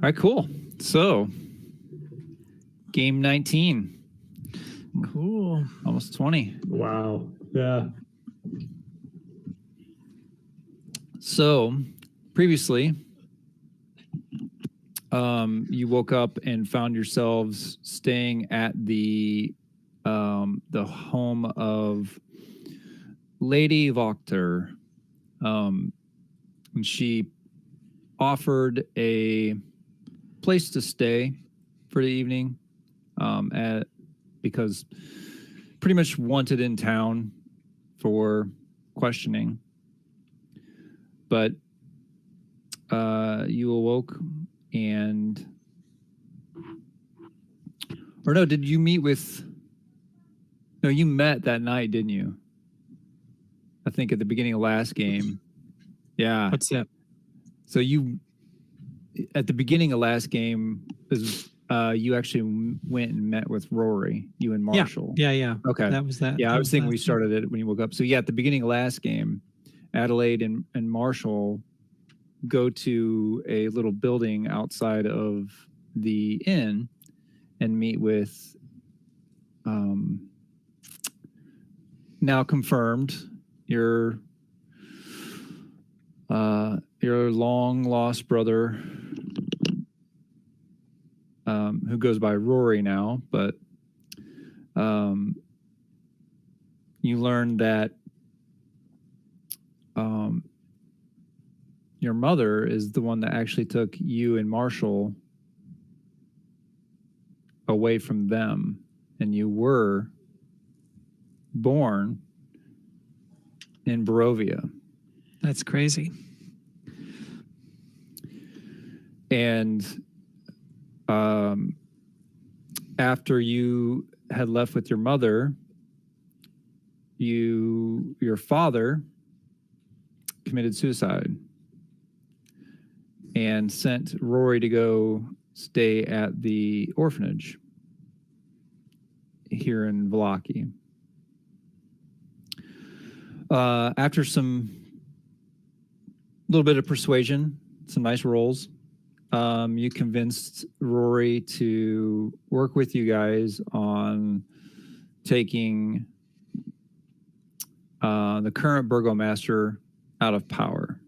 right, cool. So, game 19. Cool. Almost 20. Wow. Yeah. So, previously, you woke up and found yourselves staying at the home of Lady Voctor. And she offered a place to stay for the evening because pretty much wanted in town for questioning. But you awoke and... Or no, did you meet with... No, you met that night, didn't you? I think at the beginning of last game. Yeah. What's that? So you... At the beginning of last game, you actually went and met with Rory, you and Marshall. Yeah. Okay. That was that. Yeah, that I was thinking we last started it when you woke up. So yeah, at the beginning of last game, Adelaide and Marshall go to a little building outside of the inn and meet with now confirmed your long lost brother, who goes by Rory now, but you learn that your mother is the one that actually took you and Marshall away from them, and you were born in Barovia. That's crazy. And after you had left with your mother, your father committed suicide and sent Rory to go stay at the orphanage here in Vallaki. After some little bit of persuasion, some nice rolls, you convinced Rory to work with you guys on taking the current burgomaster out of power.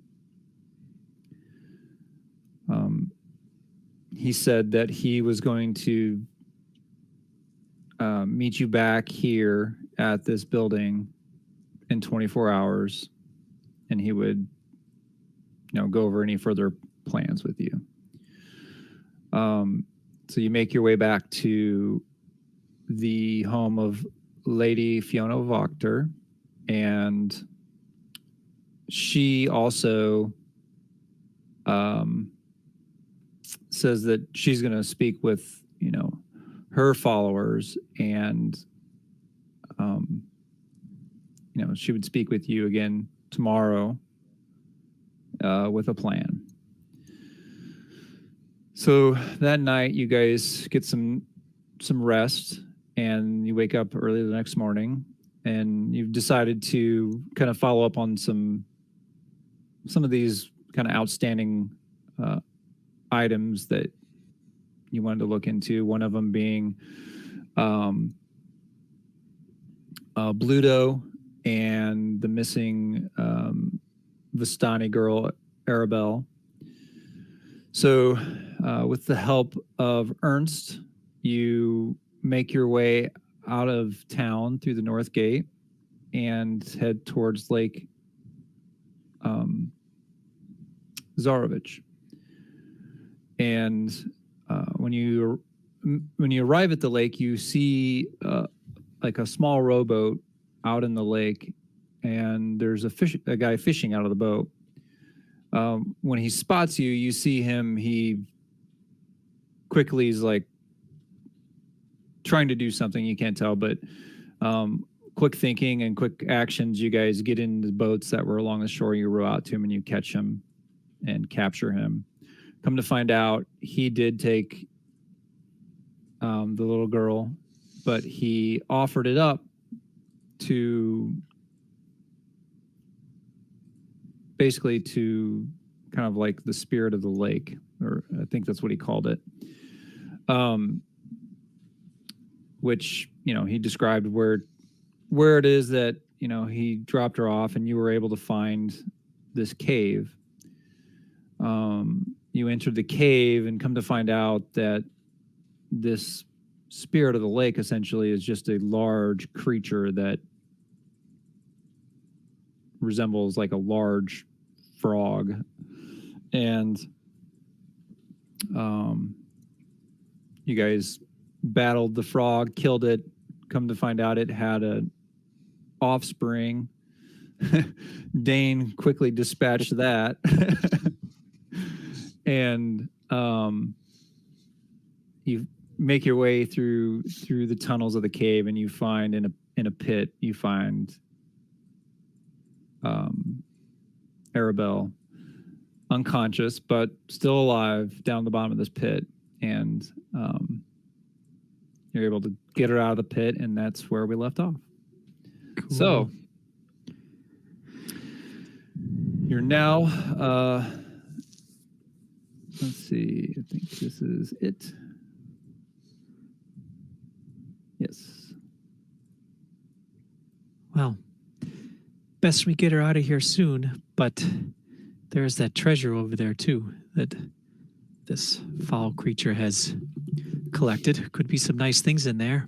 He said that he was going to meet you back here at this building in 24 hours, and he would, go over any further plans with you. So you make your way back to the home of Lady Fiona Voctor, and she also says that she's going to speak with, her followers, and she would speak with you again tomorrow with a plan. So that night, you guys get some rest, and you wake up early the next morning, and you've decided to kind of follow up on some of these kind of outstanding items that you wanted to look into. One of them being Bluto and the missing Vistani girl, Arabelle. So with the help of Ernst, you make your way out of town through the North Gate and head towards Lake Zarovich. And when you arrive at the lake, you see like a small rowboat out in the lake, and there's a guy fishing out of the boat. When he spots you, you see him. He quickly is like trying to do something. You can't tell, but quick thinking and quick actions. You guys get into the boats that were along the shore. You row out to him and you catch him and capture him. Come to find out, he did take the little girl, but he offered it up to basically to kind of like the spirit of the lake, or I think that's what he called it. Which, he described where it is that, he dropped her off and you were able to find this cave. You entered the cave and come to find out that this spirit of the lake essentially is just a large creature that resembles like a large frog. And you guys battled the frog, killed it, come to find out it had a offspring. Dane quickly dispatched that. And you make your way through the tunnels of the cave, and you find in a pit, you find Arabelle, unconscious but still alive down the bottom of this pit. And you're able to get her out of the pit, and that's where we left off. Cool. So you're now let's see, I think this is it. Yes. Well, best we get her out of here soon, but there's that treasure over there too that this foul creature has collected. Could be some nice things in there.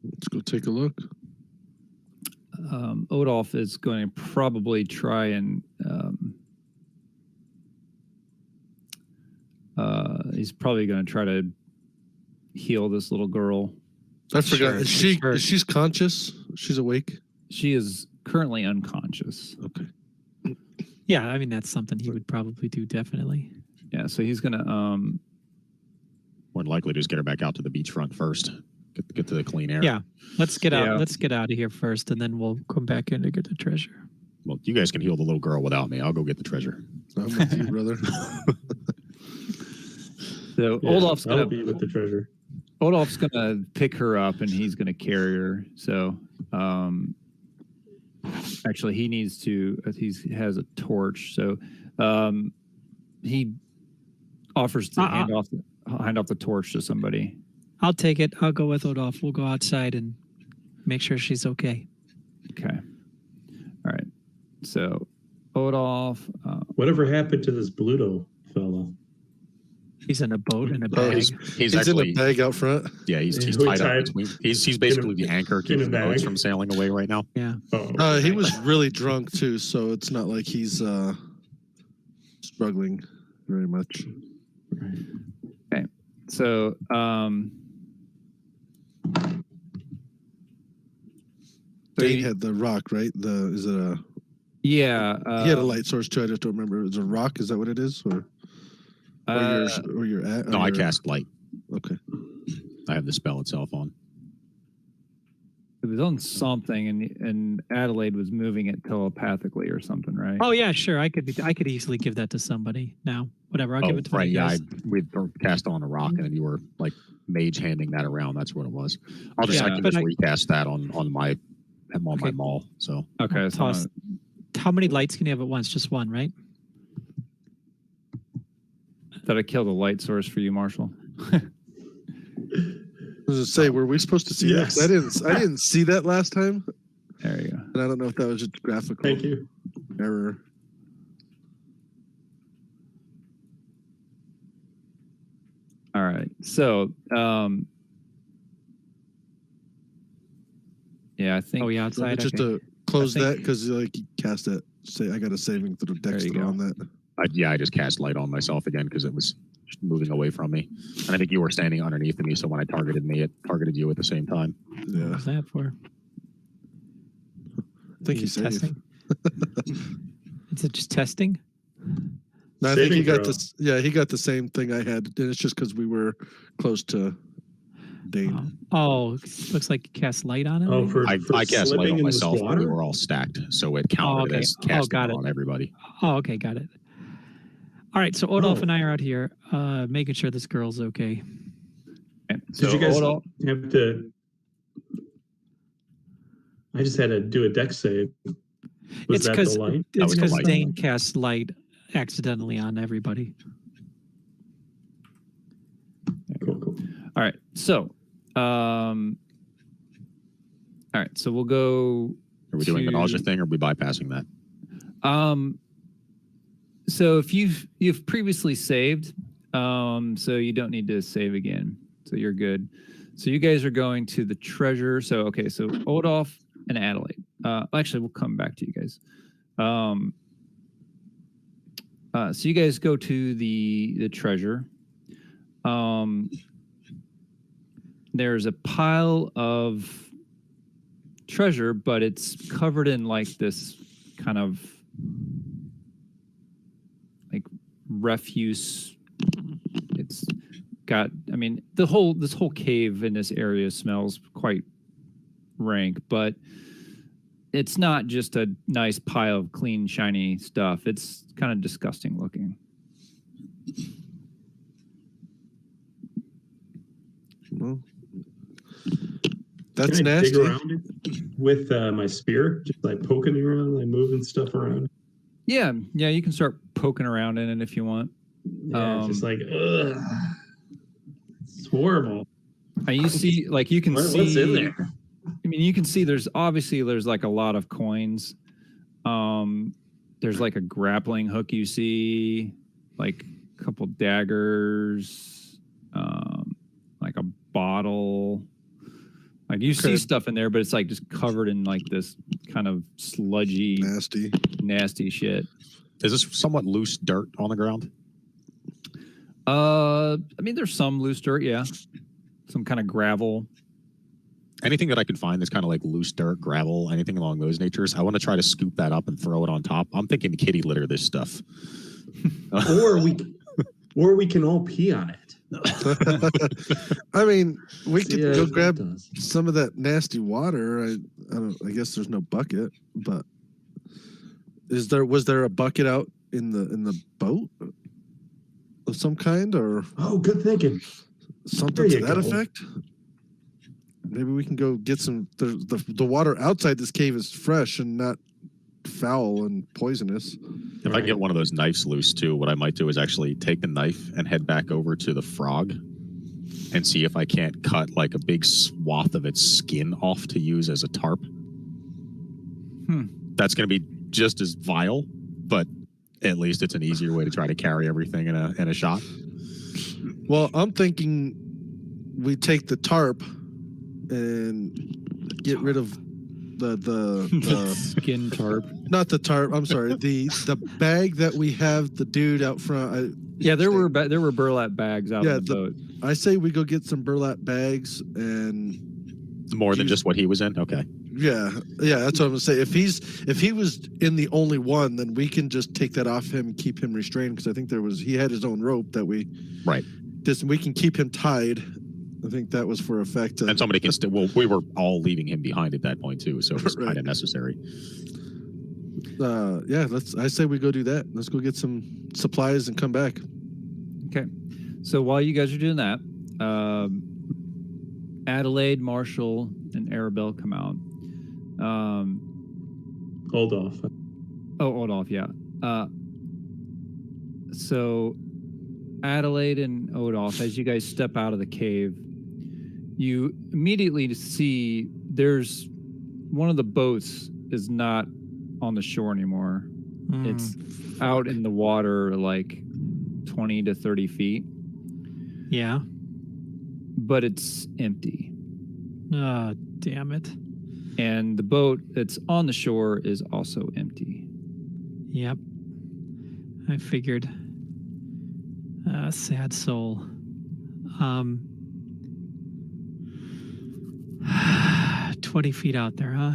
Let's go take a look. Odolph is going to probably try and he's probably going to try to heal this little girl. I forgot. Sure. She's conscious? She's awake? She is currently unconscious. Okay. Yeah, I mean, that's something he would probably do, definitely. Yeah, so he's going to... more than likely just get her back out to the beachfront first. Get to the clean air. Yeah, let's get out. Let's get out of here first, and then we'll come back in to get the treasure. Well, you guys can heal the little girl without me. I'll go get the treasure. I'm with you, brother. So Odolph's going to be with the treasure. Odolph's going to pick her up, and he's going to carry her. So, actually, he needs to. He has a torch, so he offers to hand off the torch to somebody. I'll take it. I'll go with Odolph. We'll go outside and make sure she's okay. Okay. All right. So, Odolph. Whatever happened to this Bluto fellow? He's in a boat in a bag. He's actually in a bag out front. Yeah, he's tied up between. He's basically the anchor keeping the boats from sailing away right now. Yeah. He was really drunk too, so it's not like he's struggling very much. Okay. So, Dane had the rock, right? Yeah. He had a light source too. I just don't remember. Is it a rock? Is that what it is? Or you're at? No, I cast light. Okay. I have the spell itself on. It was on something, and Adelaide was moving it telepathically or something, right? Oh yeah, sure. I could easily give that to somebody now. Whatever. I'll give it to right. you guys. Yeah, we cast on a rock, and you were like mage handing that around. That's what it was. I can just recast that on my maul. So okay. So how many lights can you have at once? Just one, right? Did I kill the light source for you, Marshall? I was to say, were we supposed to see that? I didn't see that last time. There you go. And I don't know if that was just graphical Thank you. error. All right. So, yeah, I think. Oh, yeah, outside. Just to close that, because you cast that. Say, I got a saving through Dexter on that. I just cast light on myself again because it was moving away from me. And I think you were standing underneath of me, so when I targeted me, it targeted you at the same time. Yeah. What was that for? I think he's testing. Is it just testing? No, I think he got this. Yeah, he got the same thing I had. And it's just because we were close to Dane. Looks like you cast light on him. I cast light on myself when we were all stacked, so it counted as casting on everybody. Oh, okay, got it. All right, so Odolph and I are out here making sure this girl's okay. So did you guys have to... I just had to do a dex save. Was that the light? It's because Dane cast light accidentally on everybody. Cool. All right. So, we'll go. Are we doing the nausea thing, or are we bypassing that? So if you've previously saved, so you don't need to save again. So you're good. So you guys are going to the treasure. So Odolph and Adelaide. Actually, we'll come back to you guys. So you guys go to the treasure. There's a pile of treasure, but it's covered in like this kind of like refuse. It's got, I mean, this whole cave in this area smells quite rank, but it's not just a nice pile of clean, shiny stuff. It's kind of disgusting looking. Well, that's Can I nasty. dig around it with my spear, just like poking around, like moving stuff around? Yeah, you can start poking around in it if you want. Yeah, just like, ugh. It's horrible. And you see, like, you can see. What's in there? I mean, you can see there's like a lot of coins. There's like a grappling hook you see, like a couple daggers, like a bottle. Like you see stuff in there, but it's like just covered in like this kind of sludgy, nasty shit. Is this somewhat loose dirt on the ground? I mean, there's some loose dirt, yeah. Some kind of gravel. Anything that I could find that's kind of like loose dirt, gravel, anything along those natures, I want to try to scoop that up and throw it on top. I'm thinking kitty litter this stuff. or we can all pee on it. I mean, we could go grab some of that nasty water. I guess there's no bucket, but was there a bucket out in the boat of some kind, or good thinking, something to that effect? Maybe we can go get some. The water outside this cave is fresh and not foul and poisonous. If I get one of those knives loose too, what I might do is actually take the knife and head back over to the frog and see if I can't cut like a big swath of its skin off to use as a tarp. That's going to be just as vile, but at least it's an easier way to try to carry everything in a shot. Well, I'm thinking we take the tarp and get rid of the skin tarp. Not the tarp. I'm sorry. The bag that we have the dude out front. There were burlap bags out on the boat. I say we go get some burlap bags and more than just what he was in. Okay. Yeah, that's what I'm gonna say. If he was in the only one, then we can just take that off him, keep him restrained, because I think he had his own rope that we we can keep him tied. I think that was for effect. And somebody can still. Well, we were all leaving him behind at that point too, so it was kind of necessary. I say we go do that. Let's go get some supplies and come back. Okay. So while you guys are doing that, Adelaide, Marshall, and Arabelle come out. Odolph. Odolph, yeah. So Adelaide and Odolph, as you guys step out of the cave, you immediately see there's one of the boats is not on the shore anymore. It's out in the water like 20 to 30 feet. Yeah. But it's empty. Oh, damn it. And the boat that's on the shore is also empty. Yep. I figured. Sad soul. 20 feet out there, huh?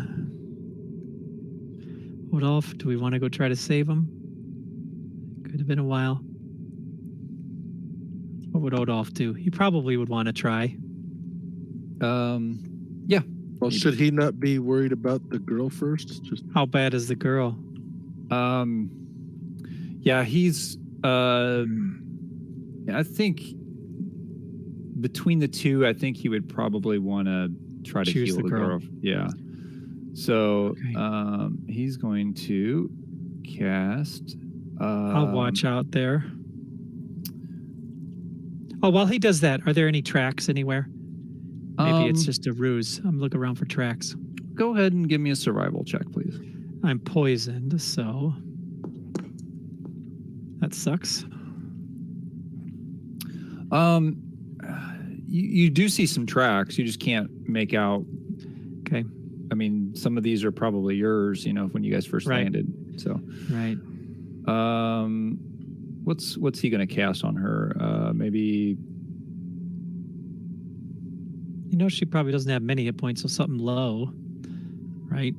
Odolph, do we want to go try to save him? Could have been a while. What would Odolph do? He probably would want to try. Yeah. Well, should he not be worried about the girl first? Just how bad is the girl? Yeah, he's I think between the two, I think he would probably want to try to heal the girl. Yeah. So he's going to cast I'll watch out there. Oh, while he does that, are there any tracks anywhere? Maybe it's just a ruse. I'm looking around for tracks. Go ahead and give me a survival check, please. I'm poisoned, so that sucks. You do see some tracks. You just can't make out. Okay. I mean, some of these are probably yours, when you guys first landed. So, right. What's he gonna cast on her? Maybe. She probably doesn't have many hit points, so something low, right?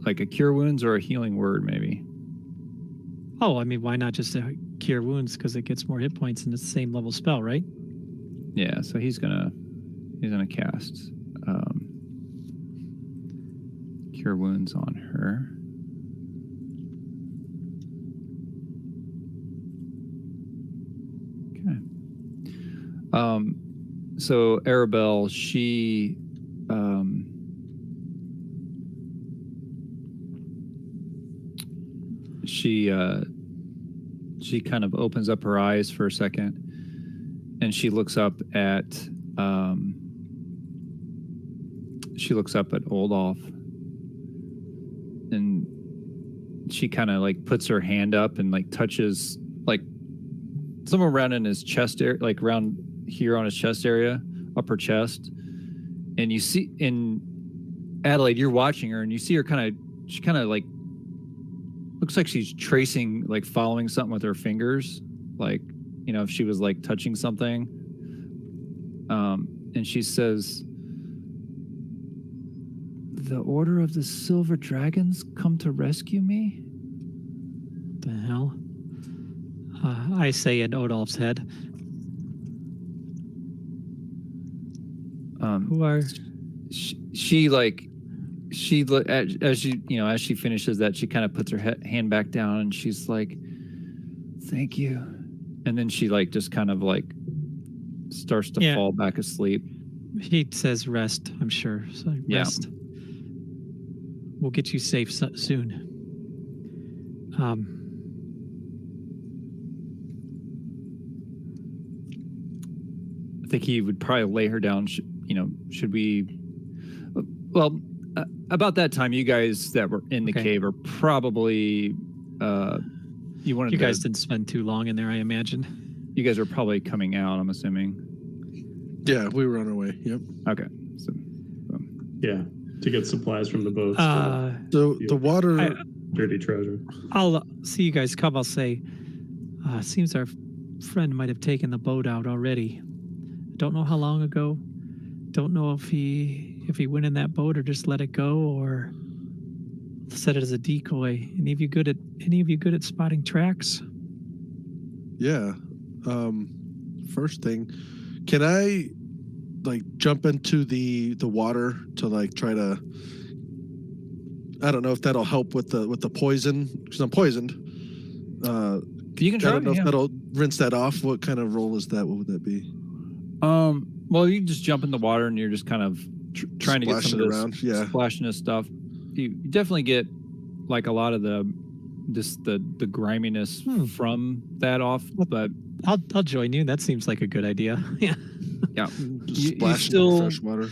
Like a cure wounds or a healing word, maybe. Oh, I mean, why not just a cure wounds? Because it gets more hit points and it's the same level spell, right? Yeah. So he's gonna cast cure wounds on her. Okay. So Arabelle, she kind of opens up her eyes for a second, and she looks up at Oldolf, and she kind of like puts her hand up and like touches like somewhere around in his chest area, like around here on his chest area, upper chest. And you see in Adelaide, you're watching her and you see her she kind of like looks like she's tracing, like following something with her fingers, like, if she was like touching something. And she says, "The Order of the Silver Dragons come to rescue me?" The hell? I say in Odolph's head. Who are as she finishes that, she kind of puts her hand back down and she's like, "Thank you," and then she like just kind of like starts to fall back asleep. He says rest, I'm sure. So rest. We'll get you safe soon. I think he would probably lay her down. Should we? Well, about that time, you guys that were in the cave are probably. You guys didn't spend too long in there, I imagine. You guys are probably coming out, I'm assuming. Yeah, we were on our way. Yep. Okay. So, yeah, to get supplies from the boats. The water. Dirty treasure. I'll see you guys come. I'll say, seems our friend might have taken the boat out already. Don't know how long ago. Don't know if he went in that boat or just let it go or set it as a decoy. Any of you good at spotting tracks? Yeah. First thing, can I like jump into the water to like try to? I don't know if that'll help with the poison because I'm poisoned. You can try. I don't know if that'll rinse that off. What kind of roll is that? What would that be? Well, you can just jump in the water and you're just kind of trying to get some of this around. Yeah. splashing this stuff. You definitely get like a lot of the griminess from that off, but I'll join you. That seems like a good idea. Yeah. Yeah. Just splash in fresh water.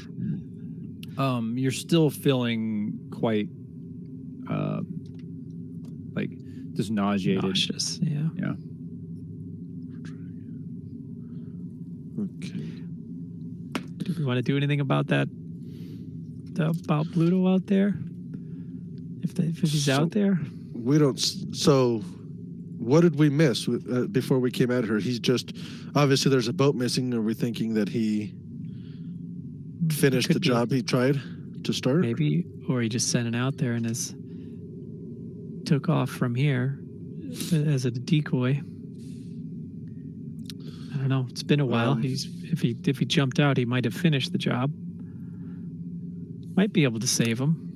You're still feeling quite like just nauseated. Nauseous, yeah. Yeah. Okay. Do we want to do anything about that? About Bluto out there? If he's out there? We don't. So, what did we miss before we came at her? He's just obviously there's a boat missing. Are we thinking that he finished the job he tried to start? Maybe, or he just sent it out there and took off from here as a decoy. I don't know. It's been a while. If he jumped out, he might have finished the job. Might be able to save him.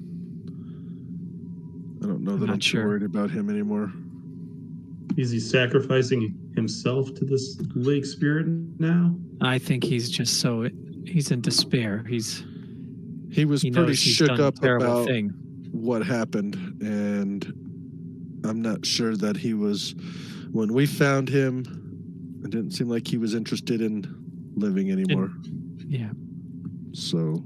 I don't know that I'm too worried about him anymore. Is he sacrificing himself to this lake spirit now? I think he's just he's in despair. He was pretty shook up about thing. What happened, and I'm not sure that he was when we found him, it didn't seem like he was interested in living anymore. Yeah. So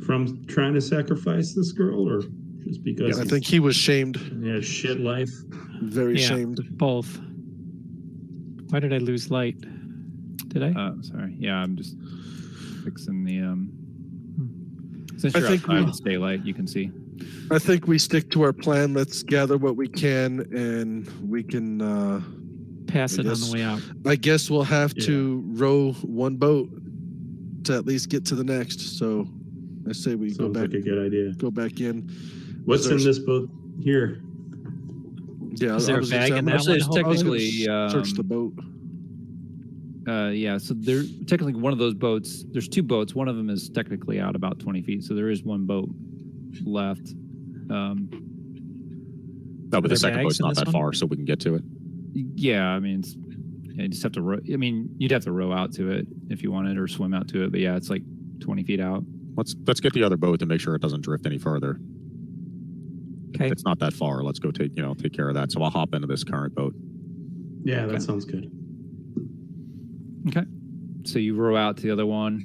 From trying to sacrifice this girl, or just because? I think he was shamed, Yeah, shit life. very Yeah, shamed. both. Why did I lose light? Did I? Sorry. Yeah, I'm just fixing the Since I you're think outside, we- it's daylight. You can see. I think we stick to our plan. Let's gather what we can, and we can. Pass I it on guess- the way out. I guess we'll have to row one boat to at least get to the next. So I say we Sounds like a good idea. go back in. What's in There's- this boat here? Yeah, Is there a bag in that Actually, it's one? technically search the boat. Yeah, so there technically one of those boats. There's two boats. One of them is technically out about 20 feet, so there is one boat left. No, but there the second bags boat's in not this that one? far, so we can get to it. Yeah, I mean, you just have to row. I mean, you'd have to row out to it if you wanted, or swim out to it. But yeah, it's like 20 feet out. Let's get the other boat to make sure it doesn't drift any further. Okay. It's not that far. Let's go take care of that. So I'll hop into this current boat. Yeah, Okay. that sounds good. Okay. So you row out to the other one.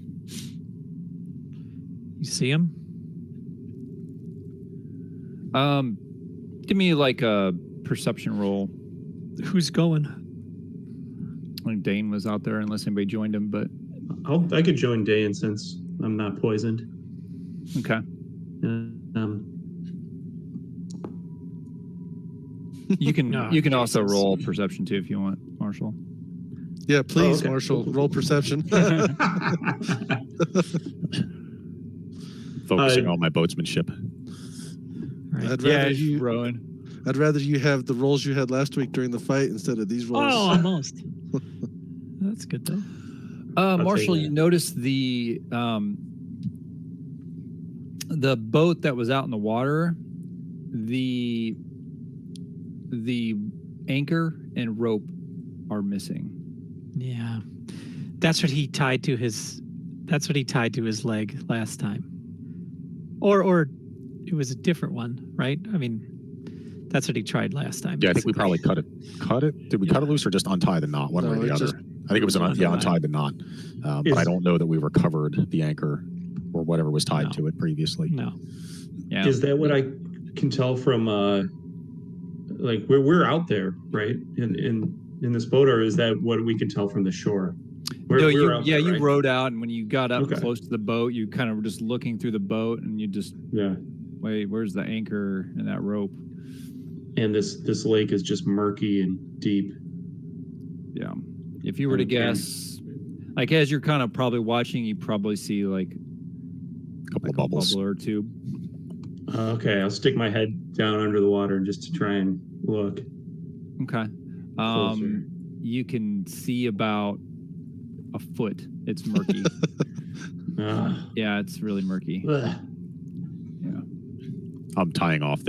You see him? Give me like a perception roll. Who's going? I think Dane was out there, unless anybody joined him. But I could join Dayan since I'm not poisoned. okay. You can No, you can also Jesus. roll perception too if you want, Marshall. Yeah, please, okay. Marshall, roll perception. Focusing on my boatsmanship. Right. I'd Yeah, rather you. rowing. I'd rather you have the rolls you had last week during the fight instead of these rolls. Oh, almost. That's good though. Marshall, take you that. noticed the boat that was out in the water, the anchor and rope are missing. Yeah. That's what he tied to his leg last time. Or it was a different one, right? I mean, that's what he tried last time. Yeah, I think we probably cut it. Did we cut it loose or just untie the knot? One No, way or the it other. just- I think it was untied the knot. But I Is- don't know that we recovered the anchor or whatever was tied No. to it previously. No. Yeah. Is that what I can tell from like we're out there, right? In this boat, or is that what we can tell from the shore? No, you out there, you right? rowed out, and when you got up Okay. close to the boat, you kind of were just looking through the boat, and you just Yeah. wait, where's the anchor and that rope? And this lake is just murky and deep. Yeah. If you were to Okay. guess, like as you're kind of probably watching, you probably see like A couple of a bubbles. bubble or two. Okay, I'll stick my head down under the water just to try and look. Okay. Closer. You can see about a foot. It's murky. Ah. Yeah, it's really murky. Ugh. Yeah. I'm tying off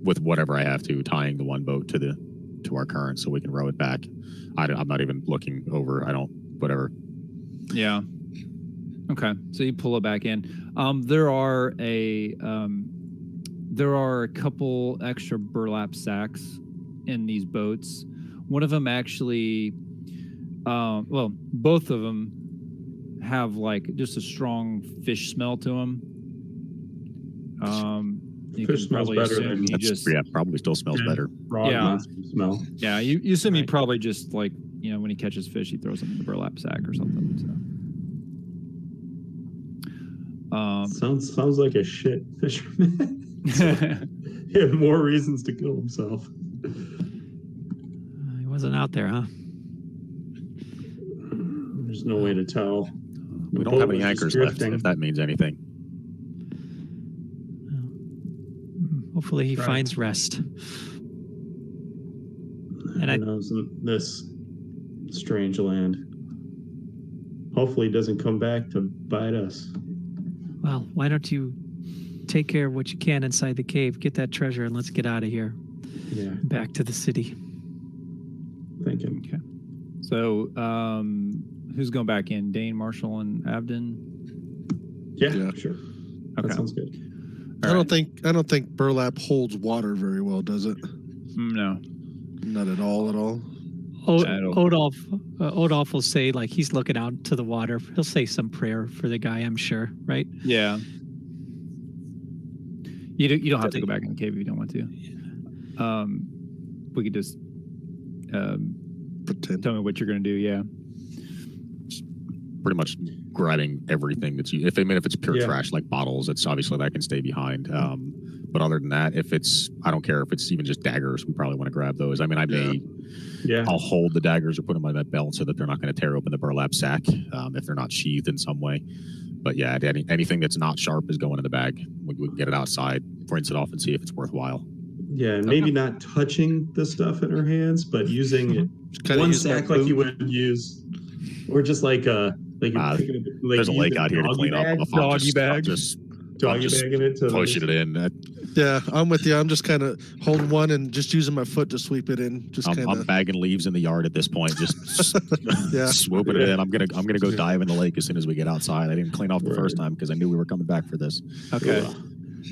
with whatever I have to, tying the one boat to our current so we can row it back. I'm not even looking over. Whatever. Yeah. Okay. So you pull it back in. There are a couple extra burlap sacks in these boats. One of them actually, both of them have like just a strong fish smell to them. You Fish can smells probably better assume than- he just Probably still smells Yeah. better. Raw Yeah. monster smell. yeah. You assume he Right. probably just like when he catches fish, he throws them in the burlap sack or something. So. Sounds like a shit fisherman. He had more reasons to kill himself. He wasn't out there, huh? There's no way to tell. We The don't boat have any was just anchors left, drifting. if that means anything. Hopefully he Right. finds rest. And I- Who knows in this strange land. Hopefully it doesn't come back to bite us. Well, why don't you take care of what you can inside the cave, get that treasure, and let's get out of here. Yeah, Back to the city. thinking. So, who's going back in? Dane, Marshall, and Abden. Yeah, Yeah. sure. Okay. That sounds good. All I don't think burlap holds water very well, does it? No. Not at all. Odolph will say, like, he's looking out to the water. He'll say some prayer for the guy, I'm sure, right? Yeah. You don't have to go back in the cave if you don't want to. We could just Pretend. tell me what you're going to do. Yeah. Pretty much grabbing everything that's if it's pure trash like bottles, it's obviously that can stay behind. But other than that, I don't care if it's even just daggers, we probably want to grab those. I mean, I'll hold the daggers or put them on that belt so that they're not going to tear open the burlap sack if they're not sheathed in some way. But yeah, anything that's not sharp is going in the bag. We can get it outside, rinse it off, and see if it's worthwhile. Yeah, and maybe not touching the stuff in our hands, but using it one sack like you would use, or just like there's a lake out here to clean up. Doggy bag. Doggy bagging it to pushing it in. Yeah, I'm with you. I'm just kind of holding one and just using my foot to sweep it in. I'm bagging leaves in the yard at this point, just swooping it in. I'm gonna go dive in the lake as soon as we get outside. I didn't clean off the first time because I knew we were coming back for this. Okay.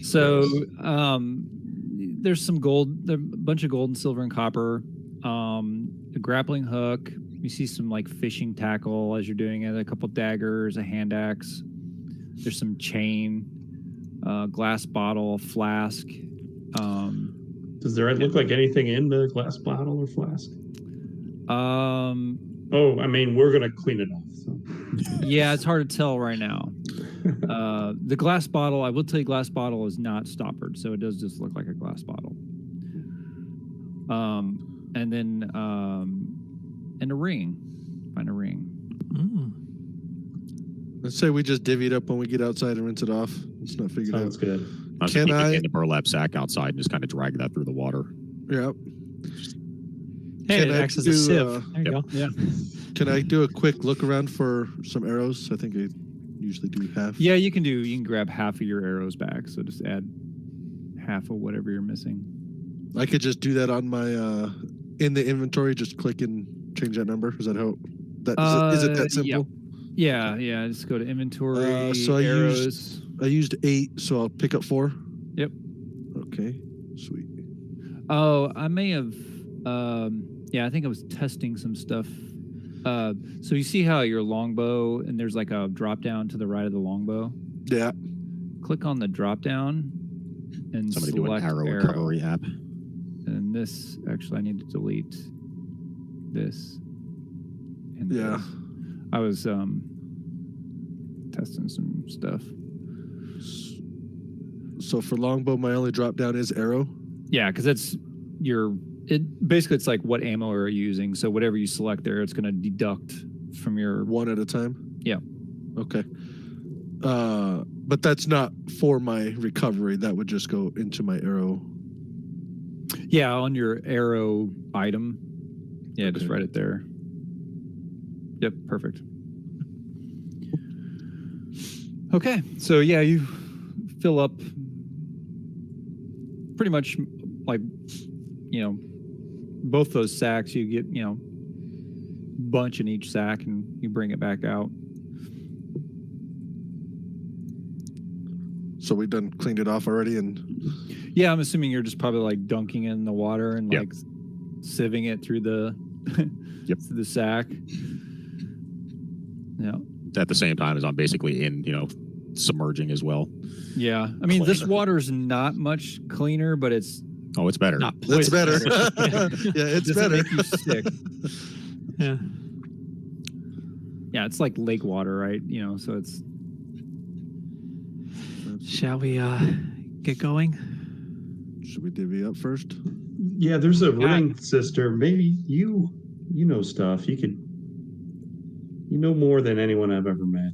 So there's some gold, a bunch of gold and silver and copper, a grappling hook. You see some like fishing tackle as you're doing it, a couple daggers, a hand axe. There's some chain, glass bottle, flask. Does there look like anything in the glass bottle or flask? I mean, we're gonna clean it off. So. Yeah, it's hard to tell right now. The glass bottle, I will tell you, glass bottle is not stoppered, so it does just look like a glass bottle. And then and a ring. Find a ring. Let's say we just divvy it up when we get outside and rinse it off. It's not figured out. Sounds good. Can I get the burlap sack outside and just kind of drag that through the water? Yeah. Hey, it acts as a sieve. There you go. Yeah. Can I do a quick look around for some arrows? I think I usually do half. Yeah, you can grab half of your arrows back, so just add half of whatever you're missing. I could just do that on my in the inventory, just click and change that number. Is that how is it that simple? Yeah, just go to inventory, so arrows. I used 8, so I'll pick up 4. Yep. Okay, sweet. Oh, I may have I think I was testing some stuff. So you see how your longbow, and there's like a drop down to the right of the longbow? Yeah. Click on the drop down and Somebody do an select arrow recovery app. And this, actually, I need to delete this. And Yeah. this. I was testing some stuff. So for longbow, my only drop down is arrow. Yeah, because it's like what ammo are you using. So whatever you select there, it's going to deduct from your one at a time. Yeah. Okay. But that's not for my recovery. That would just go into my arrow. Yeah, on your arrow item. Yeah, just write it there. Yep, perfect. Okay, so yeah, you fill up pretty much like, both those sacks. You get, bunch in each sack and you bring it back out. So we've done cleaned it off already, and yeah, I'm assuming you're just probably like dunking it in the water and like sieving it through the through the sack. Yeah. At the same time as I'm basically in, submerging as well. Yeah. I mean, this water's not much cleaner, but it's better. That's better. Yeah, it's better. Make you sick. Yeah. Yeah, it's like lake water, right? So it's. Shall we get going? Should we divvy up first? Yeah, there's a ring, sister. Maybe you know stuff. You know more than anyone I've ever met.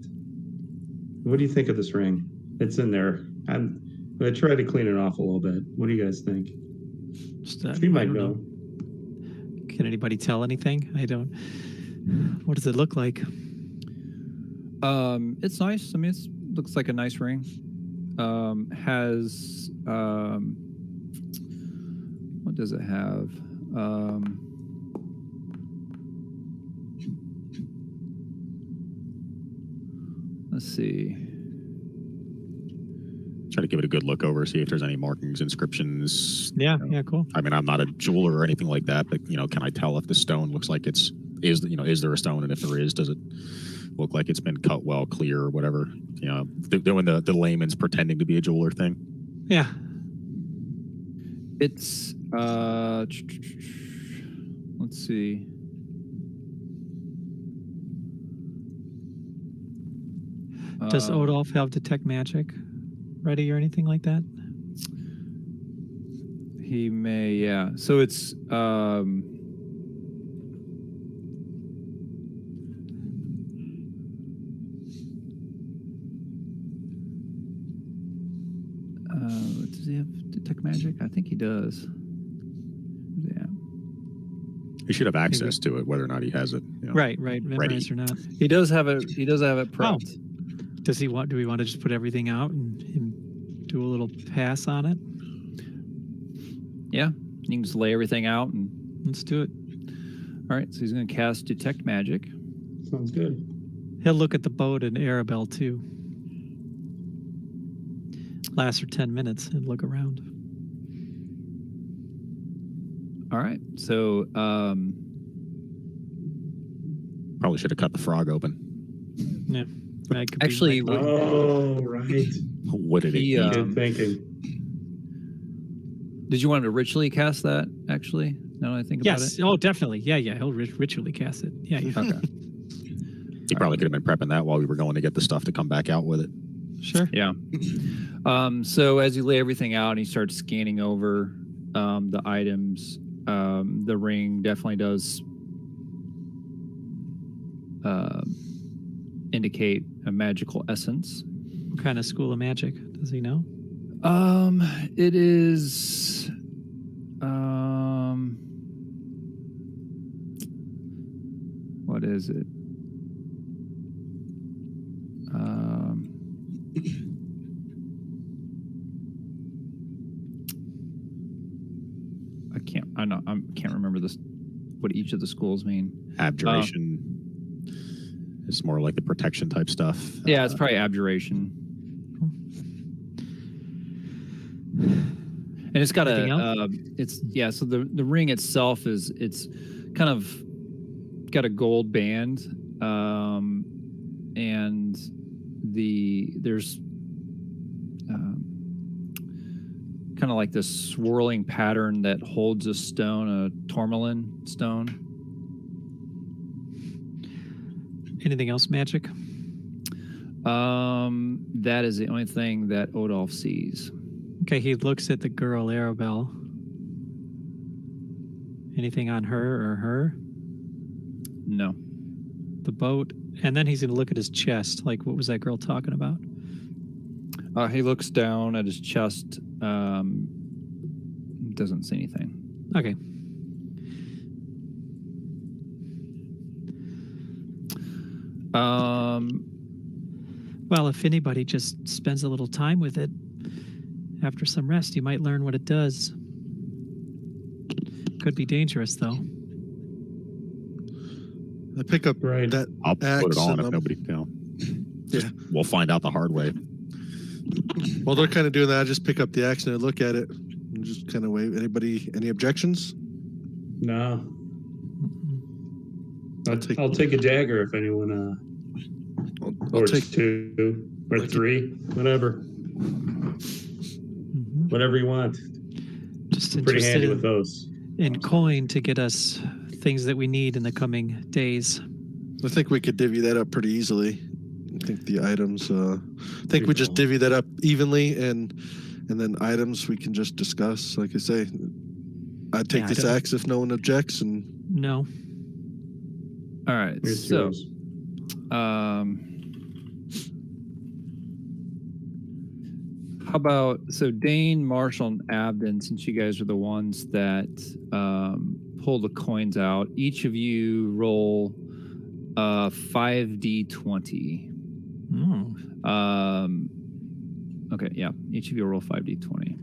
What do you think of this ring? It's in there. I'm gonna try to clean it off a little bit. What do you guys think? She might know. Can anybody tell anything? I don't. What does it look like? It's nice. I mean, it looks like a nice ring. Has what does it have? Let's see. Try to give it a good look over, see if there's any markings, inscriptions. Yeah, you know. yeah, cool. I mean, I'm not a jeweler or anything like that, but can I tell if the stone looks like is there a stone, and if there is, does it look like it's been cut well, clear, or whatever? Doing the layman's pretending to be a jeweler thing. Yeah. It's let's see. Does Odolph have detect magic ready or anything like that? He may, yeah. So it's does he have detect magic? I think he does. Yeah. He should have access to it, whether or not he has it. Right. Memorize or not. He does have it. He does have it prepped. Does he want? Do we want to just put everything out and do a little pass on it? Yeah, you can just lay everything out and Let's do it. all right. So he's going to cast detect magic. Sounds good. He'll look at the boat and Arabelle too. Lasts for 10 minutes and look around. All right. So Probably should have cut the frog open. Yeah. That could be actually, like- Oh, right. What did He, it eat? Good thinking. did you want to ritually cast that? Actually, now that I think about yes. it. Oh, definitely. Yeah. He'll ritually cast it. Yeah. Okay. He probably could have been prepping that while we were going to get the stuff to come back out with it. Sure. Yeah. So as you lay everything out and you start scanning over the items, the ring definitely does indicate a magical essence. What kind of school of magic does he know? It is what is it? I can't remember this. What each of the schools mean. Abjuration is more like the protection type stuff. Yeah, it's probably abjuration. And it's got Anything so the ring itself it's kind of got a gold band, and there's kind of like this swirling pattern that holds a stone, a tourmaline stone. Anything else magic? That is the only thing that Odolph sees. Okay, he looks at the girl, Arabelle. Anything on her or her? No. The boat. And then he's going to look at his chest. Like, what was that girl talking about? He looks down at his chest. Doesn't see anything. Okay. Well, if anybody just spends a little time with it after some rest, you might learn what it does. Could be dangerous, though. I pick up Right. that I'll put axe it on if and nobody. Yeah. We'll find out the hard way. while they're kind of doing that, I just pick up the axe and I look at it and just kind of wave. Any objections? No. take- I'll take a dagger if anyone, I'll or take two, or like- three, whatever. Mhm. Whatever you want. Just Pretty interested handy with those. in coin to get us things that we need in the coming days. I think we could divvy that up pretty easily. I think the items. I think we just cool. divvy that up evenly, and then items we can just discuss. Like I say, I'd take Yeah, I this don't- axe if no one objects, and No. All right. Here's So, yours. how about Dane, Marshall, and Abden? Since you guys are the ones that pull the coins out, each of you roll 5d20. Mm. Okay, yeah. Each of you roll 5d20.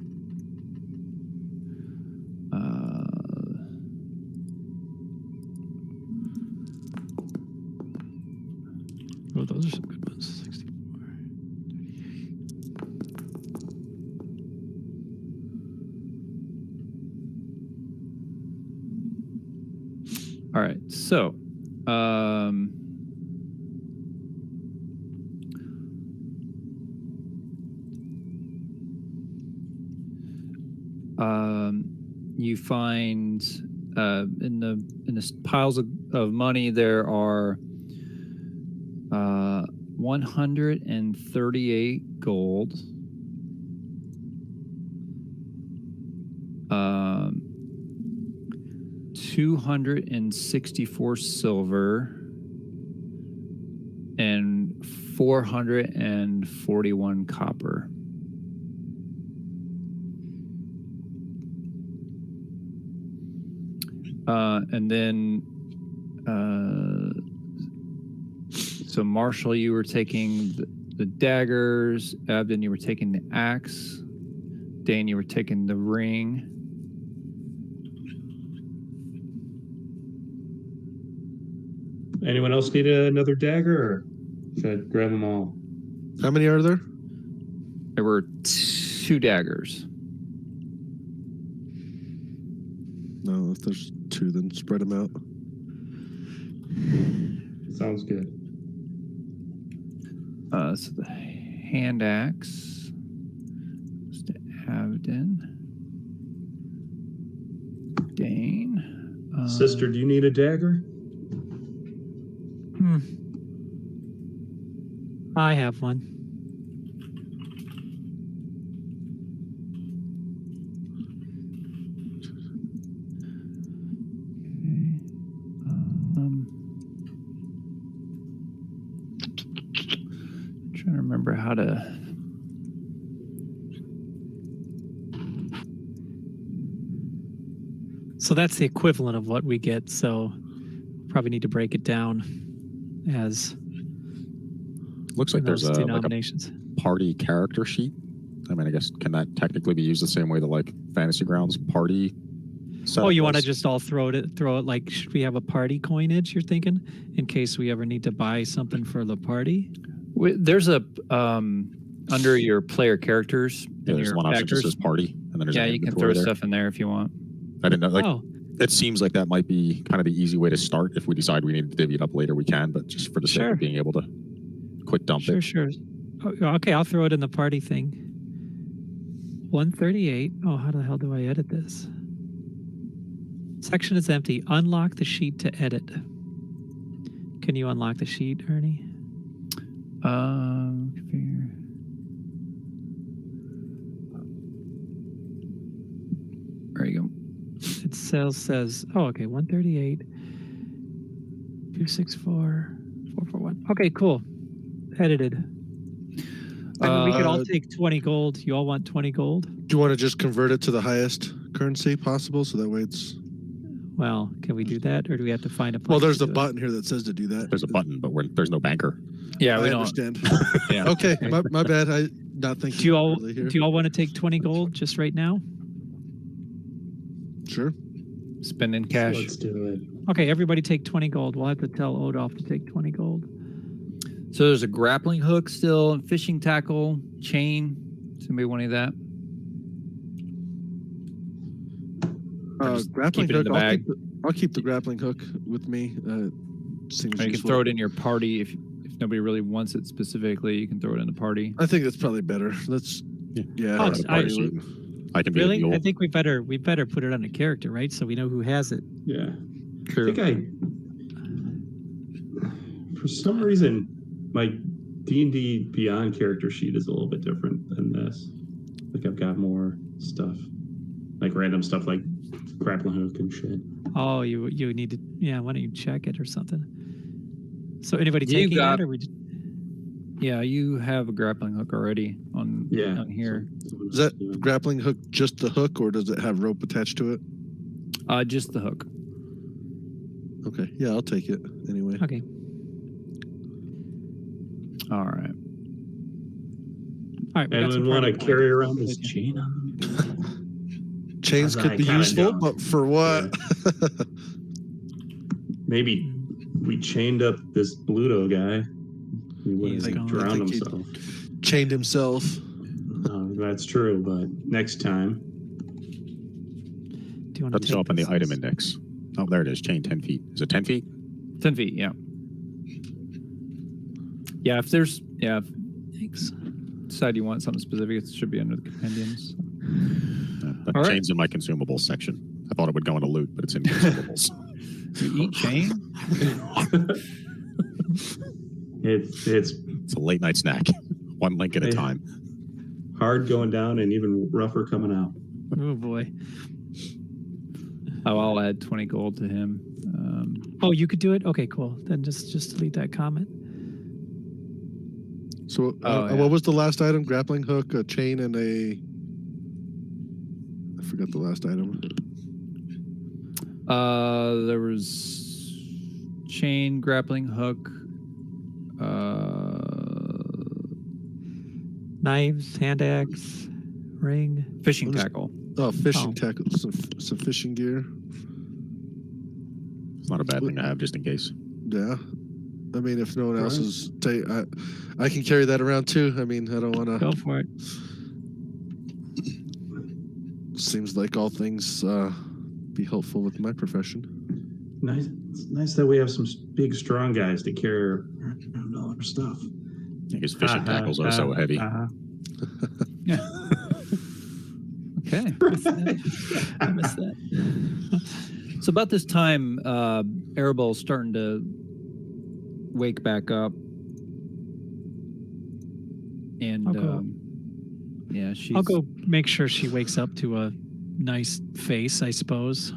Oh, those are some good ones. 64. All right. So, you find in the piles of money there are 138 gold, 264 silver, and 441 copper. And then, so Marshall, you were taking the daggers. Abden, you were taking the axe. Dane, you were taking the ring. Anyone else need another dagger, or should I grab them all? How many are there? There were 2 daggers. No, if there's 2, then spread them out. Sounds good. So the hand axe goes to Abden. Dane. Sister, do you need a dagger? I have one. Trying to remember how to. So that's the equivalent of what we get. So probably need to break it down as Looks like there's those like a denominations. party character sheet. I mean, I guess can that technically be used the same way that like Fantasy Grounds party? Oh, you want to was? just all throw it like, should we have a party coinage, you're thinking, in case we ever need to buy something for the party? There's a under your player characters. Yeah, there's your one option that actors. says party, and then there's Yeah, an you can inventory throw there. stuff in there if you want. I didn't know. Like, Oh, it seems like that might be kind of the easy way to start. If we decide we need to divvy it up later, we can. But just for the sake Sure. of being able to quick dump sure, it. sure. Oh, okay, I'll throw it in the party thing. 138. Oh, how the hell do I edit this? Section is empty. Unlock the sheet to edit. Can you unlock the sheet, Ernie? Configure. There you go. It says, oh, okay, 138, 264, 441. Okay, cool. Edited. I mean, we could all take 20 gold. You all want 20 gold? Do you want to just convert it to the highest currency possible, so that way it's... Well, can we do that, or do we have to find a place? Well, there's to a do it? button here that says to do that. There's a button, but there's no banker. Yeah, I we don't. understand. Yeah. Okay, my bad. I not thinking. Do you all properly here. do you all want to take 20 gold just right now? Sure. Spending cash. Let's do it. Okay, everybody take 20 gold. We'll have to tell Odolph to take 20 gold. So there's a grappling hook still, fishing tackle, chain. Somebody want any of that? Just Grappling keep it in hook. the bag. I'll keep the grappling hook with me. Seems Or you can useful. throw it in your party if nobody really wants it specifically. You can throw it in the party. I think that's probably better. Let's. Yeah. Oh, have a party I- loot. I can be Really? a mule. I think we better put it on a character, right? So we know who has it. Yeah. True. I think for some reason, my D&D Beyond character sheet is a little bit different than this. Like I've got more stuff, like random stuff like grappling hook and shit. Oh, you need to, yeah, why don't you check it or something? So anybody You taking got- that, or we just, Yeah, you have a grappling hook already on here. Is that grappling hook just the hook, or does it have rope attached to it? Just the hook. Okay. Yeah, I'll take it anyway. okay. All right. All right. we got some Anyone want to party carry points. around this chain on them? Chains I could be kinda useful, don't. but for what? Maybe we chained up this Bluto guy. He would He's have gone. I drowned think he- himself. Chained himself. That's true, but next time. Do you want Let's to show take up on the this? item index. Oh, there it is. Chain 10 feet. Is it 10 feet? 10 feet, yeah. Yeah, if there's, if Thanks. decide you want something specific, it should be under the compendiums. That All right. chain's in my consumables section. I thought it would go into loot, but it's in consumables. You eat chain? It's It's a late night snack. One link at a time. hard going down and even rougher coming out. Oh boy. Oh, I'll add 20 gold to him. Oh, you could do it? Okay, cool. Then just delete that comment. So, yeah. what was the last item? Grappling hook, a chain, and a. I forgot the last item. There was chain, grappling hook, Knives, hand axe, ring. fishing What is- tackle. Oh, fishing Oh. tackle, some fishing gear. It's not a bad thing to have just in case. Yeah, I mean, if no one else Right. is, I can carry that around too. I mean, I don't want to. Go for it. Seems like all things be helpful with my profession. Nice. It's nice that we have some big, strong guys to carry our stuff. Because fishing tackles are so heavy. Okay. I missed that. So about this time, Arabelle's starting to wake back up. And I'll go. yeah, she's I'll go make sure she wakes up to a nice face, I suppose.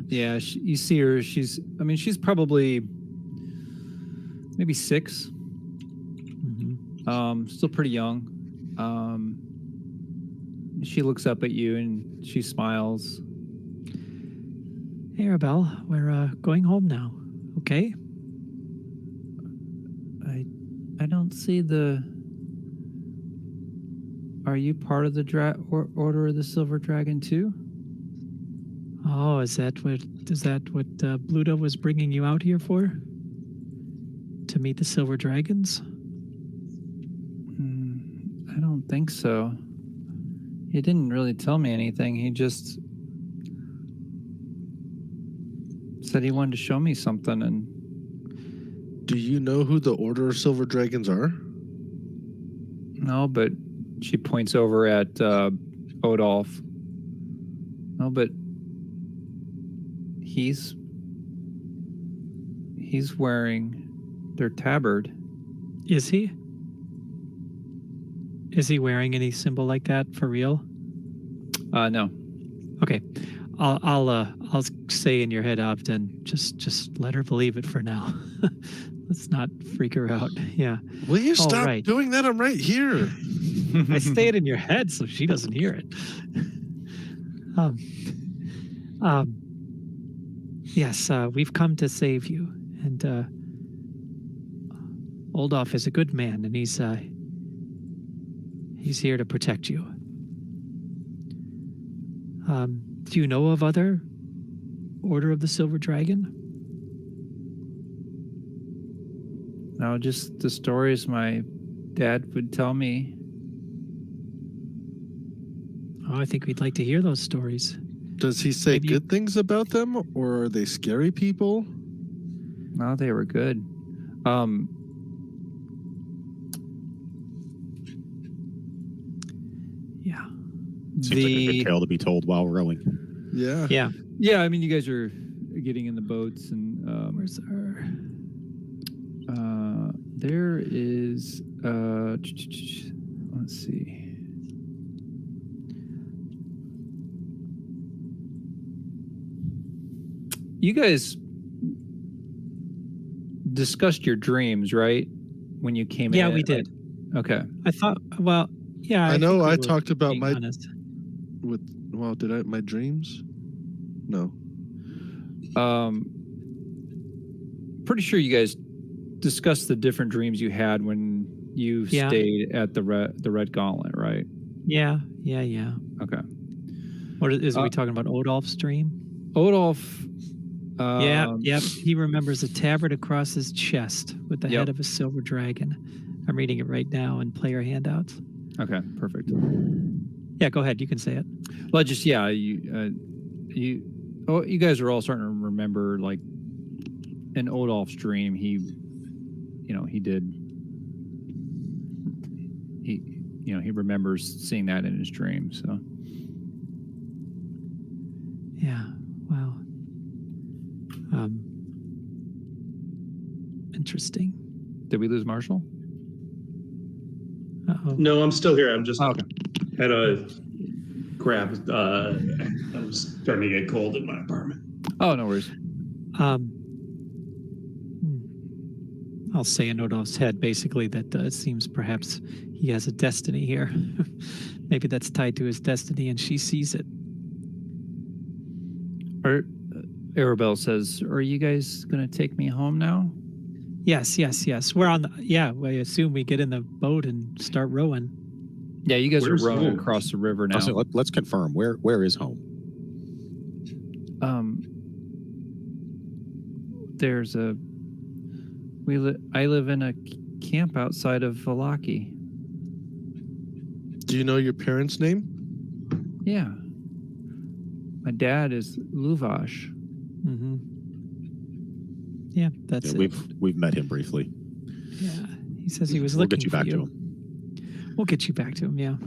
Yeah, you see her. She's probably maybe 6. Mhm. Still pretty young. She looks up at you and she smiles. Hey, Arabelle, we're going home now. Okay? I don't see the. Are you part of the Order of the Silver Dragon too? Oh, is that what Bluto was bringing you out here for? To meet the Silver Dragons? I don't think so. He didn't really tell me anything. He just said he wanted to show me something. And Do you know who the Order of Silver Dragons are? no, but she points over at Odolph. No, but he's wearing their tabard. Is he? Is he wearing any symbol like that for real? No. Okay, I'll say in your head, Abden, just let her believe it for now. Let's not freak her out. Yeah, Will you All stop right. doing that? I'm right here. I say it in your head so she doesn't hear it. Yes, we've come to save you, and Oldolf is a good man, and he's here to protect you. Do you know of other Order of the Silver Dragon? No, just the stories my dad would tell me. Oh, I think we'd like to hear those stories. Does he say Maybe- good things about them, or are they scary people? No, they were good. Yeah. Seems like a good tale to be told while rowing. Yeah. Yeah. Yeah, I mean, you guys are getting in the boats, and Where's our... there is let's see. You guys discussed your dreams, right? When you came in. Yeah, we did. Okay. I thought, well, yeah. I know think we I were talked about being my honest. did I my dreams? No. Pretty sure you guys discussed the different dreams you had when you Yeah. stayed at the Red Gauntlet, right? Yeah. Okay. What is Uh, we talking about? Odolph's dream? Odolph. Yep. He remembers a tabard across his chest with the Yep. head of a silver dragon. I'm reading it right now in player handouts. Okay, perfect. Yeah, go ahead. You can say it. Well, just you Oh, you guys are all starting to remember, like, in Odolph's dream, he remembers seeing that in his dream. So, Yeah. Wow. Interesting. did we lose Marshall? Uh-oh. No, I'm still here. I'm just Oh, okay. had a grab. I was starting to get cold in my apartment. Oh, no worries. I'll say in Odolph's head, basically, that it seems perhaps he has a destiny here. Maybe that's tied to his destiny, and she sees it. Arabelle says, "Are you guys gonna take me home now?" Yes. We're on the. Yeah, I assume we get in the boat and start rowing. Yeah, you guys Where's are rowing home? across the river now. Also, let's confirm where is home. There's a. I live in a camp outside of Vallaki. Do you know your parents' name? Yeah. My dad is Luvash. Mm-hmm. Yeah, that's it. We've met him briefly. Yeah, he says he was We'll looking get you for back you. to him. We'll get you back to him. Yeah.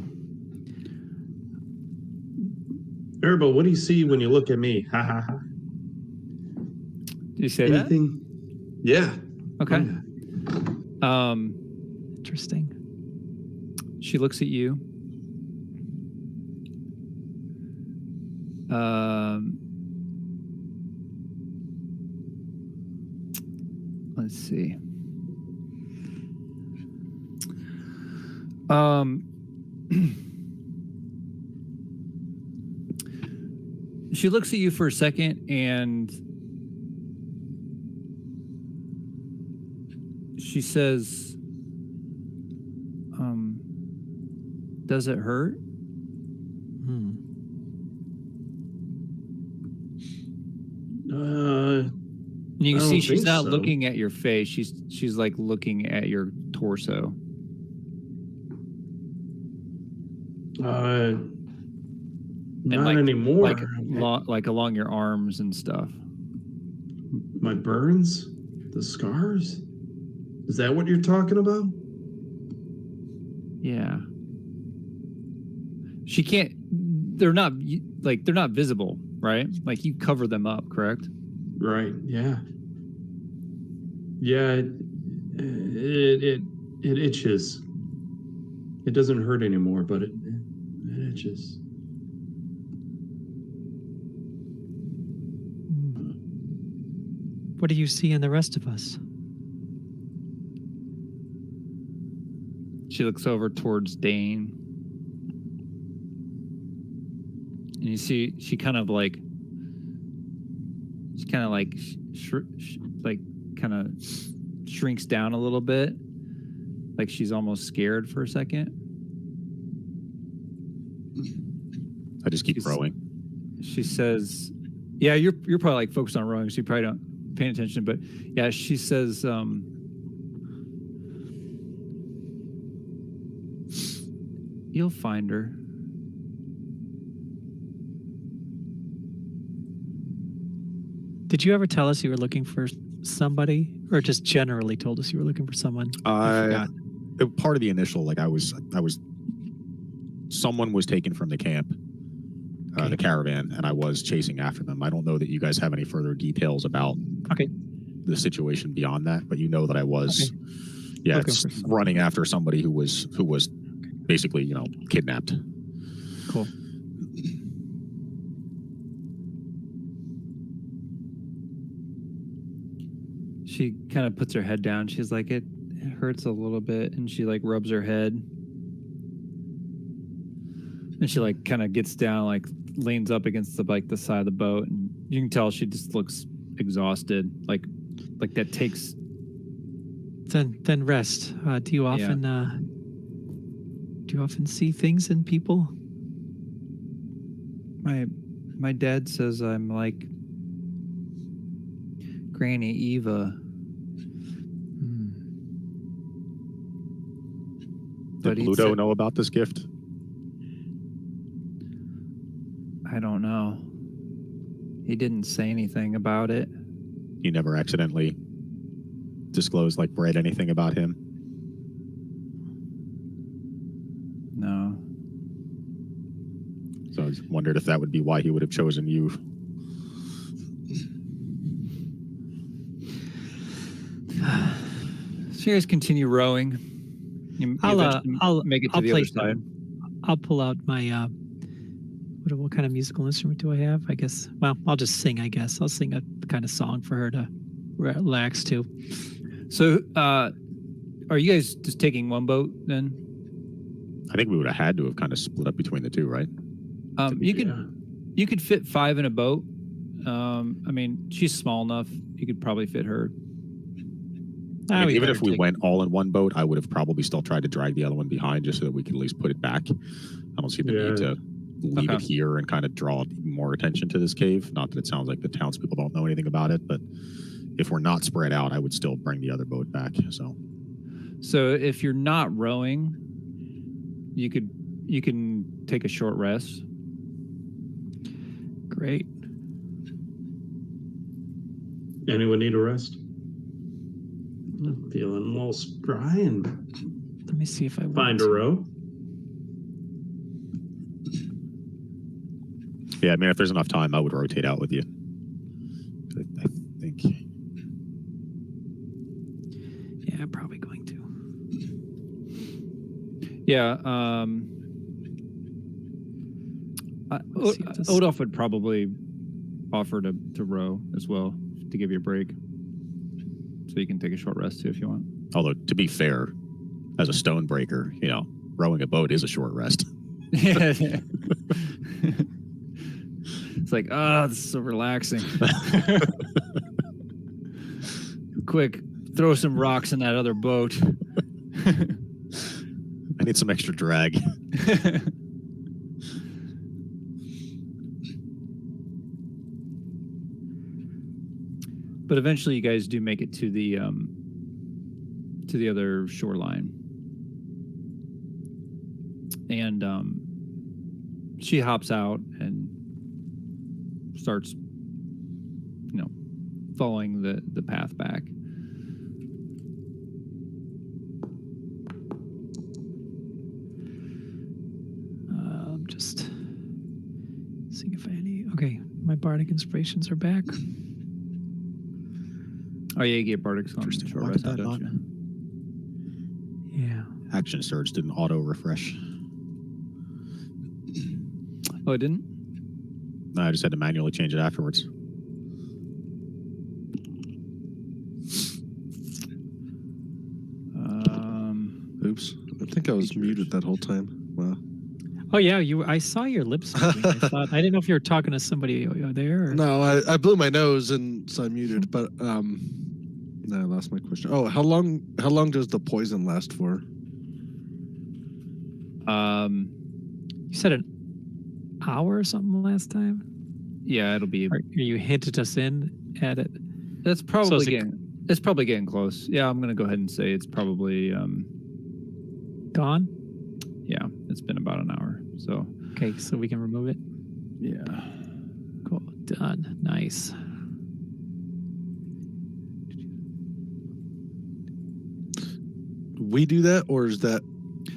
Arabelle, what do you see when you look at me? Ha ha ha. Did you say Anything? Yeah. that? Okay. Oh, yeah. Interesting. She looks at you. Let's see. She looks at you for a second and she says, does it hurt? You can see she's not looking at your face. She's like looking at your torso. Not like, anymore. Like along your arms and stuff. My burns? The scars? Is that what you're talking about? Yeah. She can't. They're not visible, right? Like you cover them up, correct? Right. Yeah. Yeah. It itches. It doesn't hurt anymore, but it itches. What do you see in the rest of us? She looks over towards Dane. And you see she kind of shrinks down a little bit. Like she's almost scared for a second. I just keep rowing. She says, yeah, you're probably like focused on rowing, so you probably don't pay attention. But yeah, she says, you'll find her. Did you ever tell us you were looking for somebody, or just generally told us you were looking for someone? Part of the initial, like I was. Someone was taken from the camp, the caravan, and I was chasing after them. I don't know that you guys have any further details about the situation beyond that, but you know that I was, running after somebody who was basically, kidnapped. Cool. She kind of puts her head down. She's like, it hurts a little bit, and she like rubs her head. And she like kind of gets down, like leans up against the side of the boat, and you can tell she just looks exhausted. Like that takes. Then rest. Do you often see things in people? My dad says I'm like Granny Eva. Did Pluto know about this gift? I don't know. He didn't say anything about it. You never accidentally disclosed, like, read anything about him? No. So I just wondered if that would be why he would have chosen you. So you guys continue rowing. You eventually I'll make it to I'll the play other side. I'll pull out my what kind of musical instrument do I have? I guess. Well, I'll just sing. I guess I'll sing a kind of song for her to relax to. So, are you guys just taking one boat then? I think we would have had to have kind of split up between the two, right? You could fit 5 in a boat. I mean, she's small enough. You could probably fit her. I mean, even if we went all in one boat, I would have probably still tried to drag the other one behind just so that we could at least put it back. I don't see the need to leave it here and kind of draw more attention to this cave. Not that it sounds like the townspeople don't know anything about it, but if we're not spread out, I would still bring the other boat back. So if you're not rowing, you can take a short rest. Great. Anyone need a rest? I'm feeling a little spry and Let me see if I find a row. yeah, I mean, if there's enough time, I would rotate out with you. I think. Yeah, I'm probably going to. Yeah. Odolph would probably offer to row as well to give you a break. So you can take a short rest too if you want. Although, to be fair, as a stone breaker, rowing a boat is a short rest. Yeah. It's like, this is so relaxing. Quick, throw some rocks in that other boat. I need some extra drag. But eventually, you guys do make it to the other shoreline, and she hops out and starts, following the path back. Just seeing if I any. Okay, my bardic inspirations are back. Oh yeah, you get bardic on Interesting. short Why rest, did that don't not- you? Yeah. Action Surge didn't auto refresh. Oh, it didn't? No, I just had to manually change it afterwards. Oops. I think I was muted that whole time. Wow. Oh yeah, I saw your lips moving. I didn't know if you were talking to somebody there. Or... No, I blew my nose and so I muted, but no, I lost my question. Oh, how long does the poison last for? You said an hour or something last time. Yeah, it'll be. Or you hinted us in at it. That's probably So it's probably getting close. Yeah, I'm gonna go ahead and say it's probably gone. Yeah, it's been about an hour. So Okay, so we can remove it. yeah. Cool. Done. Nice. We do that, or is that?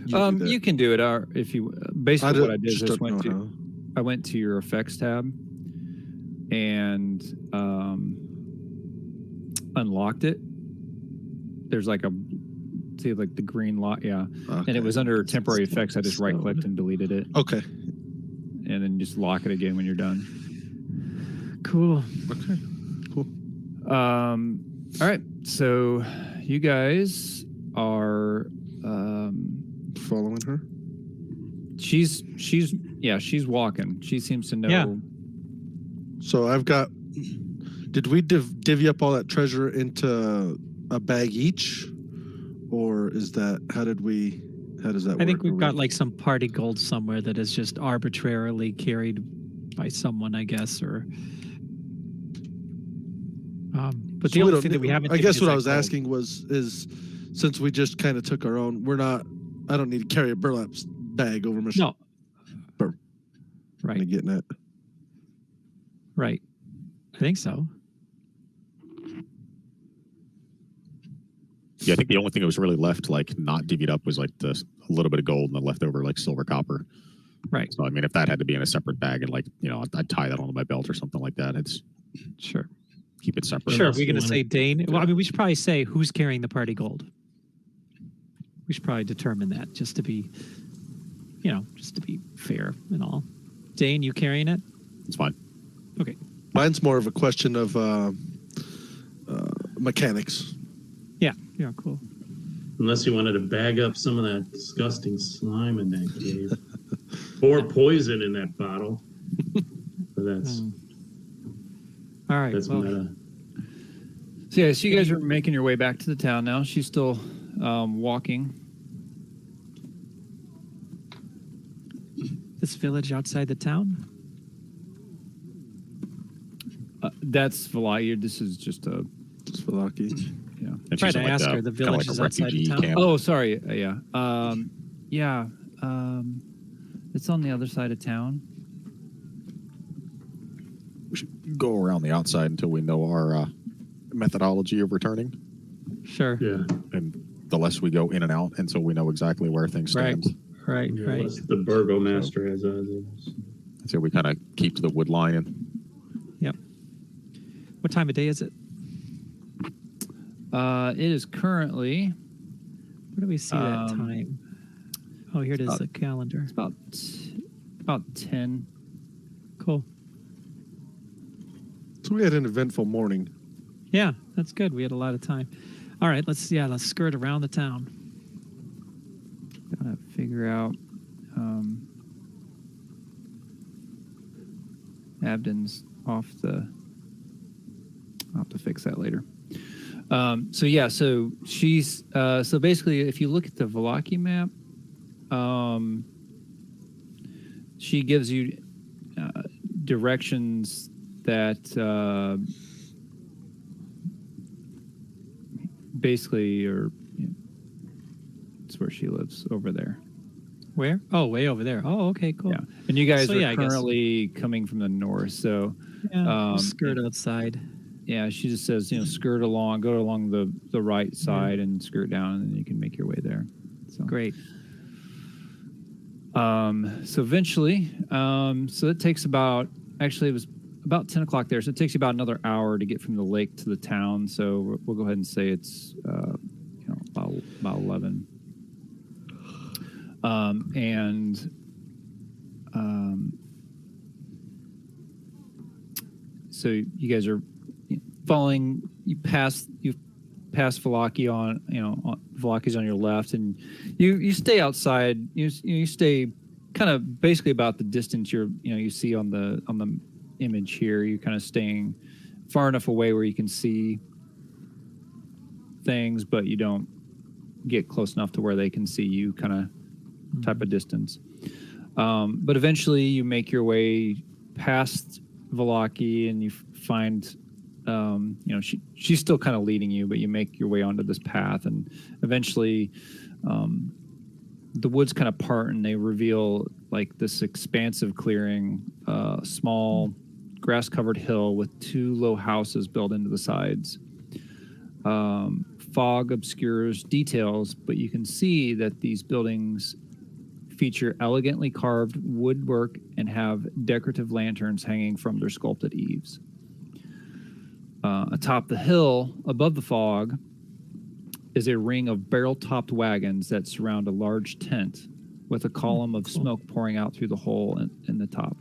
Do that? You can do it. If you basically what I did is I just just don't know I went to your effects tab and unlocked it. There's like the green lock, yeah. how. And it was under temporary effects. I just right clicked Stone. and deleted it, Okay. and then just lock it again when you're done. Cool. Okay. Cool. All right, so you guys are Following her. she's walking. She seems to know. Yeah. So I've got. Did we divvy up all that treasure into a bag each, or is that how does that work? I think we've Are got we- like some party gold somewhere that is just arbitrarily carried by someone, I guess, or. But So the we only don't thing that need- we haven't. I taken guess is what that I was gold. asking is since we just kind of took our own, I don't need to carry a burlap bag over my shoulder. No. Kind Right. of getting at. Right. think so. Yeah, I think the only thing that was really left, like not divvied up, was like a little bit of gold and the leftover like silver copper. Right. So I mean, if that had to be in a separate bag and like I'd tie that onto my belt or something like that. It's Sure. keep it separate. Sure. Unless We're you going to wanna- say Dane. Well, I mean, we should probably say who's carrying the party gold. We should probably determine that just to be, just to be fair and all. Dane, you carrying it? It's fine. Okay. Mine's more of a question of mechanics. Yeah. Yeah. Cool. Unless you wanted to bag up some of that disgusting slime in that cave. Or poison in that bottle. But that's All right. Well, meta. So yeah, so you guys are making your way back to the town now. She's still walking. this village outside the town? That's Vallaki. This is just a Just Vallaki. yeah. And Tried she's to in, like, ask a- her. The kinda village like is a outside the refugee town. camp. Oh, sorry. Yeah. It's on the other side of town. We should go around the outside until we know our methodology of returning, Sure. Yeah. and the less we go in and out until we know exactly where things Right. stand. Right. Yeah, Right. unless the burgomaster has others. So we kind of keep to the wood line. And Yep. What time of day is it? It is currently Where do we see that Um, time? Oh, here it is, about- the calendar. it's about 10. Cool. So we had an eventful morning. Yeah, that's good. We had a lot of time. All right, let's skirt around the town. Gotta figure out. Abden's off the. I'll have to fix that later. So she's so basically, if you look at the Vallaki map, she gives you directions that basically are. It's where she lives over there. Where? Oh, way over there. Oh, okay, cool. Yeah, and you guys So, are yeah, I guess- currently coming from the north, so. Yeah, we'll skirt outside. Yeah, she just says, skirt along, go along the right side and skirt down, and then you can make your way there. So Great. So eventually, so it takes it was about 10 o'clock there, so it takes you about another hour to get from the lake to the town. So we'll go ahead and say it's about 11. So you guys are following. You pass Vallaki on. Vallaki's on your left, and you stay outside. You stay kind of basically about the distance you see on the image here. You're kind of staying far enough away where you can see things, but you don't get close enough to where they can see you. Kind of type of distance. But eventually, you make your way past Vallaki, and you find, she's still kind of leading you, but you make your way onto this path, and eventually, the woods kind of part, and they reveal like this expansive clearing, small grass-covered hill with two low houses built into the sides. Fog obscures details, but you can see that these buildings feature elegantly carved woodwork and have decorative lanterns hanging from their sculpted eaves. Atop the hill, above the fog, is a ring of barrel-topped wagons that surround a large tent with a column of smoke pouring out through the hole in the top.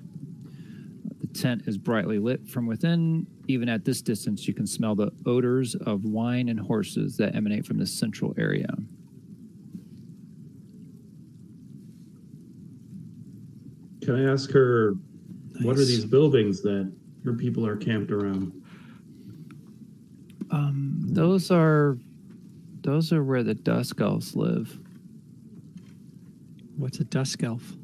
The tent is brightly lit from within. Even at this distance, you can smell the odors of wine and horses that emanate from this central area. Can I ask her, what are Nice. these buildings that your people are camped around? Those are where the Dusk Elves live. What's a Dusk Elf?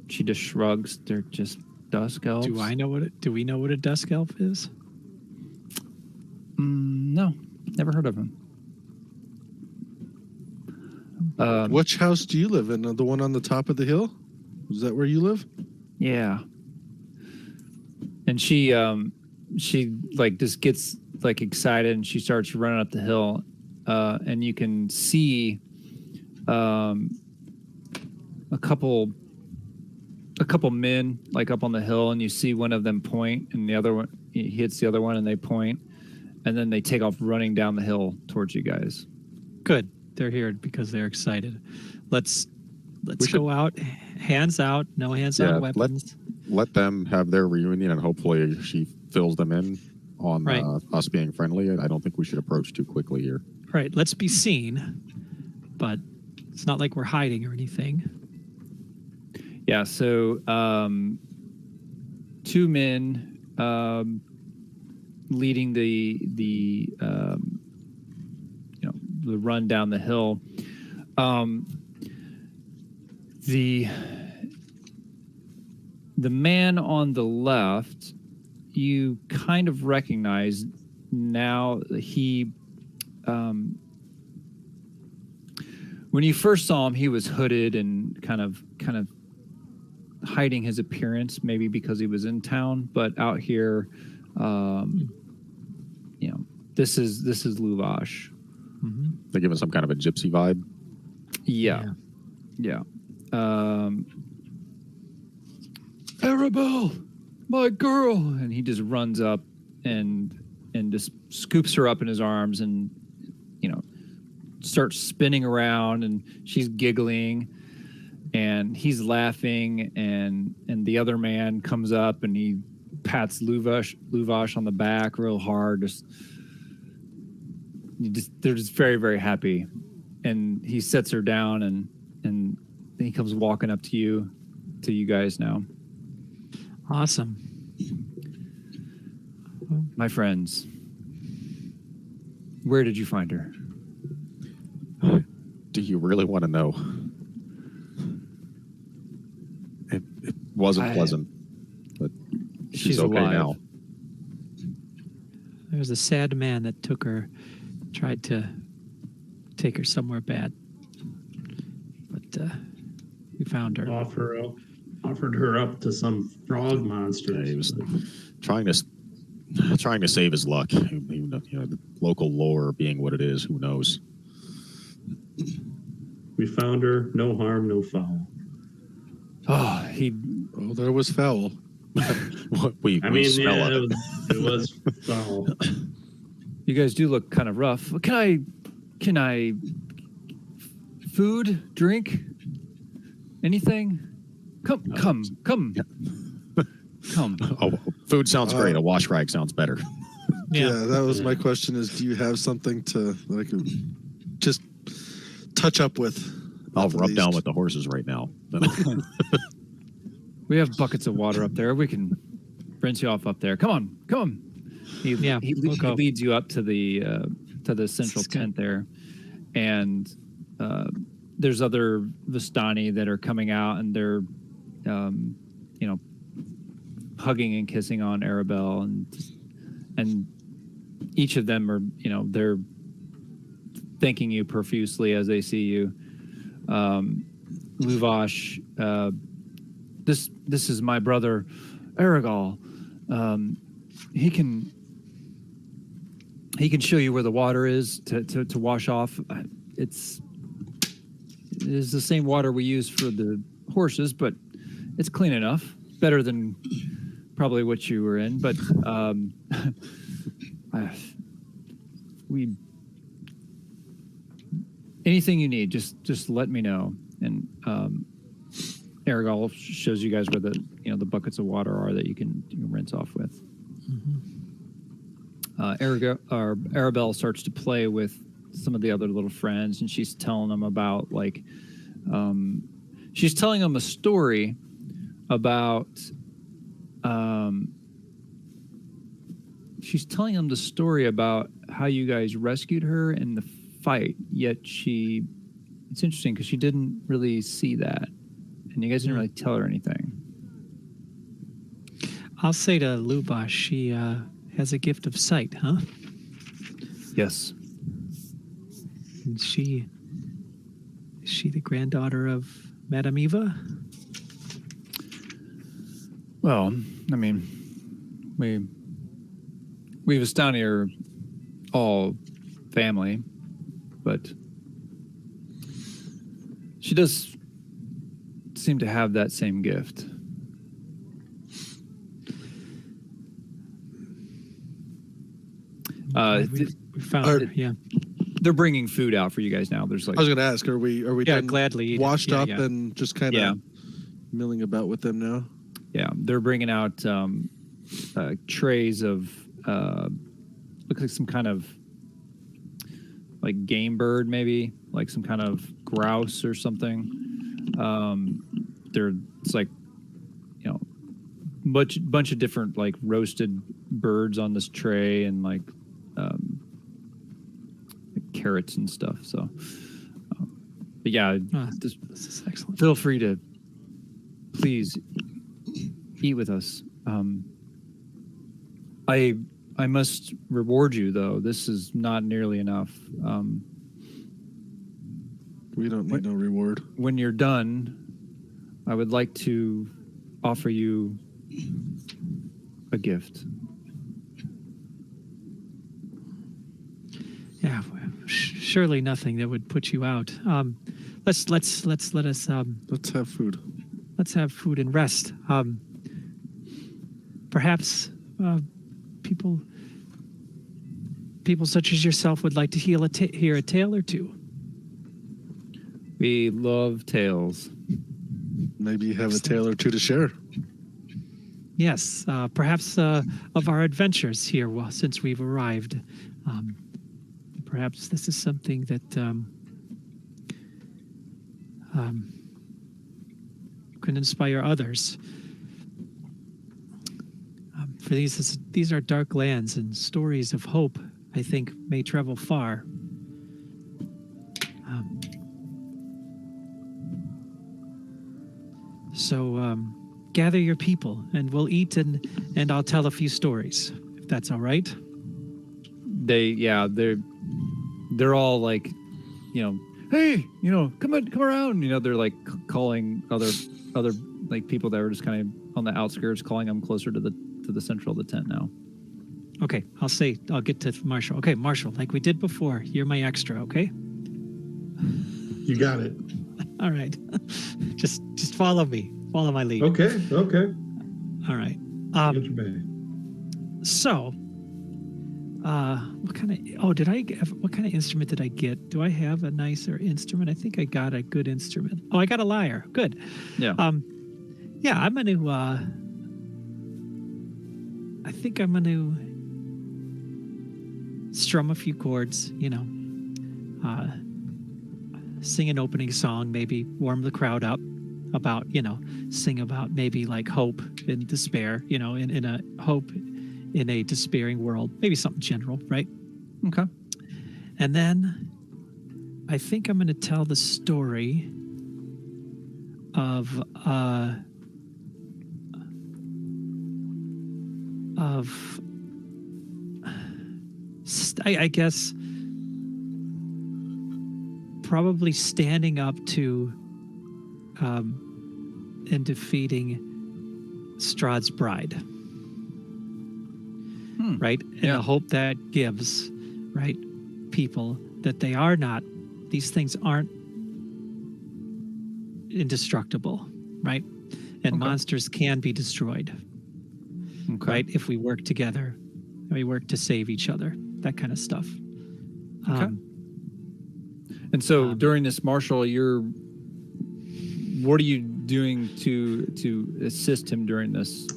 She just shrugs. They're just Dusk Elves. Do we know what a Dusk Elf is? No, never heard of them. Which house do you live in? The one on the top of the hill? Is that where you live? Yeah. And she like just gets like excited and she starts running up the hill, and you can see a couple men like up on the hill, and you see one of them point, and the other one he hits the other one, and they point, and then they take off running down the hill towards you guys. Good. They're here because they're excited. Let's go out, hands out, no hands on weapons. Let them have their reunion, and hopefully she fills them in on us being friendly. I don't think we should approach too quickly here. Right. Let's be seen, but it's not like we're hiding or anything. Yeah. So 2 men leading the run down the hill. The man on the left, you kind of recognize now. He, when you first saw him, he was hooded and kind of hiding his appearance, maybe because he was in town. But out here, this is Luvash. Mm-hmm. They're giving some kind of a gypsy vibe. Yeah. Arabelle, my girl, and he just runs up and just scoops her up in his arms and starts spinning around, and she's giggling and he's laughing, and the other man comes up and he pats Luvash on the back real hard. They're just very, very happy, and he sets her down and then he comes walking up to you guys now. Awesome. My friends, where did you find her? Do you really want to know? It wasn't pleasant, but she's okay alive now. There was a sad man that took her, tried to take her somewhere bad, but we found her. Offered her up to some frog monster. Yeah, he was trying to save his luck. The local lore being what it is, who knows? We found her. No harm, no foul. Oh, there was foul. we smell it. It was foul. You guys do look kind of rough. Can I food, drink, anything? Come. Oh, food sounds great. A wash rag sounds better. Yeah, that was my question. Is do you have something that I can just touch up with? I'll rub down with the horses right now. We have buckets of water up there. We can rinse you off up there. Come on. He leads you up to the central tent there, and there's other Vistani that are coming out, and they're hugging and kissing on Arabelle, and each of them are they're thanking you profusely as they see you. Luvash, this is my brother Aragol. He can show you where the water is to wash off. It is the same water we use for the horses, but it's clean enough, better than probably what you were in. But anything you need, just let me know. And Aragol shows you guys where the buckets of water are that you can rinse off with. Mm-hmm. Arabelle starts to play with some of the other little friends, and she's telling them about she's telling them a story about she's telling them the story about how you guys rescued her in the fight, yet it's interesting because she didn't really see that, and you guys didn't really tell her anything. I'll say to Luvash, she has a gift of sight, huh? Yes. And is she the granddaughter of Madame Eva? Well, I mean, we Vistani are all family, but she does seem to have that same gift. We found her. Yeah. They're bringing food out for you guys now. There's like I was going to ask, are we done gladly washed up yeah. and just kind of milling about with them now? Yeah, they're bringing out trays of looks like some kind of like game bird, maybe like some kind of grouse or something. It's like, you know, bunch of different like roasted birds on this tray and like carrots and stuff. So, but yeah, this is excellent. Feel free to please eat with us. I must reward you though. This is not nearly enough. We don't need no reward. When you're done, I would like to offer you a gift. Yeah, surely nothing that would put you out. Let's have food. Let's have food and rest. Perhaps people such as yourself would like to hear a tale or two. We love tales. Maybe you have a tale or two to share. Yes, perhaps of our adventures here since we've arrived. Perhaps this is something that can inspire others. For these are dark lands, and stories of hope, I think, may travel far. So gather your people, and we'll eat, and I'll tell a few stories, if that's all right. They're all like, you know, hey, you know, come around. You know, they're like calling other like people that were just kind of on the outskirts, calling them closer to the central of the tent now. Okay, I'll get to Marshall. Okay, Marshall, like we did before, you're my extra, okay? You got it. All right. just follow me. Follow my lead. Okay. All right. So, what kind of instrument did I get? Do I have a nicer instrument? I think I got a good instrument. Oh, I got a lyre. Good. Yeah. Yeah, I'm going to I think I'm going to strum a few chords, you know, sing an opening song, maybe warm the crowd up about, you know, sing about maybe like hope and despair, you know, in a hope in a despairing world, maybe something general, right? Okay. And then I think I'm going to tell the story of I guess probably standing up to and defeating Strahd's bride. Right? And the hope that gives, right, people that they are not, these things aren't indestructible, right? And monsters can be destroyed, right? If we work together, and we work to save each other, that kind of stuff. And so during this, Marshall, what are you doing to assist him during this?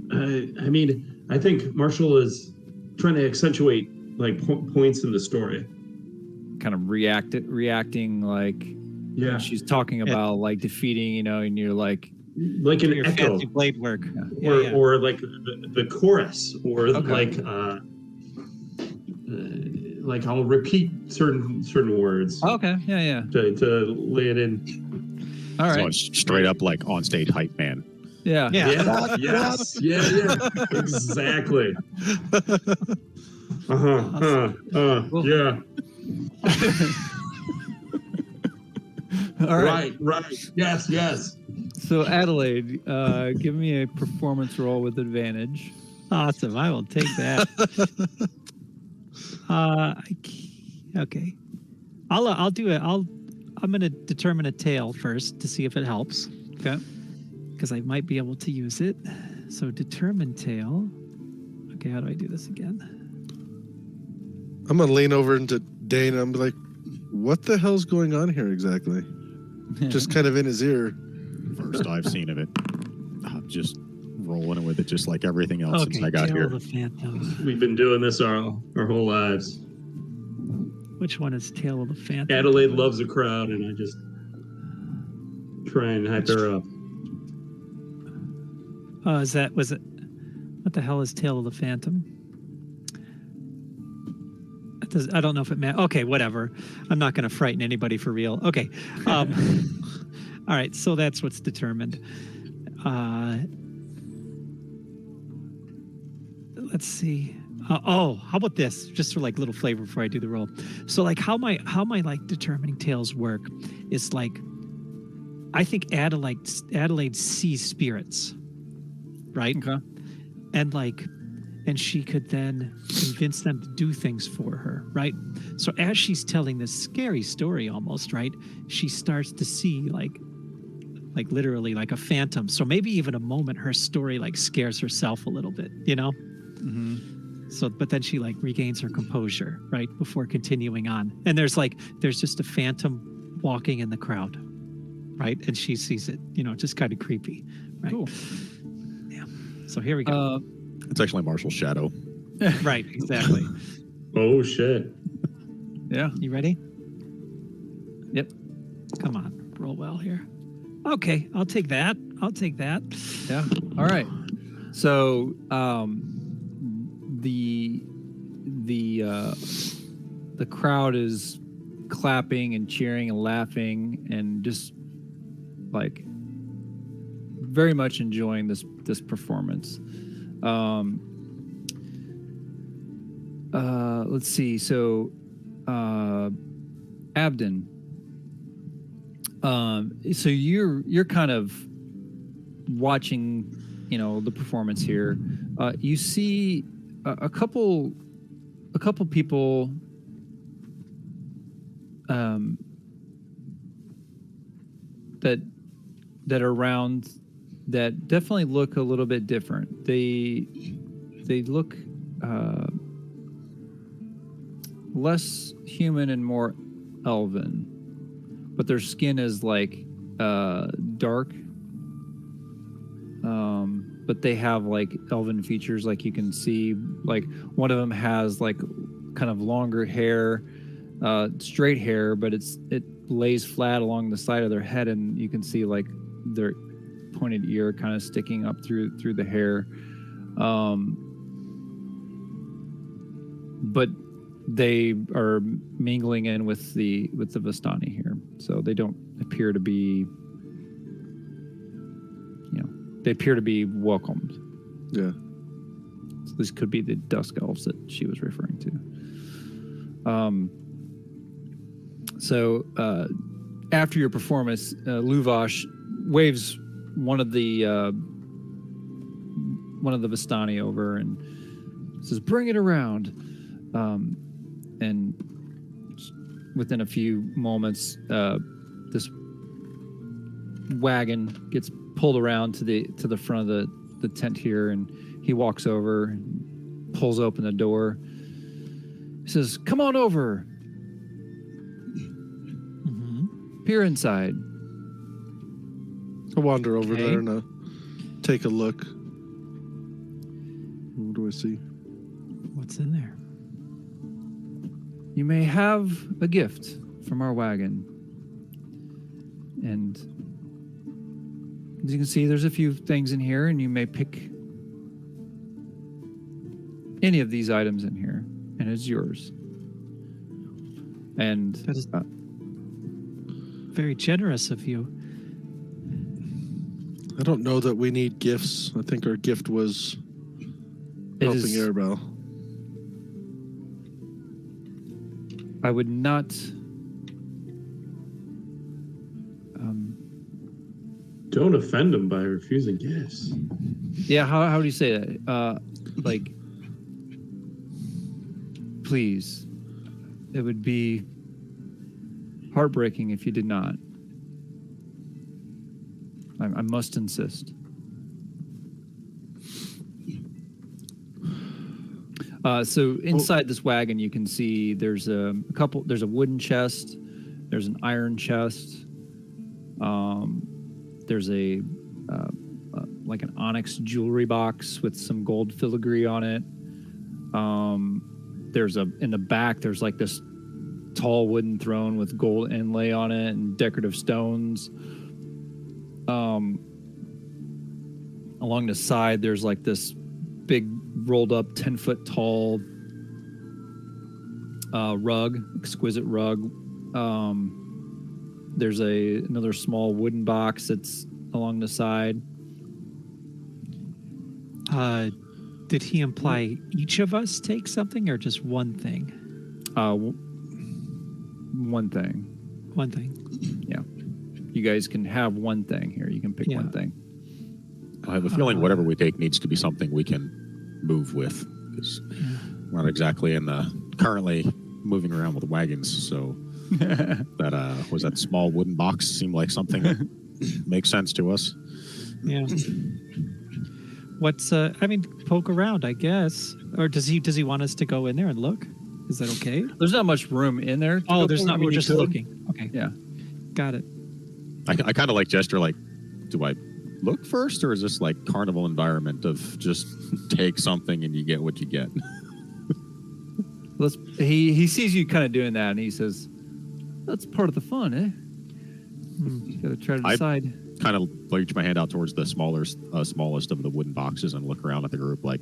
I mean, I think Marshall is trying to accentuate like points in the story. Kind of reacting like, yeah, she's talking about like defeating, you know, and you're like an echo, fancy blade work, or like the chorus, or like I'll repeat certain words. Okay, yeah. To lay it in. All right. So straight up like on stage hype man. Yeah. Yes. Yeah. Exactly. Yeah. All right. Right. Yes. So Adelaide, give me a performance roll with advantage. Awesome. I will take that. Okay. I'll do it. I'm going to determine a tail first to see if it helps. Okay. Because I might be able to use it. So determine tail. Okay, how do I do this again? I'm gonna lean over into Dana and be like, "What the hell's going on here exactly?" Just kind of in his ear. First I've seen of it. I'm just rolling with it, just like everything else Okay, since I got tail here. of the phantom. We've been doing this our whole lives. Which one is tail of the phantom? Adelaide loves a crowd, and I just try and hype her up. Oh, was it? What the hell is tail of the phantom? I don't know if it matters. Okay, whatever. I'm not going to frighten anybody for real. Okay. All right, so that's what's determined. Let's see. How about this? Just for like little flavor before I do the roll. So like how my like determining tails work is like I think Adelaide sees spirits, right? Okay. And she could then convince them to do things for her, right? So as she's telling this scary story almost, right? She starts to see like literally like a phantom. So maybe even a moment her story like scares herself a little bit, you know? Mm-hmm. So, but then she like regains her composure, right? Before continuing on. And there's just a phantom walking in the crowd, right? And she sees it, you know, just kind of creepy, right? Cool. Yeah. So here we go. It's actually Marshall's shadow. Right, exactly. Oh shit! Yeah. You ready? Yep. Come on, roll well here. Okay, I'll take that. Yeah. All right. So the crowd is clapping and cheering and laughing and just like very much enjoying this performance. Let's see. So Abden. So you're kind of watching, you know, the performance here. You see a couple people that are around that definitely look a little bit different. They look less human and more elven, but their skin is like dark. But they have like elven features, like you can see, like one of them has like kind of longer hair, straight hair, but it lays flat along the side of their head, and you can see like their pointed ear kind of sticking up through the hair. But they are mingling in with the Vistani here, so they don't appear to be, you know, they appear to be welcomed. Yeah. So this could be the Dusk Elves that she was referring to. So after your performance, Luvash waves one of the Vistani over and says, "Bring it around." And within a few moments, this wagon gets pulled around to the front of the tent here, and he walks over and pulls open the door. He says, "Come on over. Mm-hmm. Peer inside." I'll wander over Okay. there and take a look. What do I see? What's in there? "You may have a gift from our wagon." And as you can see, there's a few things in here, and you may pick any of these items in here, and it's yours. And That is very generous of you. I don't know that we need gifts. I think our gift was it helping is, Arabelle. I would not Don't offend them by refusing gifts. Yeah, how do you say that? Like, please, it would be heartbreaking if you did not. I must insist. So inside this wagon, you can see there's a wooden chest, there's an iron chest, there's a like an onyx jewelry box with some gold filigree on it. In the back, there's like this tall wooden throne with gold inlay on it and decorative stones. Along the side, there's like this big rolled up 10-foot tall rug, exquisite rug. There's another small wooden box that's along the side. Did he imply each of us take something or just one thing? One thing. One thing. Yeah. You guys can have one thing here. You can pick one thing. I have a feeling whatever we take needs to be something we can move with, because we're not exactly currently moving around with wagons. So that was that small wooden box seemed like something that makes sense to us. Yeah. What's poke around, I guess. Or does he want us to go in there and look? Is that okay? There's not much room in there. There's not. We're just looking. Okay. Yeah. Got it. I kind of like gesture like, do I look first, or is this like carnival environment of just take something and you get what you get? He sees you kind of doing that, and he says, "That's part of the fun, eh? You got to try to decide." Kind of reach my hand out towards the smallest of the wooden boxes and look around at the group like,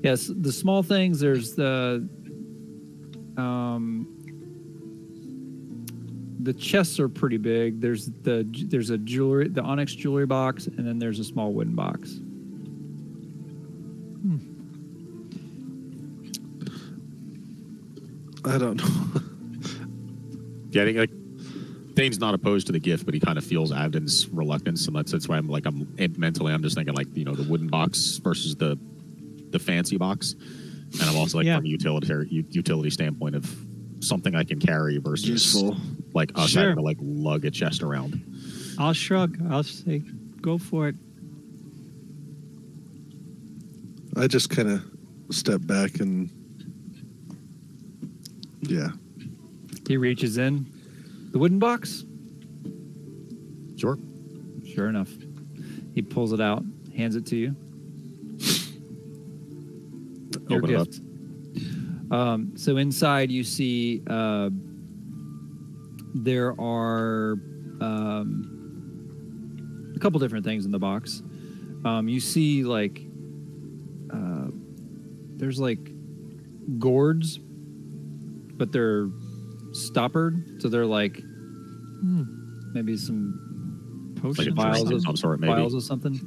yes, the small things. There's the chests are pretty big. There's the onyx jewelry box, and then there's a small wooden box. I don't know. getting like Dane's not opposed to the gift, but he kind of feels Avden's reluctance, and that's why I'm mentally I'm just thinking like, the wooden box versus the fancy box, and I'm also like from a utility standpoint of something I can carry versus useful, like us having to like lug a chest around. I'll shrug. I'll say, go for it. I just kind of step back and He reaches in. The wooden box? Sure. Sure enough. He pulls it out, hands it to you. Your Open it gift. So inside you see there are a couple different things in the box. You see there's like gourds, but they're stoppered, so they're like maybe some potions, like vials of some sort, maybe. vials of something.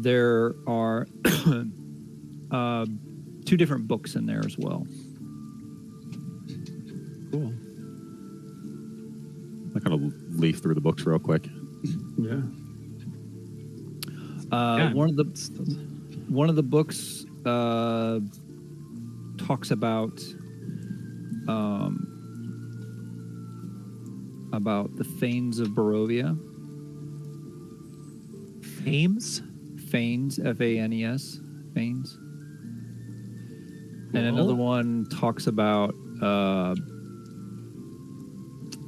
There are 2 different books in there as well. Cool. I kind of leaf through the books real quick. Yeah. One of the books talks about the Fanes of Barovia. Fanes? Fanes, F-A-N-E-S. Fanes. And another one talks about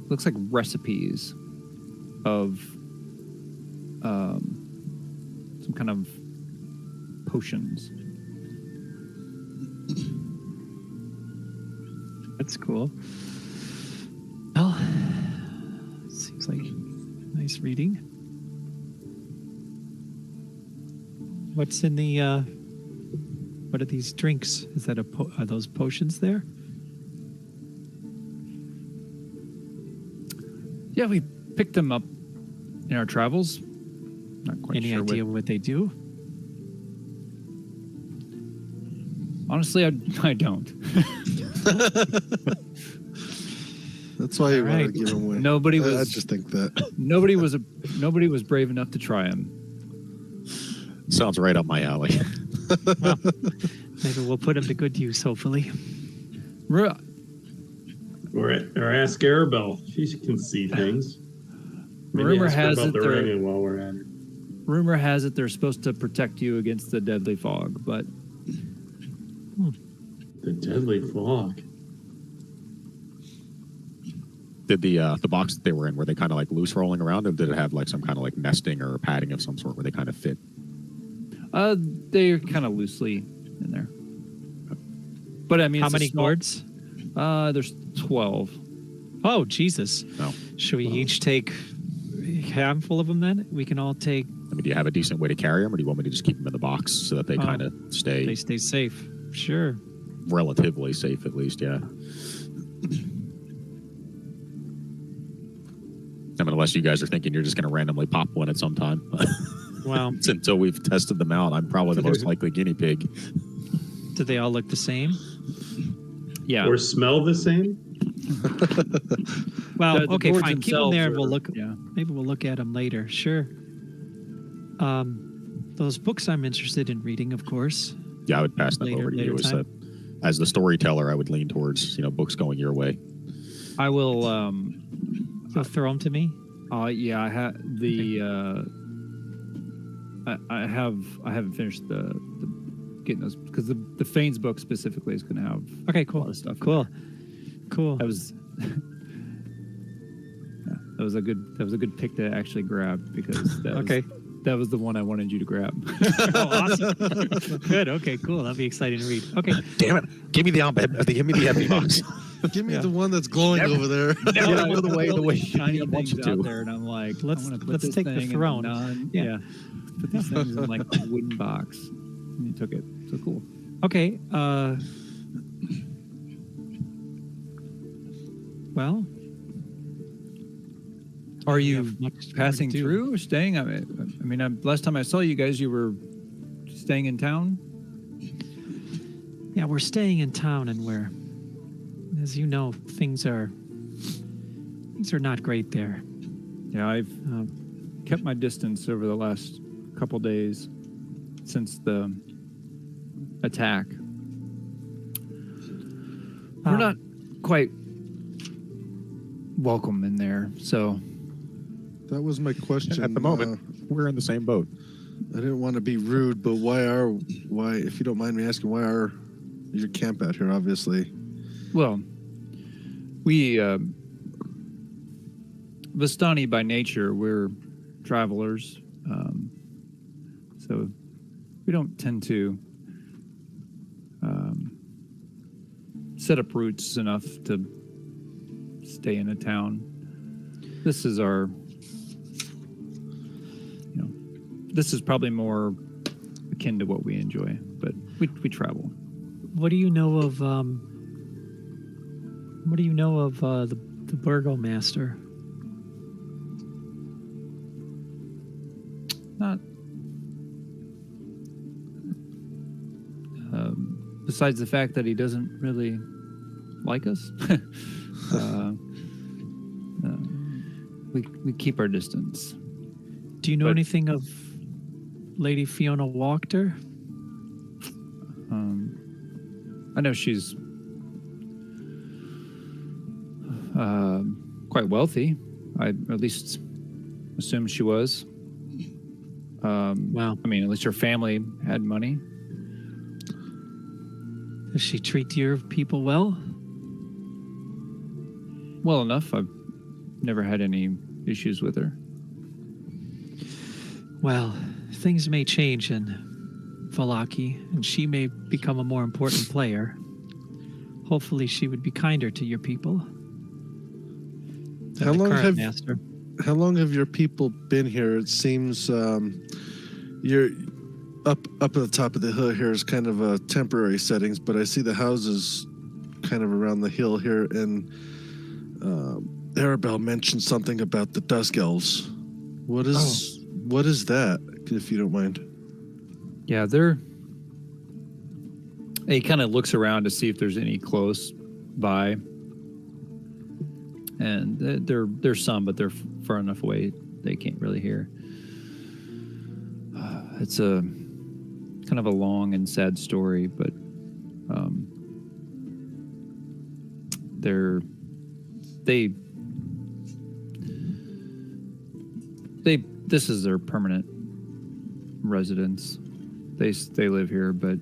looks like recipes of some kind of potions. That's cool. Well, seems like nice reading. What's in the what are these drinks? Is that are those potions there? Yeah, we picked them up in our travels. Not quite Any sure idea what they do? Honestly, I don't. That's why you want to Alright. give him away. Nobody I was just think that. nobody was brave enough to try him. Sounds right up my alley. Well, maybe we'll put him to good use, hopefully. Ru- Or ask Arabelle. She can see things. Maybe Rumor ask her has about it the they're- ring while we're at it. Rumor has it they're supposed to protect you against the deadly fog, but The deadly fog. Did the box that they were in, were they kind of like loose rolling around, or did it have like some kind of like nesting or padding of some sort where they kind of fit? they're kind of loosely in there. But I mean, How it's a many small- gourds? There's 12. Oh, Jesus. No. Should we each take a handful of them then? We can all take, I mean, do you have a decent way to carry them, or do you want me to just keep them in the box so that they kind of stay they stay safe. Sure. relatively safe, at least? Yeah. I mean, unless you guys are thinking you're just going to randomly pop one at some time. Well, Until we've tested them out, I'm probably the most likely guinea pig. do they all look the same? Yeah. Or smell the same? Well, The okay, gourds fine. Keep them themselves there and we'll are- look. Yeah. Maybe we'll look at them later. Sure. Those books I'm interested in reading, of course. Yeah, I would pass them Later- over to later you. time. As the storyteller, I would lean towards books going your way. I will. You'll throw them to me. Yeah. I have the. I haven't finished the getting those because the Fanes book specifically is going to have Okay, a cool. lot of stuff. in Cool. there. Cool. That was. Yeah, that was a good pick to actually grab because Okay. that was the one I wanted you to grab. Oh, awesome. Good. Okay, cool. That'll be exciting to read. Okay. Damn it! Give me the give me the empty box. Give me Yeah. the one that's glowing over there. Never go the way shiny I want things you to. out there, and I'm like, Let's- I'm gonna put let's this take the thing in throne. yeah. Yeah. Put these things in like a wooden box, and you took it. So cool. Okay. Well, Are we you have much more to passing do. through or staying? I mean, last time I saw you guys, you were staying in town. Yeah, we're staying in town, and we're, as you know, things are not great there. Yeah, I've kept my distance over the last couple days since the attack. We're not quite welcome in there, so That was my question. At the moment, we're in the same boat. I didn't want to be rude, but why, if you don't mind me asking, why are your camp out here, obviously? well, we Vistani by nature, we're travelers, so we don't tend to set up roots enough to stay in a town. This is our, this is probably more akin to what we enjoy, but we travel. What do you know of the burgomaster? Not besides the fact that he doesn't really like us. We keep our distance. Do you know But- anything of Lady Fiona Wachter? I know she's quite wealthy. I at least assume she was. Wow. I mean, at least her family had money. Does she treat your people well? Well enough. I've never had any issues with her. Well, things may change in Vallaki, and she may become a more important player. Hopefully, she would be kinder to your people. than How the long current have- master. How long have your people been here? It seems you're up at the top of the hill here is kind of a temporary settings, but I see the houses kind of around the hill here, and Arabelle mentioned something about the Dusk Elves. What is that, if you don't mind? Yeah, he kind of looks around to see if there's any close by. and there's some, but they're far enough away they can't really hear. It's a kind of a long and sad story, but this is their permanent residence. They live here, but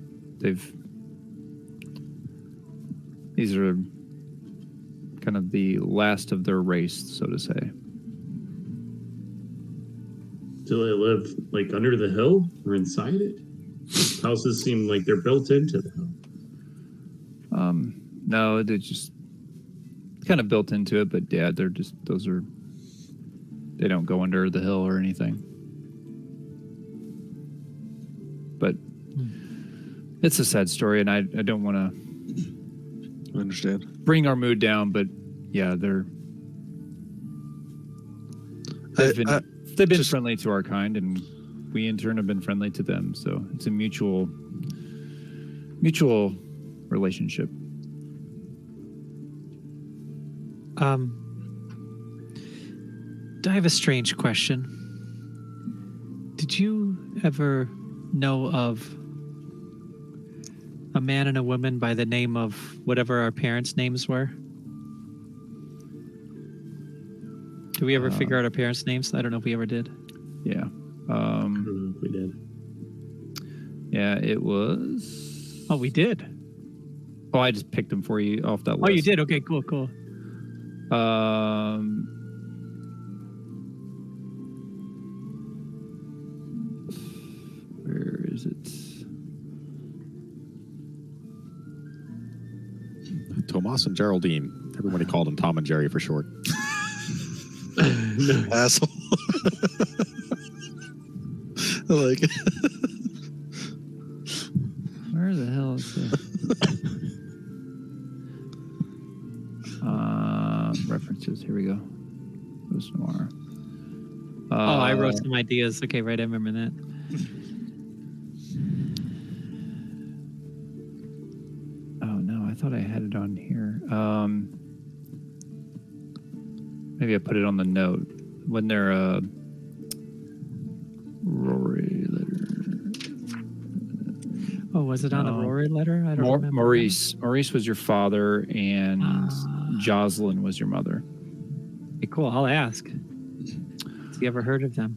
these are kind of the last of their race, so to say. Do they live like under the hill or inside it? Houses seem like they're built into the hill. No, they're just kind of built into it, but yeah, they don't go under the hill or anything. But it's a sad story, and I don't want to understand. Bring our mood down, but yeah, they've been friendly to our kind, and we in turn have been friendly to them. So it's a mutual relationship. I have a strange question. Did you ever know of a man and a woman by the name of whatever our parents' names were? Did we ever figure out our parents' names? I don't know if we ever did. Yeah. I don't know if we did. Yeah, it was... Oh, we did? Oh, I just picked them for you off that list. Oh, you did? Okay, cool. Where is it? Tomas and Geraldine. Everybody called him Tom and Jerry for short. Asshole. I like it. Where the hell is this? References. Here we go. Rose Noir. I wrote some ideas. Okay, right. I remember that. Oh no, I thought I had it on here. Maybe I put it on the note when they're Rory letter. Oh, was it on a Rory letter? I don't remember. Maurice. Maurice was your father, and Jocelyn was your mother. Okay, cool. I'll ask. Has he ever heard of them?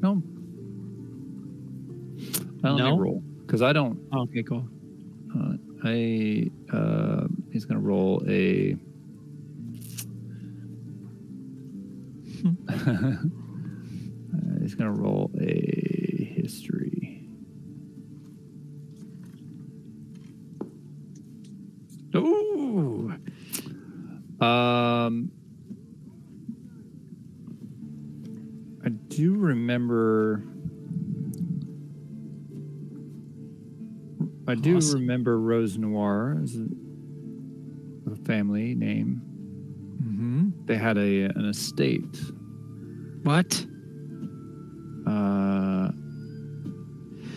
No. Let me roll because I don't. Oh, okay, cool. He's gonna roll a. He's gonna roll a history. Ooh. I do remember. I do remember Rose Noir as a family name. Mm-hmm. They had an estate. What?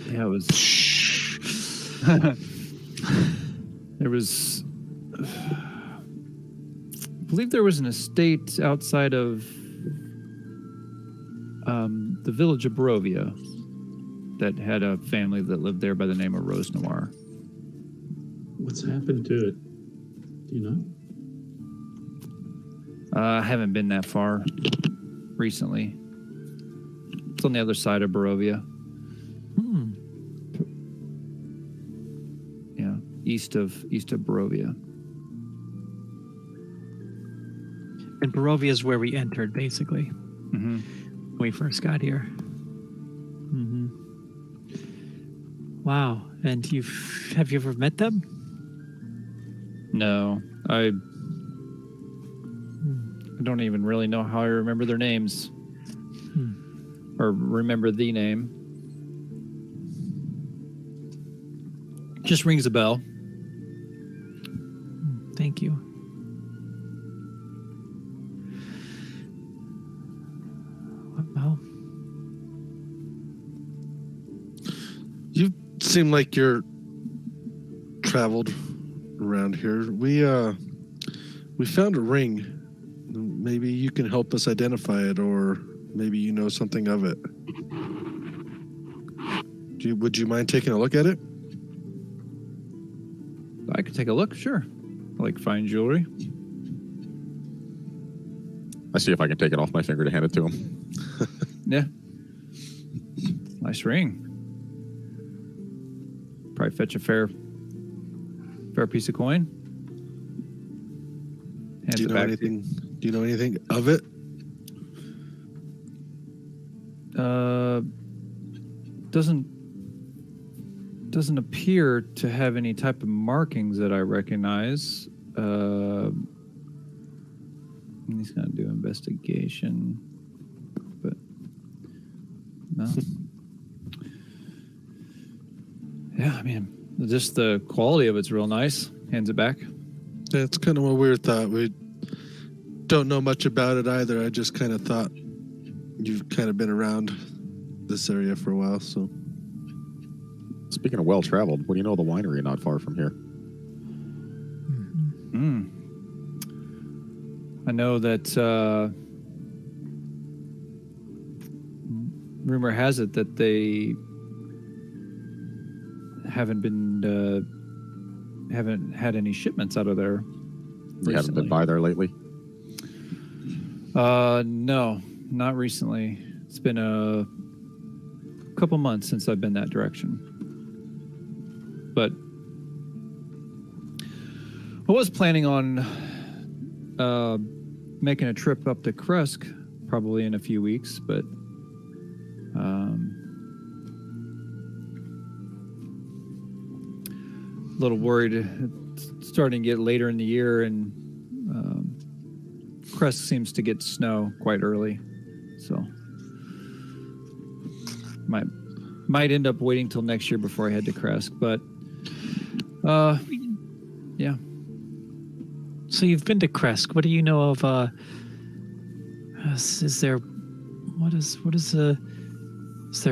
Yeah, it was. There was. I believe there was an estate outside of the village of Barovia that had a family that lived there by the name of Rose Noir. What's happened to it? Do you know? I haven't been that far recently. It's on the other side of Barovia. Yeah, east of Barovia. And Barovia is where we entered, basically. Mm-hmm. When we first got here. Mm-hmm. Wow. And have you ever met them? No, I don't even really know how I remember their names or remember the name. Just rings a bell. Thank you. Well, you seem like you're traveled around here. We found a ring. Maybe you can help us identify it, or maybe you know something of it. Would you mind taking a look at it? I could take a look, sure. I like fine jewelry. I see if I can take it off my finger to hand it to him. Yeah. Nice ring. Probably fetch a fair piece of coin. Hands Do you it know back to anything? Do you know anything of it? Doesn't appear to have any type of markings that I recognize. He's gonna do investigation, but no. Yeah, I mean, just the quality of it's real nice. Hands it back. That's kind of what we thought. We don't know much about it either. I just kind of thought you've kind of been around this area for a while, so. Speaking of well-traveled, what do you know of the winery not far from here? I know that rumor has it that they haven't had any shipments out of there You haven't been by there lately? No, not recently. It's been a couple months since I've been that direction. But I was planning on making a trip up to Kresk probably in a few weeks, but a little worried. It's starting to get later in the year, and Kresk seems to get snow quite early, so might end up waiting till next year before I head to Kresk, but yeah. So you've been to Kresk. What do you know of? Is there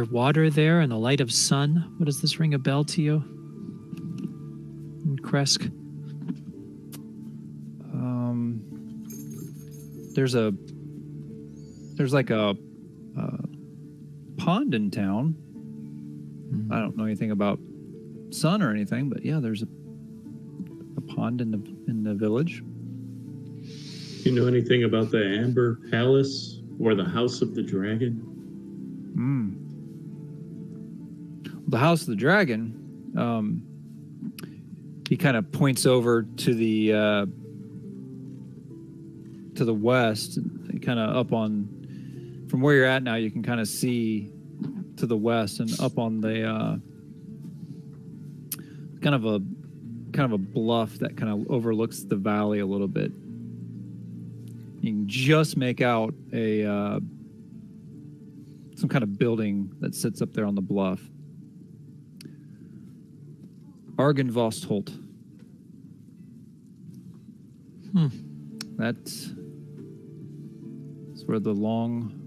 water there and the light of sun? What does this ring a bell to you? In Kresk. There's like a pond in town. I don't know anything about sun or anything, but yeah, there's a pond in the village. Do you know anything about the Amber Palace or the House of the Dragon? The House of the Dragon, he kind of points over to the west, kind of up on, from where you're at now, you can kind of see to the west and up on the kind of a bluff that kind of overlooks the valley a little bit. You can just make out some kind of building that sits up there on the bluff. Argynvostholt. That's where the long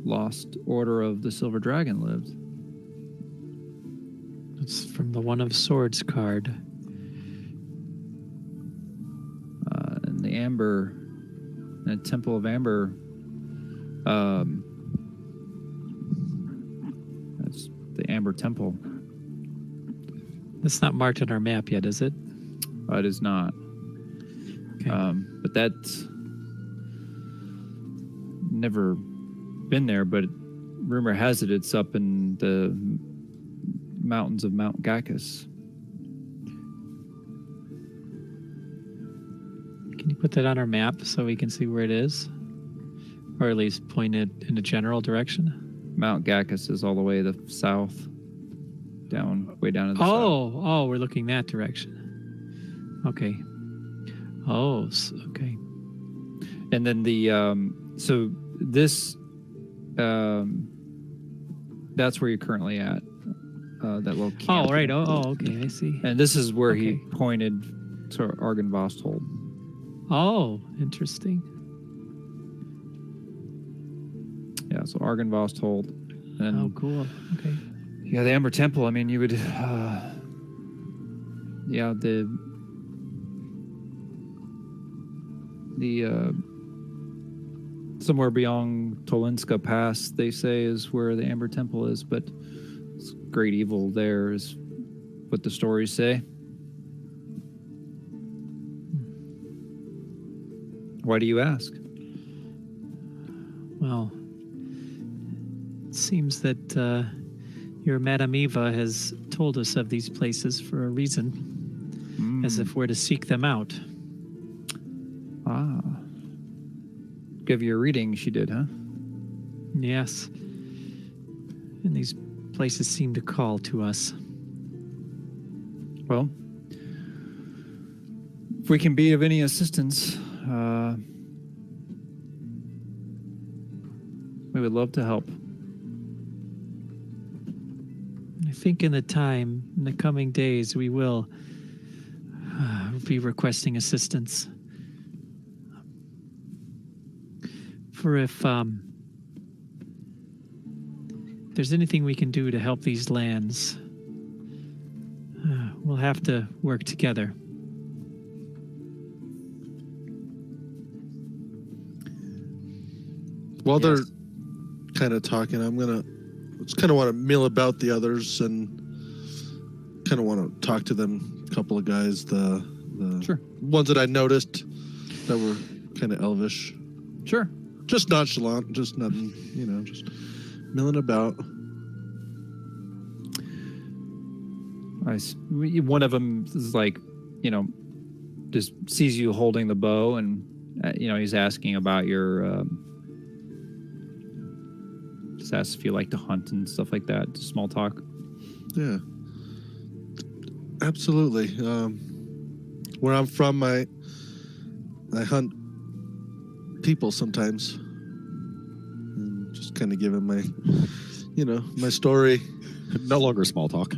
lost Order of the Silver Dragon lived. It's from the One of Swords card. And the Amber, the Temple of Amber, that's the Amber Temple. That's not marked on our map yet, is it? It is not. Okay. But that's never been there, but rumor has it it's up in the mountains of Mount Gacchus. Can you put that on our map so we can see where it is? Or at least point it in a general direction? Mount Gacchus is all the way to the south, way down to the south. Oh, we're looking that direction. Okay. Okay. And then so this, that's where you're currently at, that little camp. Oh, right. Okay, I see. And this is where he Okay. pointed to Argynvostholt. Oh, interesting. Yeah, so Argynvostholt. And Oh, cool. Okay. yeah, the Amber Temple, I mean, you yeah, the somewhere beyond Tolinska Pass, they say, is where the Amber Temple is, but it's great evil there is what the stories say. Why do you ask? Well, it seems that your Madame Eva has told us of these places for a reason, as if we're to seek them out. Ah. Give you a reading, she did, huh? Yes. And these places seem to call to us. Well, if we can be of any assistance, we would love to help. I think in the coming days, we will be requesting assistance. For if there's anything we can do to help these lands, we'll have to work together. While they're kind of talking, I'm gonna just kind of want to mill about the others and kind of want to talk to them. A couple of guys, the Sure. ones that I noticed that were kind of elvish, Sure. just nonchalant, just nothing, just milling about. One of them is like, just sees you holding the bow, and he's asking about your. Just asks if you like to hunt and stuff like that. Just small talk. Yeah, absolutely. Where I'm from, I hunt people sometimes, and just kind of give him my, my story. No longer small talk.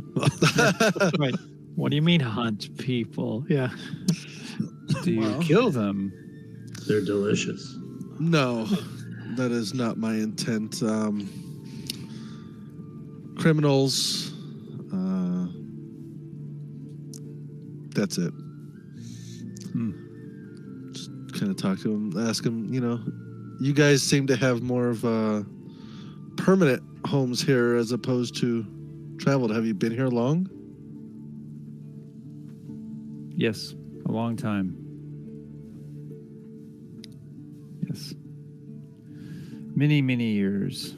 Right. What do you mean hunt people? Yeah. Do you kill them? They're delicious. No, that is not my intent. Criminals. That's it. Just kind of talk to him, ask him, you guys seem to have more of permanent homes here as opposed to traveled. Have you been here long? Yes, a long time. Yes. Many, many years.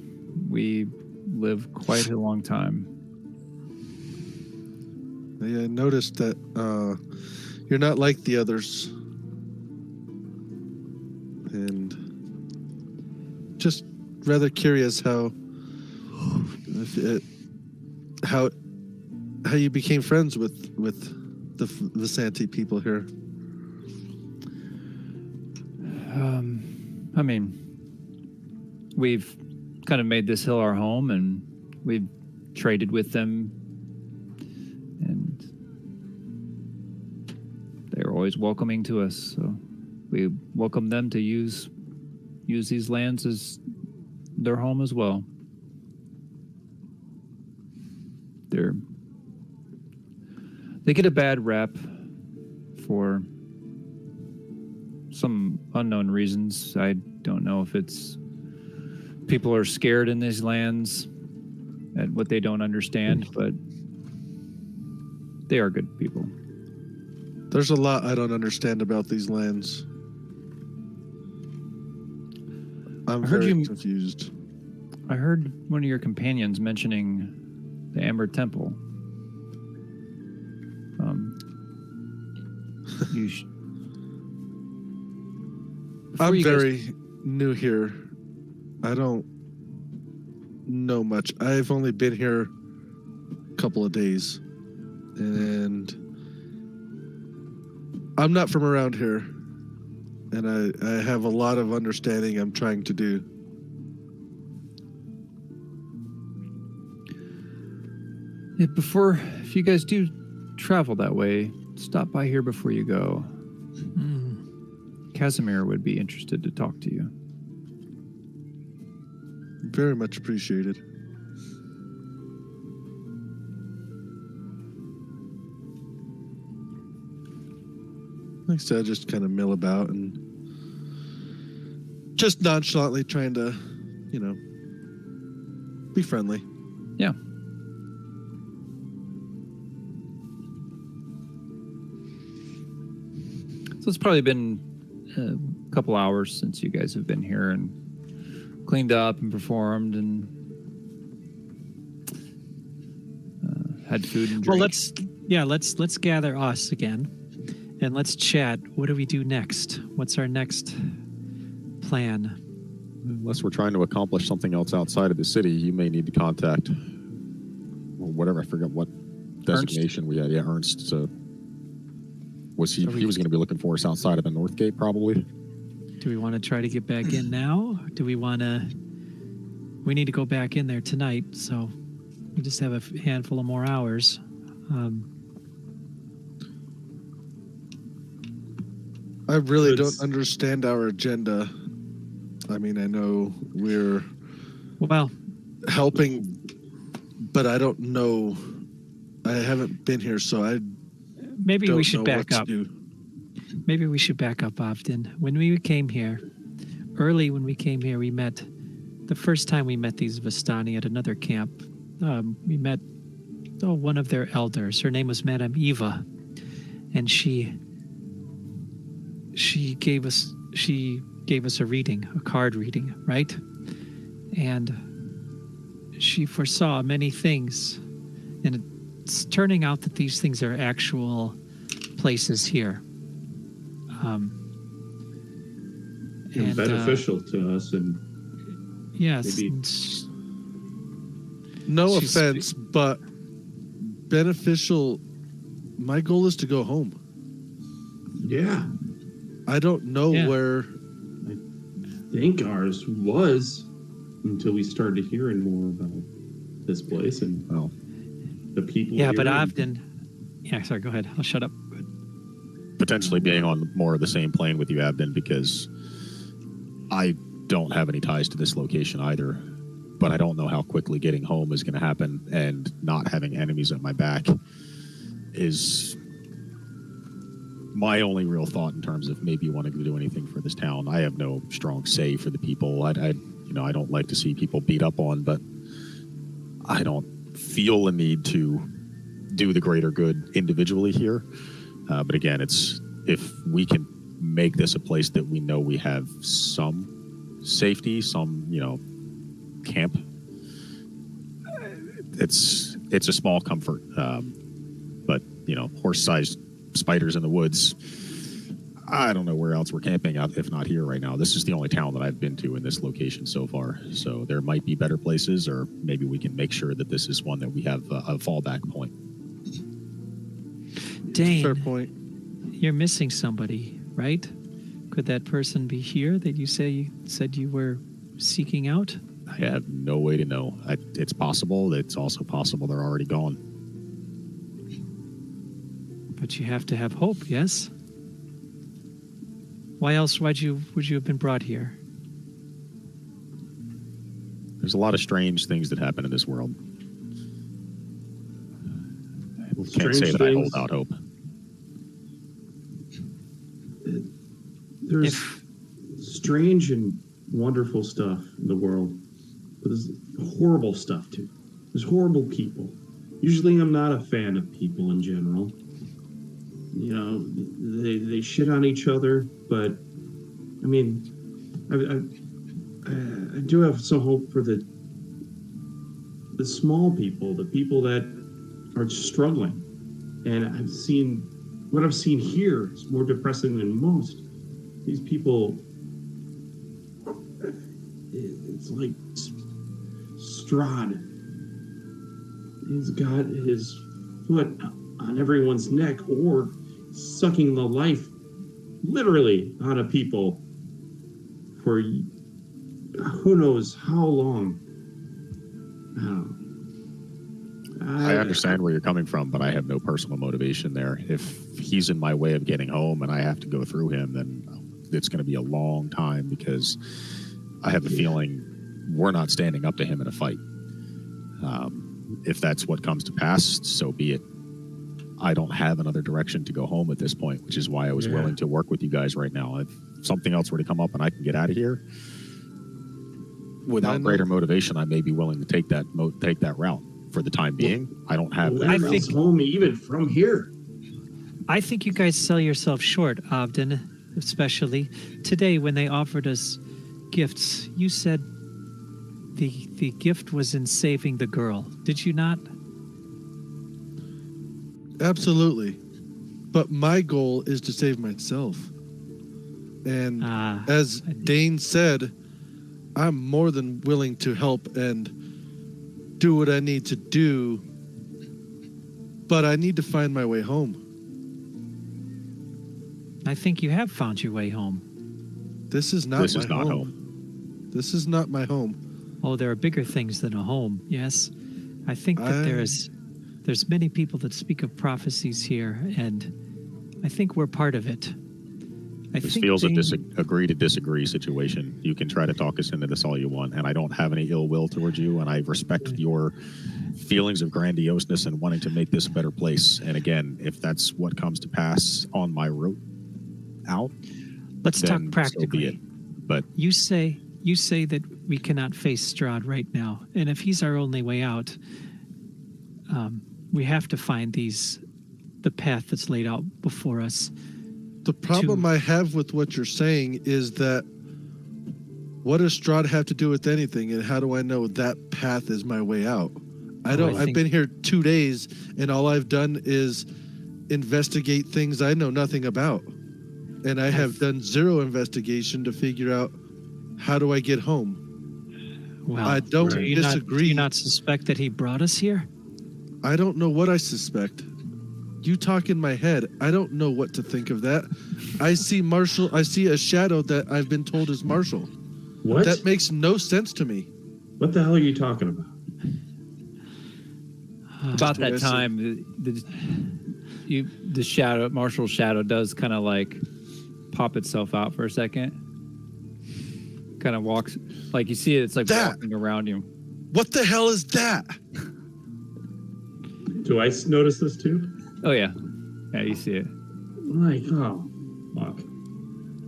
We live quite a long time. I noticed that you're not like the others. And just rather curious how you became friends with the Vistani people here. I mean, we've kind of made this hill our home, and we've traded with them, and they're always welcoming to us. So we welcome them to use these lands as their home as well. They get a bad rap for some unknown reasons. I don't know if it's people are scared in these lands at what they don't understand, but they are good people. There's a lot I don't understand about these lands. I'm very confused. I heard one of your companions mentioning the Amber Temple. I'm very new here. I don't know much. I've only been here a couple of days, and I'm not from around here, and I have a lot of understanding I'm trying to do. Yeah, if you guys do travel that way, stop by here before you go. Casimir would be interested to talk to you. Very much appreciated. like I said, I just kind of mill about and just nonchalantly trying to, be friendly. Yeah. So it's probably been a couple hours since you guys have been here and cleaned up and performed and had food and drink. Well, let's gather us again and let's chat. What do we do next? What's our next plan? Unless we're trying to accomplish something else outside of the city, you may need to contact, or whatever, I forget what designation we had. Yeah, Ernst. So he was going to be looking for us outside of the North Gate, probably. Do we want to try to get back in now? Do we want to... We need to go back in there tonight, so we just have a handful of more hours. I really don't understand our agenda. I mean, I know we're helping, but I don't know. I haven't been here, so I maybe don't we should know back what up. to do. Maybe we should back up, Often. When we came here, we met. The first time we met these Vistani at another camp, we met one of their elders. Her name was Madame Eva, and she gave us a reading, a card reading, right? And she foresaw many things, and it's turning out that these things are actual places here. And beneficial to us, and yes. maybe No offense, but beneficial. My goal is to go home. Yeah. I don't know where. I think ours was until we started hearing more about this place and the people. Yeah, but here. often. Yeah, sorry. Go ahead. I'll shut up. Potentially being on more of the same plane with you, Abden, because I don't have any ties to this location either, but I don't know how quickly getting home is going to happen, and not having enemies at my back is my only real thought in terms of maybe wanting to do anything for this town. I have no strong say for the people. I don't like to see people beat up on, but I don't feel a need to do the greater good individually here. But again, it's if we can make this a place that we know we have some safety, some camp. It's a small comfort, but horse-sized spiders in the woods. I don't know where else we're camping out if not here right now. This is the only town that I've been to in this location so far. So there might be better places, or maybe we can make sure that this is one that we have a fallback point. Dane, Fair point. you're missing somebody, right? Could that person be here that you said you were seeking out? I have no way to know. It's possible. It's also possible they're already gone. But you have to have hope, yes? Why else would you have been brought here? There's a lot of strange things that happen in this world. I can't say that I hold out hope. There's strange and wonderful stuff in the world, but there's horrible stuff too. There's horrible people. Usually I'm not a fan of people in general. They shit on each other, but I mean, I do have some hope for the small people, the people that are struggling. And what I've seen here is more depressing than most. These people, it's like Strahd. He's got his foot on everyone's neck, or sucking the life literally out of people for who knows how long. I understand where you're coming from, but I have no personal motivation there. If he's in my way of getting home and I have to go through him, then it's going to be a long time, because I have a feeling we're not standing up to him in a fight. If that's what comes to pass, so be it. I don't have another direction to go home at this point, which is why I was willing to work with you guys right now. If something else were to come up and I can get out of here, without greater motivation, I may be willing to take that route. For the time being, I don't have that. I think home even from here. I think you guys sell yourself short, Obden, especially today when they offered us gifts. You said the gift was in saving the girl. Did you not? Absolutely. But my goal is to save myself. And as Dane said, I'm more than willing to help and do what I need to do, but I need to find my way home. I think you have found your way home. This is not my home. This is not my home. Oh, there are bigger things than a home. Yes, I think that there's many people that speak of prophecies here, and I think we're part of it. This feels a agree to disagree situation. You can try to talk us into this all you want, and I don't have any ill will towards you, and I respect your feelings of grandioseness and wanting to make this a better place. And again, if that's what comes to pass on my route out, let's talk practically. So be it. But you say that we cannot face Strahd right now, and if he's our only way out, we have to find the path that's laid out before us. The problem I have with what you're saying is that what does Strahd have to do with anything, and how do I know that path is my way out? I've been here 2 days, and all I've done is investigate things I know nothing about. And I have done zero investigation to figure out how do I get home. Well, I don't disagree. Do you not suspect that he brought us here? I don't know what I suspect. You talk in my head. I don't know what to think of that. I see Marshall. I see a shadow that I've been told is Marshall. What? That makes no sense to me. What the hell are you talking about? About that time, the shadow, Marshall's shadow, does kind of like pop itself out for a second. Kind of walks, like you see it. It's like walking around you. What the hell is that? Do I notice this too? Oh yeah, you see it. Like, oh, fuck.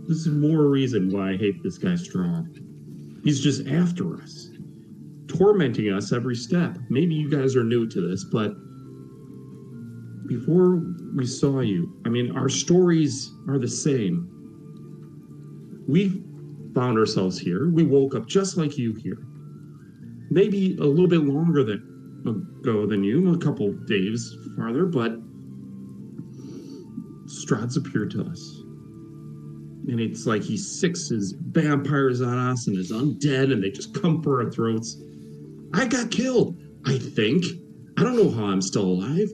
This is more reason why I hate this guy strong. He's just after us, tormenting us every step. Maybe you guys are new to this, but before we saw you, I mean, our stories are the same. We found ourselves here. We woke up just like you here. Maybe a little bit longer ago than you, a couple days farther, but Strahd's appeared to us. And it's like he sicks his vampires on us and is undead, and they just come for our throats. I got killed, I think. I don't know how I'm still alive.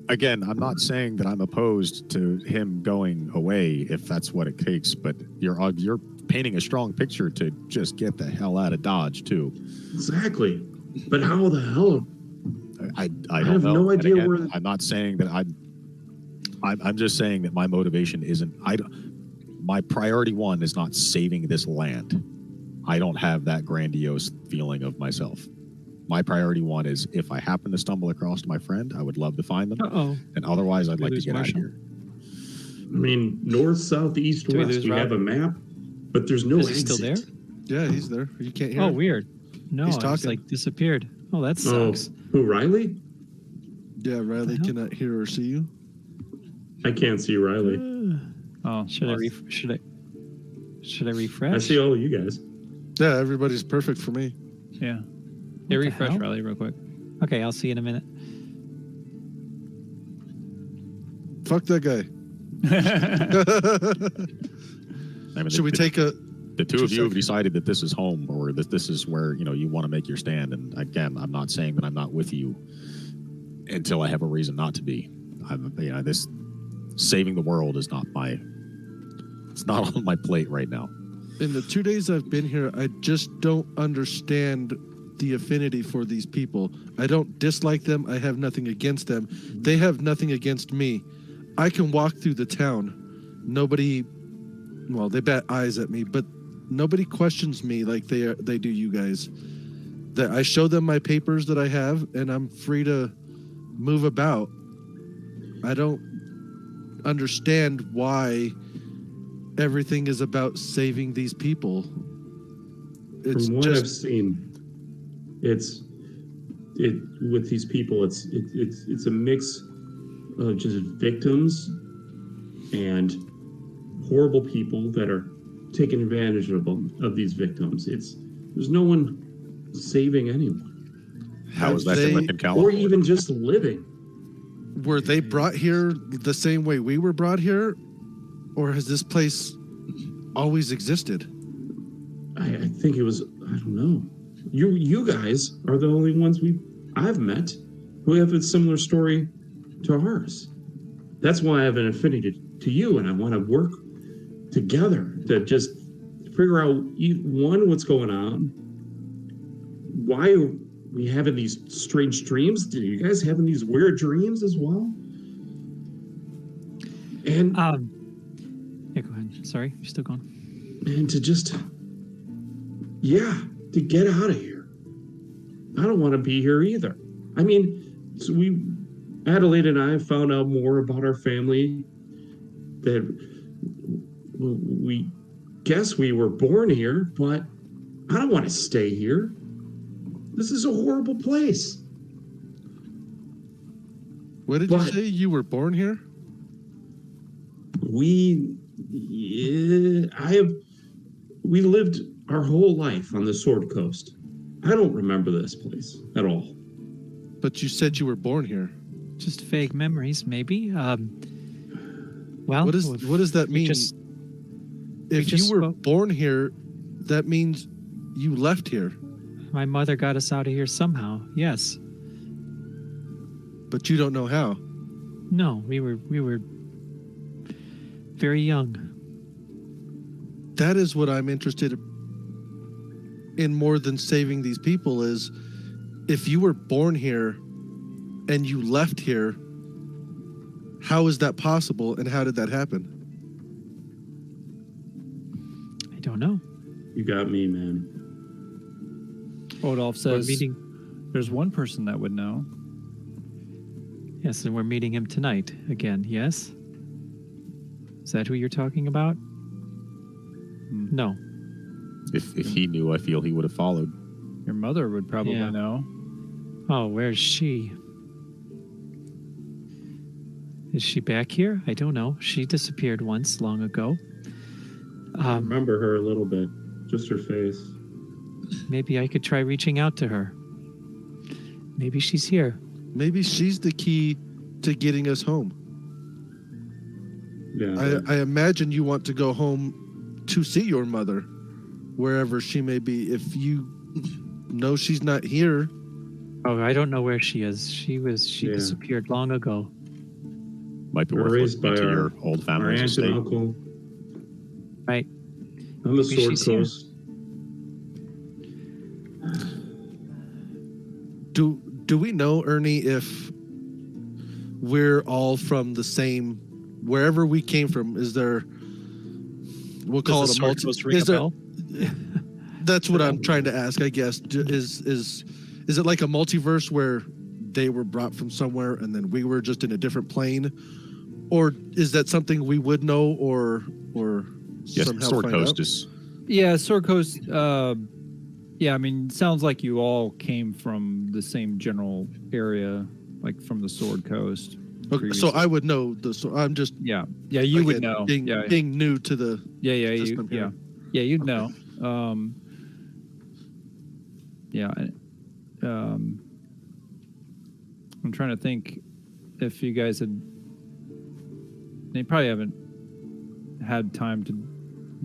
Again, I'm not saying that I'm opposed to him going away if that's what it takes, but you're painting a strong picture to just get the hell out of Dodge too. Exactly. But how the hell? I have no idea again, where. I'm not saying that I'm just saying that my motivation isn't. My priority one is not saving this land. I don't have that grandiose feeling of myself. My priority one is if I happen to stumble across my friend, I would love to find them. And otherwise, I'd like to get out of here. I mean, north, south, east, west. We have a map, but there's no exit. Is he still there? Yeah, he's there. You can't hear Oh, him. weird. No, He's it's like disappeared. Oh, that sucks. Who, Riley? Yeah, Riley cannot hear or see you. I can't see Riley. Should I refresh? I see all of you guys. Yeah, everybody's perfect for me. Yeah. Yeah, refresh Riley real quick. Okay, I'll see you in a minute. Fuck that guy. Should we take a... The two of you have decided that this is home, or that this is where you want to make your stand. And again, I'm not saying that I'm not with you until I have a reason not to be. This saving the world is not it's not on my plate right now. In the 2 days I've been here, I just don't understand the affinity for these people. I don't dislike them. I have nothing against them. They have nothing against me. I can walk through the town. Nobody, they bat eyes at me, but nobody questions me like they do you guys. that I show them my papers that I have, and I'm free to move about. I don't understand why everything is about saving these people. It's From what just I've seen, with these people, it's a mix of just victims and horrible people that are taking advantage of these victims. There's no one saving anyone. How is that They- different in Or California? even just living. were they brought here the same way we were brought here, or has this place always existed? I think it was, I don't know. You guys are the only ones I've met who have a similar story to ours. That's why I have an affinity to you, and I want to work together to just figure out, one, what's going on, why are we having these strange dreams? Do you guys having these weird dreams as well? And yeah, go ahead. Sorry, you're still going. and to just, to get out of here. I don't want to be here either. I mean, so Adelaide and I found out more about our family, that we guess we were born here, but I don't want to stay here. This is a horrible place. What did you say? You were born here? We lived our whole life on the Sword Coast. I don't remember this place at all. But you said you were born here. Just vague memories, maybe. Well, What does that mean? If you were born here, that means you left here. My mother got us out of here somehow. Yes. But you don't know how. No, we were very young. That is what I'm interested in more than saving these people, is if you were born here and you left here, how is that possible, and how did that happen? I don't know. You got me, man. Odolph says there's one person that would know. Yes, and we're meeting him tonight again, yes? Is that who you're talking about? No. If he knew, I feel he would have followed. Your mother would probably know. Oh, where's she? Is she back here? I don't know. She disappeared once long ago. I remember her a little bit, just her face. Maybe I could try reaching out to her. Maybe she's here. Maybe she's the key to getting us home. Yeah. I imagine you want to go home to see your mother, wherever she may be. If you know she's not here. Oh, I don't know where she is. She disappeared long ago. Might be We're worth raised looking by into our- your old Our family's aunt estate. and uncle Right. on the Maybe Sword she's here. Coast. Do we know, Ernie, if we're all from the same, wherever we came from? Is there? We'll call it a multi. Is there? That's what I'm trying to ask. I guess is it like a multiverse where they were brought from somewhere and then we were just in a different plane, or is that something we would know or Yes, somehow Sword find Coast out? is. Yeah, Sword Coast. Yeah, I mean, sounds like you all came from the same general area, like from the Sword Coast. Okay, so I would know the. So I'm just you would know. Being new to the system here. You'd Okay. know. I'm trying to think if you guys had. They probably haven't had time to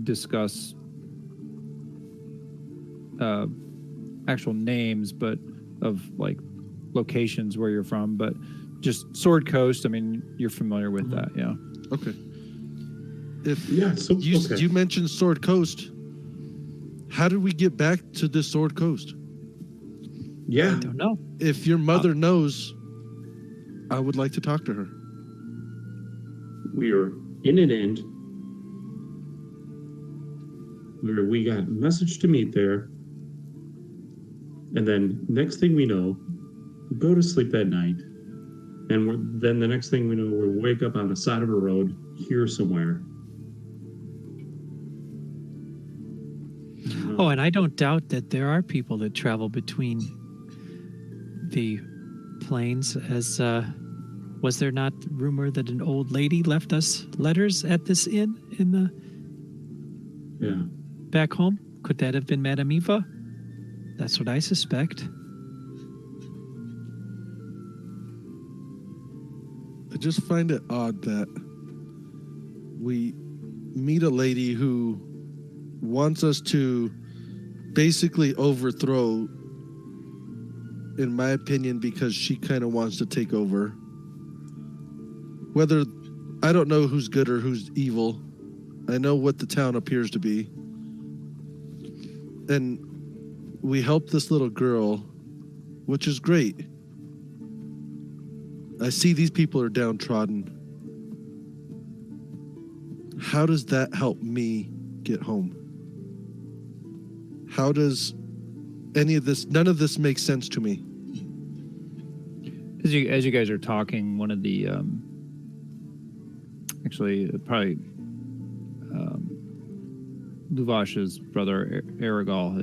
discuss actual names, but of like locations where you're from, but just Sword Coast. I mean, you're familiar with that, yeah. Okay. If So you mentioned Sword Coast, how did we get back to this Sword Coast? Yeah. I don't know. If your mother knows, I would like to talk to her. We were in an inn where we got a message to meet there. And then next thing we know, we go to sleep that night. And then the next thing we know, we wake up on the side of a road here somewhere. Oh, and I don't doubt that there are people that travel between the planes. As was there not rumor that an old lady left us letters at this inn in the back home? Could that have been Madame Eva? That's what I suspect. I just find it odd that we meet a lady who wants us to basically overthrow, in my opinion, because she kind of wants to take over. Whether, I don't know who's good or who's evil. I know what the town appears to be. And we help this little girl, which is great. I see these people are downtrodden. How does that help me get home? How does any of this, none of this makes sense to me. As you guys are talking, one of the, probably Luvash's brother, Arabelle,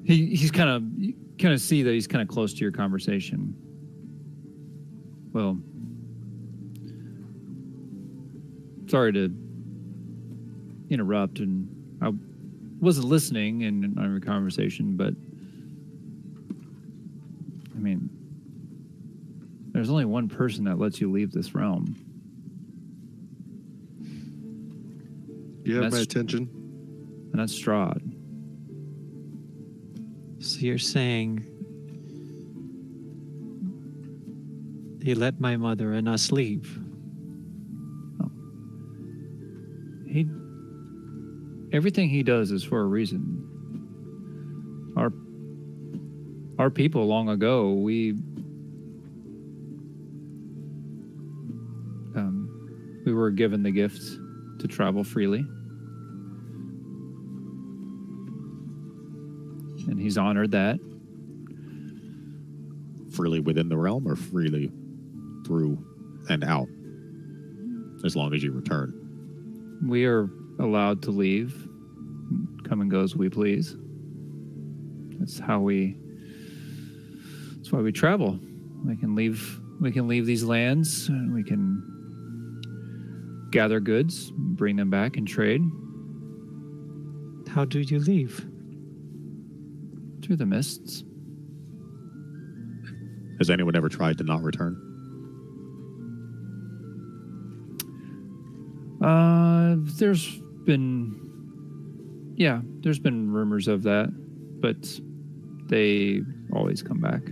he's kind of see that he's kind of close to your conversation. Well, sorry to interrupt, and I wasn't listening in on your conversation, but I mean, there's only one person that lets you leave this realm. You have my attention. And that's Strahd. So you're saying he let my mother and us leave? Oh. Everything he does is for a reason. Our people long ago, we were given the gift to travel freely. And he's honored that. Freely within the realm or freely through and out, as long as you return? We are allowed to leave, come and go as we please. That's why we travel. We can leave these lands, and we can gather goods, bring them back and trade. How do you leave? Through the mists. Has anyone ever tried to not return? There's been rumors of that, but they always come back.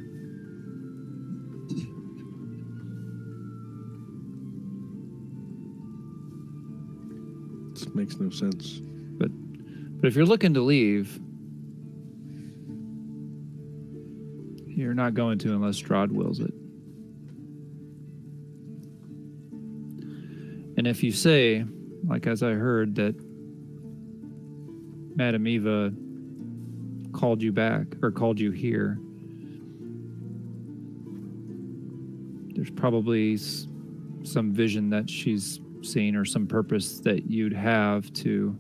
This makes no sense. But if you're looking to leave, you're not going to unless Strahd wills it. And if you say, like as I heard, that Madame Eva called you back or called you here, there's probably some vision that she's seen or some purpose that you'd have to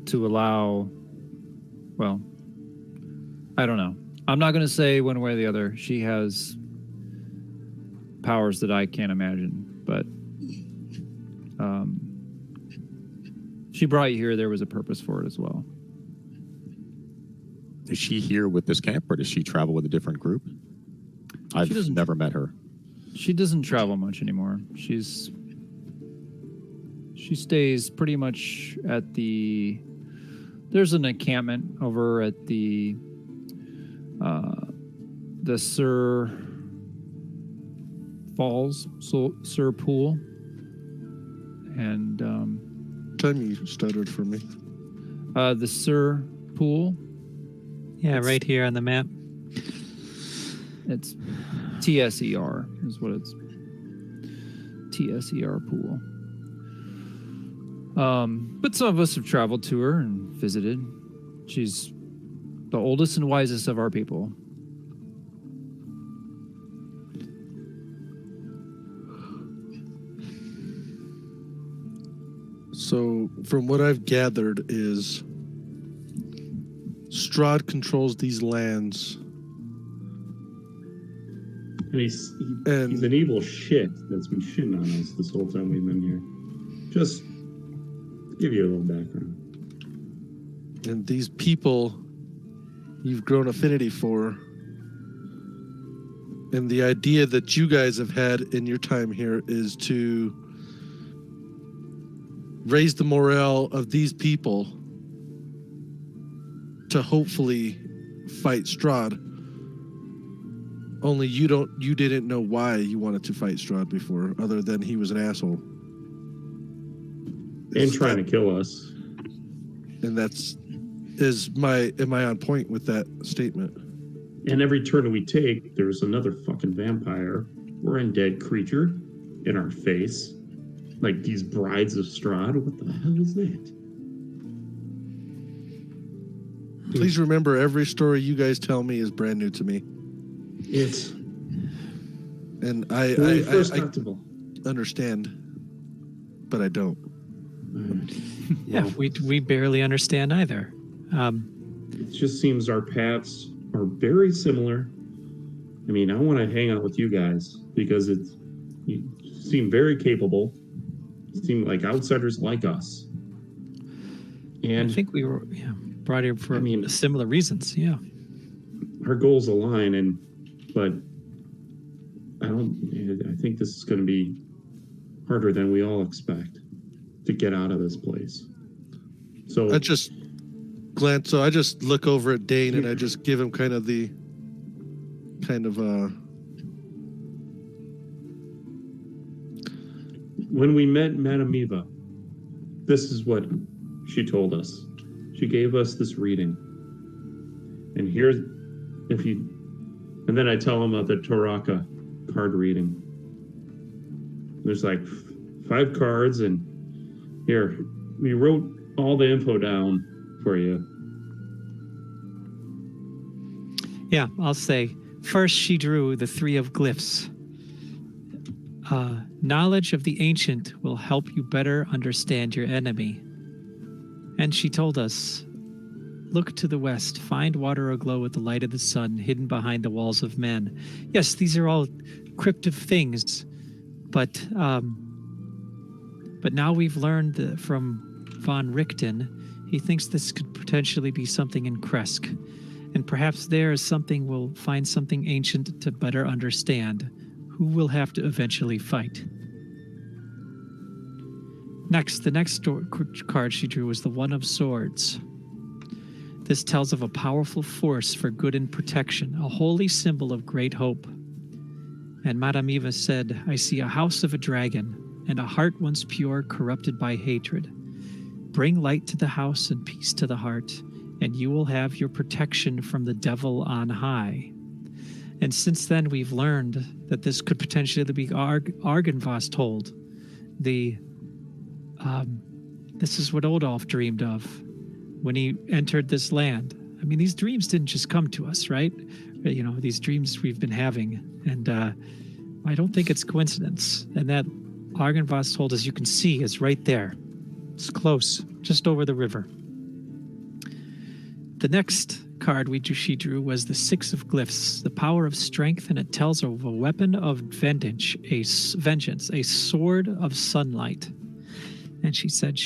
to allow, well, I don't know. I'm not going to say one way or the other. She has powers that I can't imagine, but she brought you here. There was a purpose for it as well. Is she here with this camp, or does she travel with a different group? I've never met her. She doesn't travel much anymore. She stays pretty much at there's an encampment over at the Sir Falls, Sir Pool. And Time you stuttered for me. The Sir Pool. Yeah, right here on the map. It's TSER is what it's. TSER pool. But some of us have traveled to her and visited. She's the oldest and wisest of our people. So, from what I've gathered, is Strahd controls these lands. And he's an evil shit that's been shitting on us this whole time we've been here. Just to give you a little background. And these people you've grown affinity for. And the idea that you guys have had in your time here is to raise the morale of these people to hopefully fight Strahd. Only you didn't know why you wanted to fight Strahd before, other than he was an asshole. And trying to kill us. And am I on point with that statement? And every turn we take, there's another fucking vampire or undead creature in our face. Like these brides of Strahd. What the hell is that? Please remember, every story you guys tell me is brand new to me. It's and I understand, but I don't. Yeah, we barely understand either. It just seems our paths are very similar. I mean, I want to hang out with you guys because you seem very capable. You seem like outsiders like us. And I think we were brought here for similar reasons. Yeah, our goals align, but I think this is going to be harder than we all expect to get out of this place. So I just look over at Dane and I just give him kind of when we met Madame Eva, this is what she told us. She gave us this reading. And and then I tell him about the Toraka card reading. There's like 5 cards, and here, we wrote all the info down for you. Yeah, I'll say. First, she drew the 3 of glyphs. Knowledge of the ancient will help you better understand your enemy. And she told us, look to the west, find water aglow with the light of the sun hidden behind the walls of men. Yes, these are all cryptic things, but now we've learned from Von Richten, he thinks this could potentially be something in Kresk. And perhaps there is something we'll find something ancient to better understand, who we'll have to eventually fight. Next, the next card she drew was the One of Swords. This tells of a powerful force for good and protection, a holy symbol of great hope. And Madame Eva said, I see a house of a dragon, and a heart once pure corrupted by hatred. Bring light to the house and peace to the heart, and you will have your protection from the devil on high. And since then, we've learned that this could potentially be Argynvost hold. This is what Odolf dreamed of when he entered this land. I mean, these dreams didn't just come to us, right? You know, these dreams we've been having. And I don't think it's coincidence. And that Argynvost hold, as you can see, is right there. It's close, just over the river. The next card she drew was the 6 of glyphs, the power of strength, and it tells of a weapon of vengeance, a sword of sunlight. And she said,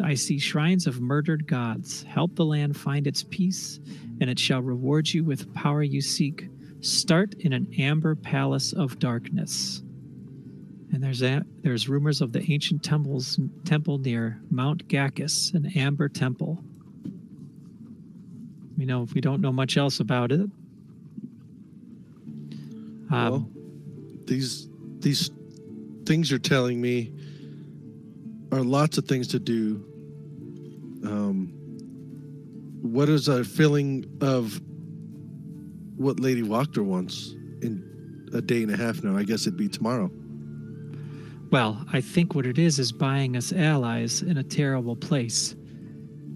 I see shrines of murdered gods. Help the land find its peace, and it shall reward you with power you seek. Start in an amber palace of darkness. And there's rumors of the ancient temple near Mount Gacchus, an amber temple. We don't know much else about it. Well, these things you're telling me are lots of things to do. What is our feeling of what Lady Wachter wants in a day and a half now? I guess it'd be tomorrow. Well, I think what it is buying us allies in a terrible place.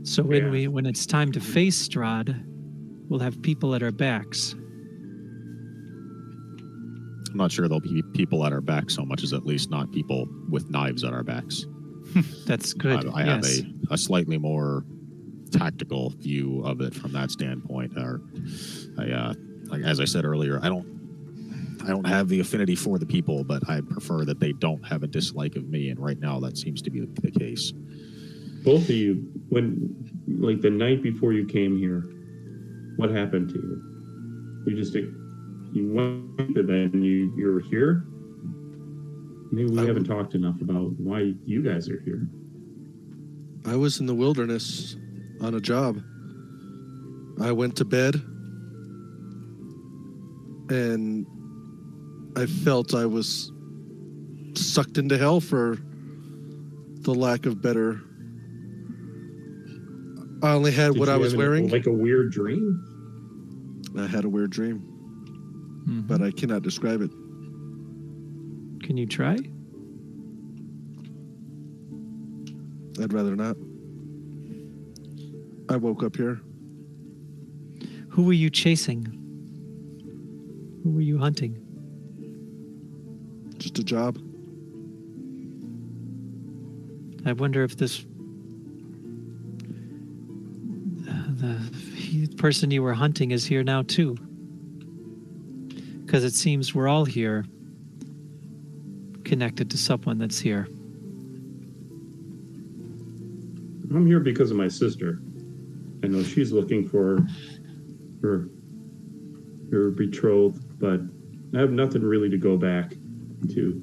So when it's time to face Strahd, we'll have people at our backs. I'm not sure there'll be people at our backs so much as at least not people with knives at our backs. That's good. I have a slightly more tactical view of it from that standpoint. Like as I said earlier, I don't have the affinity for the people, but I prefer that they don't have a dislike of me, and right now that seems to be the case. Both of you, like the night before you came here, what happened to you? You went and then you were here? Maybe we haven't talked enough about why you guys are here. I was in the wilderness on a job. I went to bed and I felt I was sucked into hell, for the lack of better. I only had what I was wearing. Like a weird dream? I had a weird dream, but I cannot describe it. Can you try? I'd rather not. I woke up here. Who were you chasing? Who were you hunting? Just a job. I wonder if the person you were hunting is here now too. Because it seems we're all here connected to someone that's here. I'm here because of my sister. I know she's looking for her betrothed, but I have nothing really to go back to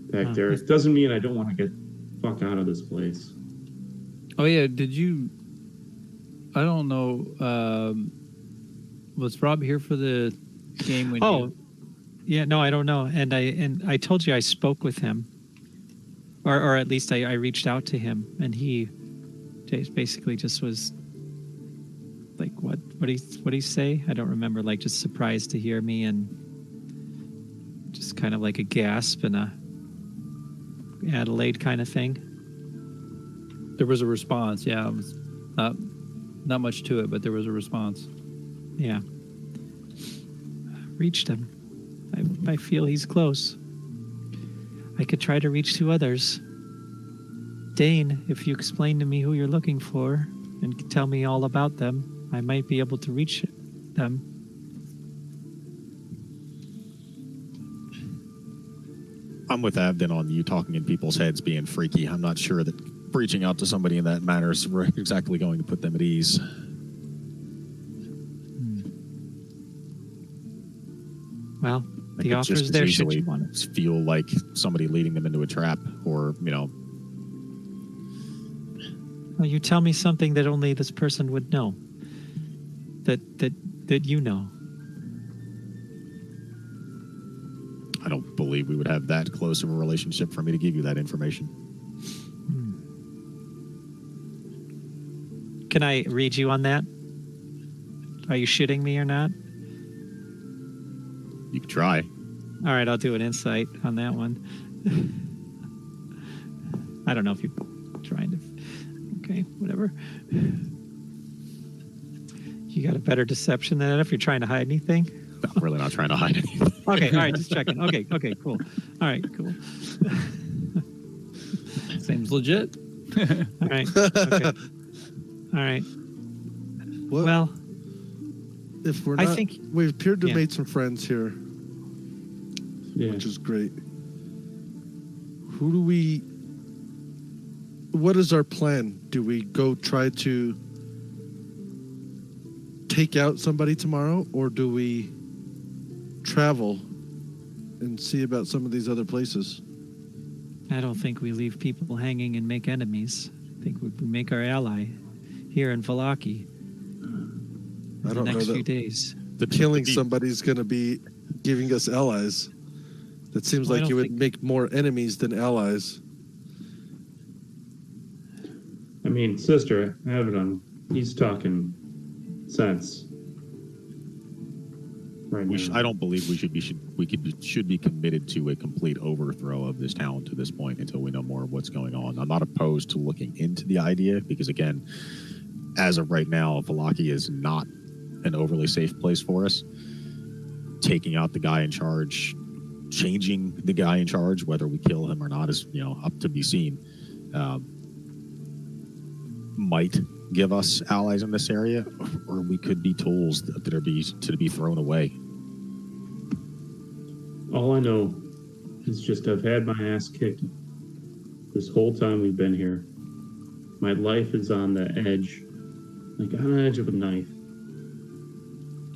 there. It doesn't mean I don't want to get fuck out of this place. Oh yeah, did you? I don't know. Was Rob here for the game? Yeah, no, I don't know. And I told you I spoke with him, or at least I reached out to him, and he basically just was like, what did he say? I don't remember. Like, just surprised to hear me, and just kind of like a gasp and a Adelaide kind of thing. There was a response. Yeah, it was not much to it, but there was a response. Yeah, reached him. I feel he's close. I could try to reach 2 others. Dane, if you explain to me who you're looking for and tell me all about them, I might be able to reach them. I'm with Abden on you talking in people's heads being freaky. I'm not sure that reaching out to somebody in that manner is exactly going to put them at ease. Well, the offer's there should you want it. Feel like somebody leading them into a trap, or, you know. Well, you tell me something that only this person would know. That you know. I don't believe we would have that close of a relationship for me to give you that information. Can I read you on that? Are you shitting me or not? You could try. All right, I'll do an insight on that one. I don't know if you're trying to... Okay, whatever. You got a better deception than that if you're trying to hide anything? No, I'm really not trying to hide anything. Okay, all right, just checking. Okay, cool. All right, cool. Seems legit. All right, okay. All right. Well, if we're not, I think we've appeared to have made some friends here, which is great. What is our plan? Do we go try to take out somebody tomorrow, or do we travel and see about some of these other places? I don't think we leave people hanging and make enemies. I think we make our ally here in Vallaki. I don't know next that few days. killing somebody's going to be giving us allies. That seems like you would make more enemies than allies. I mean, sister, Abaddon, he's talking sense. right now. I don't believe we should be committed to a complete overthrow of this town to this point until we know more of what's going on. I'm not opposed to looking into the idea because, again, as of right now, Vallaki is not an overly safe place for us. Taking out the guy in charge, changing the guy in charge, whether we kill him or not, is up to be seen. Might give us allies in this area, or we could be tools that are to be thrown away. All I know is just I've had my ass kicked this whole time we've been here. My life is on the edge, like on the edge of a knife.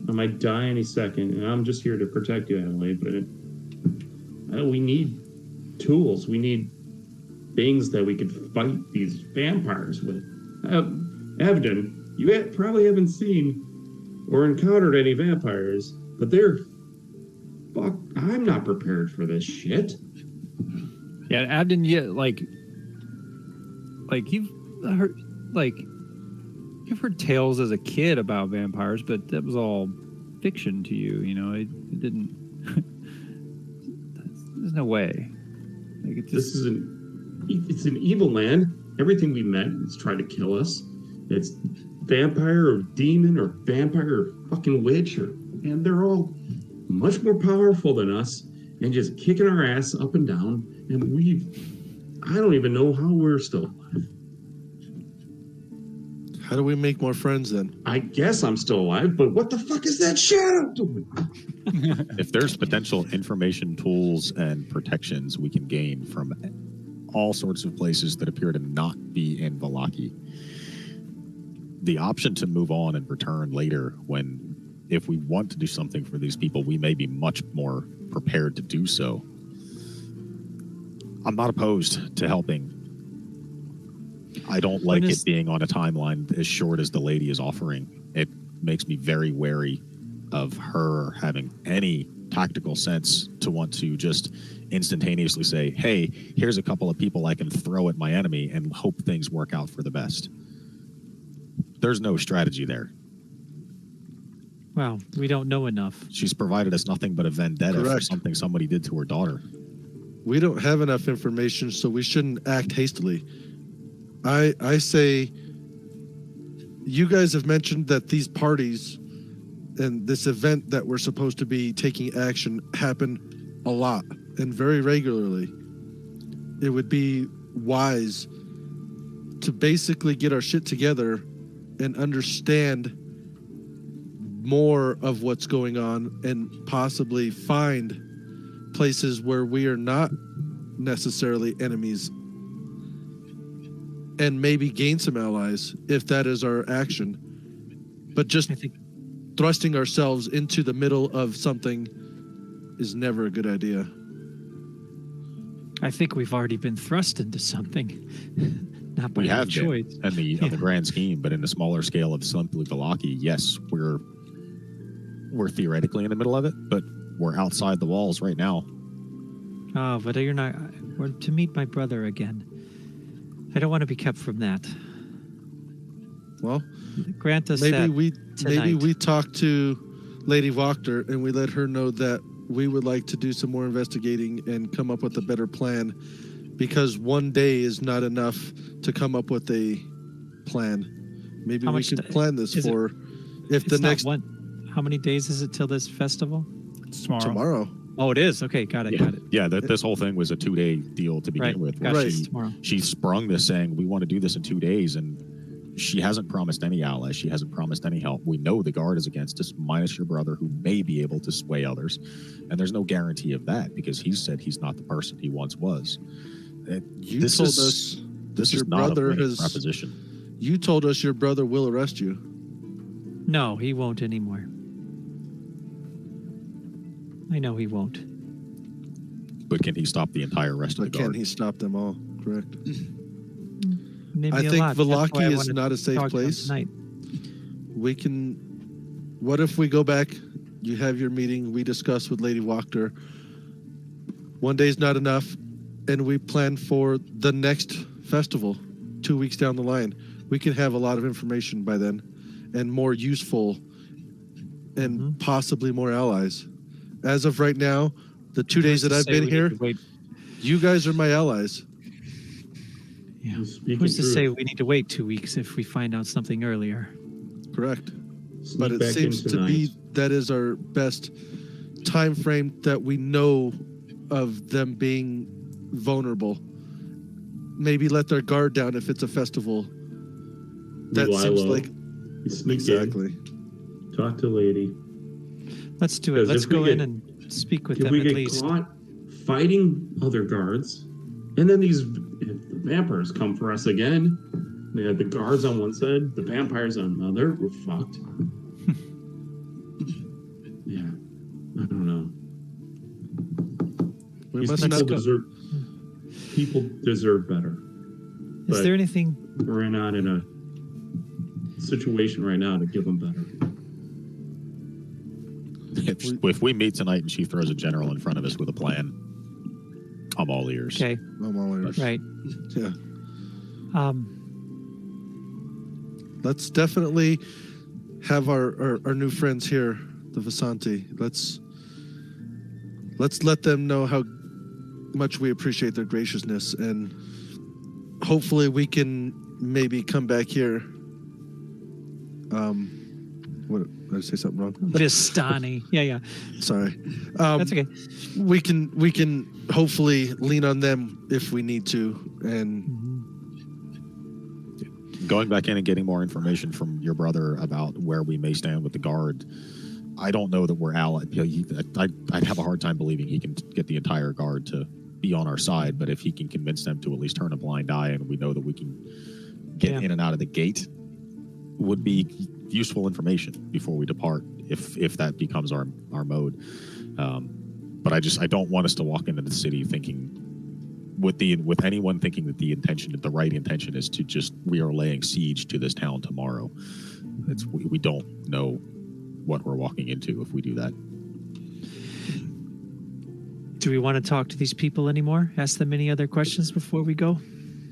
I might die any second, and I'm just here to protect you, Adelaide, but we need tools. We need things that we could fight these vampires with. Evden, you probably haven't seen or encountered any vampires, but fuck, I'm not prepared for this shit. Yeah, Abden, you've heard tales as a kid about vampires, but that was all fiction to you. It didn't. There's no way. It's an evil land. Everything we met is trying to kill us. It's vampire or demon or vampire or fucking witch, and they're all much more powerful than us and just kicking our ass up and down. And I don't even know how we're still alive. How do we make more friends then? I guess I'm still alive, but what the fuck is that shadow doing? If there's potential information, tools, and protections we can gain from all sorts of places that appear to not be in Vallaki, the option to move on and return later if we want to do something for these people, we may be much more prepared to do so. I'm not opposed to helping. I don't like it being on a timeline as short as the lady is offering. It makes me very wary of her having any tactical sense to want to just instantaneously say, hey, here's a couple of people I can throw at my enemy and hope things work out for the best. There's no strategy there. Well, we don't know enough. She's provided us nothing but a vendetta for Correct. something somebody did to her daughter. We don't have enough information, so we shouldn't act hastily. I say, you guys have mentioned that these parties and this event that we're supposed to be taking action happen a lot and very regularly. It would be wise to basically get our shit together and understand more of what's going on and possibly find places where we are not necessarily enemies and maybe gain some allies if that is our action. But just thrusting ourselves into the middle of something is never a good idea. I think we've already been thrust into something. Not by We have choice. been on the grand scheme, but in the smaller scale of simply Vallaki, yes, we're theoretically in the middle of it, but we're outside the walls right now. Oh, but you're not. We're to meet my brother again. I don't want to be kept from that. Well, grant us maybe tonight. we talk to Lady Wachter and we let her know that we would like to do some more investigating and come up with a better plan, because one day is not enough to come up with a plan. Maybe we could plan this for if the next How many days is it till this festival? It's tomorrow. tomorrow. Oh, it is. Okay, got it. Yeah. Got it. Yeah, this whole thing was a 2-day deal to begin with. Got Right. it. Tomorrow. She sprung this saying, we want to do this in 2 days, and she hasn't promised any allies. She hasn't promised any help. We know the guard is against us, minus your brother, who may be able to sway others. And there's no guarantee of that, because he said he's not the person he once was. This is your not brother a winning has- proposition. You told us your brother will arrest you. No, he won't anymore. I know he won't. But can he stop the entire rest of But the can guard? he stop them all? Correct. Maybe I a think lot. That's why Vallaki I is wanted not to a safe talk to him place. tonight. We can. What if we go back? You have your meeting. We discuss with Lady Wachter. One day's not enough, and we plan for the next festival 2 weeks down the line. We can have a lot of information by then, and more useful and possibly more allies. As of right now, the 2 days that I've been here, you guys are my allies. Yeah. Who's to say we need to wait 2 weeks if we find out something earlier? Correct. But it seems to be that is our best time frame that we know of them being vulnerable. Maybe let their guard down if it's a festival. That seems like exactly. Talk to lady. Let's do it. Let's go in and speak with them at least. If we get caught fighting other guards, and then these vampires come for us again, they had the guards on one side, the vampires on another, we're fucked. Yeah. I don't know. People deserve better. Is there anything? We're not in a situation right now to give them better. If we meet tonight and she throws a general in front of us with a plan, I'm all ears. Okay. I'm all ears. Right. Yeah. Let's definitely have our new friends here, the Vistani. Let's let them know how much we appreciate their graciousness, and hopefully we can maybe come back here. What did I say something wrong? Vistani. Yeah. Sorry. That's okay. We can hopefully lean on them if we need to, and going back in and getting more information from your brother about where we may stand with the guard. I don't know that we're allied. I'd have a hard time believing he can get the entire guard to be on our side, but if he can convince them to at least turn a blind eye, and we know that we can get in and out of the gate, would be useful information before we depart, if that becomes our mode. But I don't want us to walk into the city thinking with anyone thinking that the right intention is to just, we are laying siege to this town tomorrow. We don't know what we're walking into if we do that. Do we want to talk to these people anymore? Ask them any other questions before we go?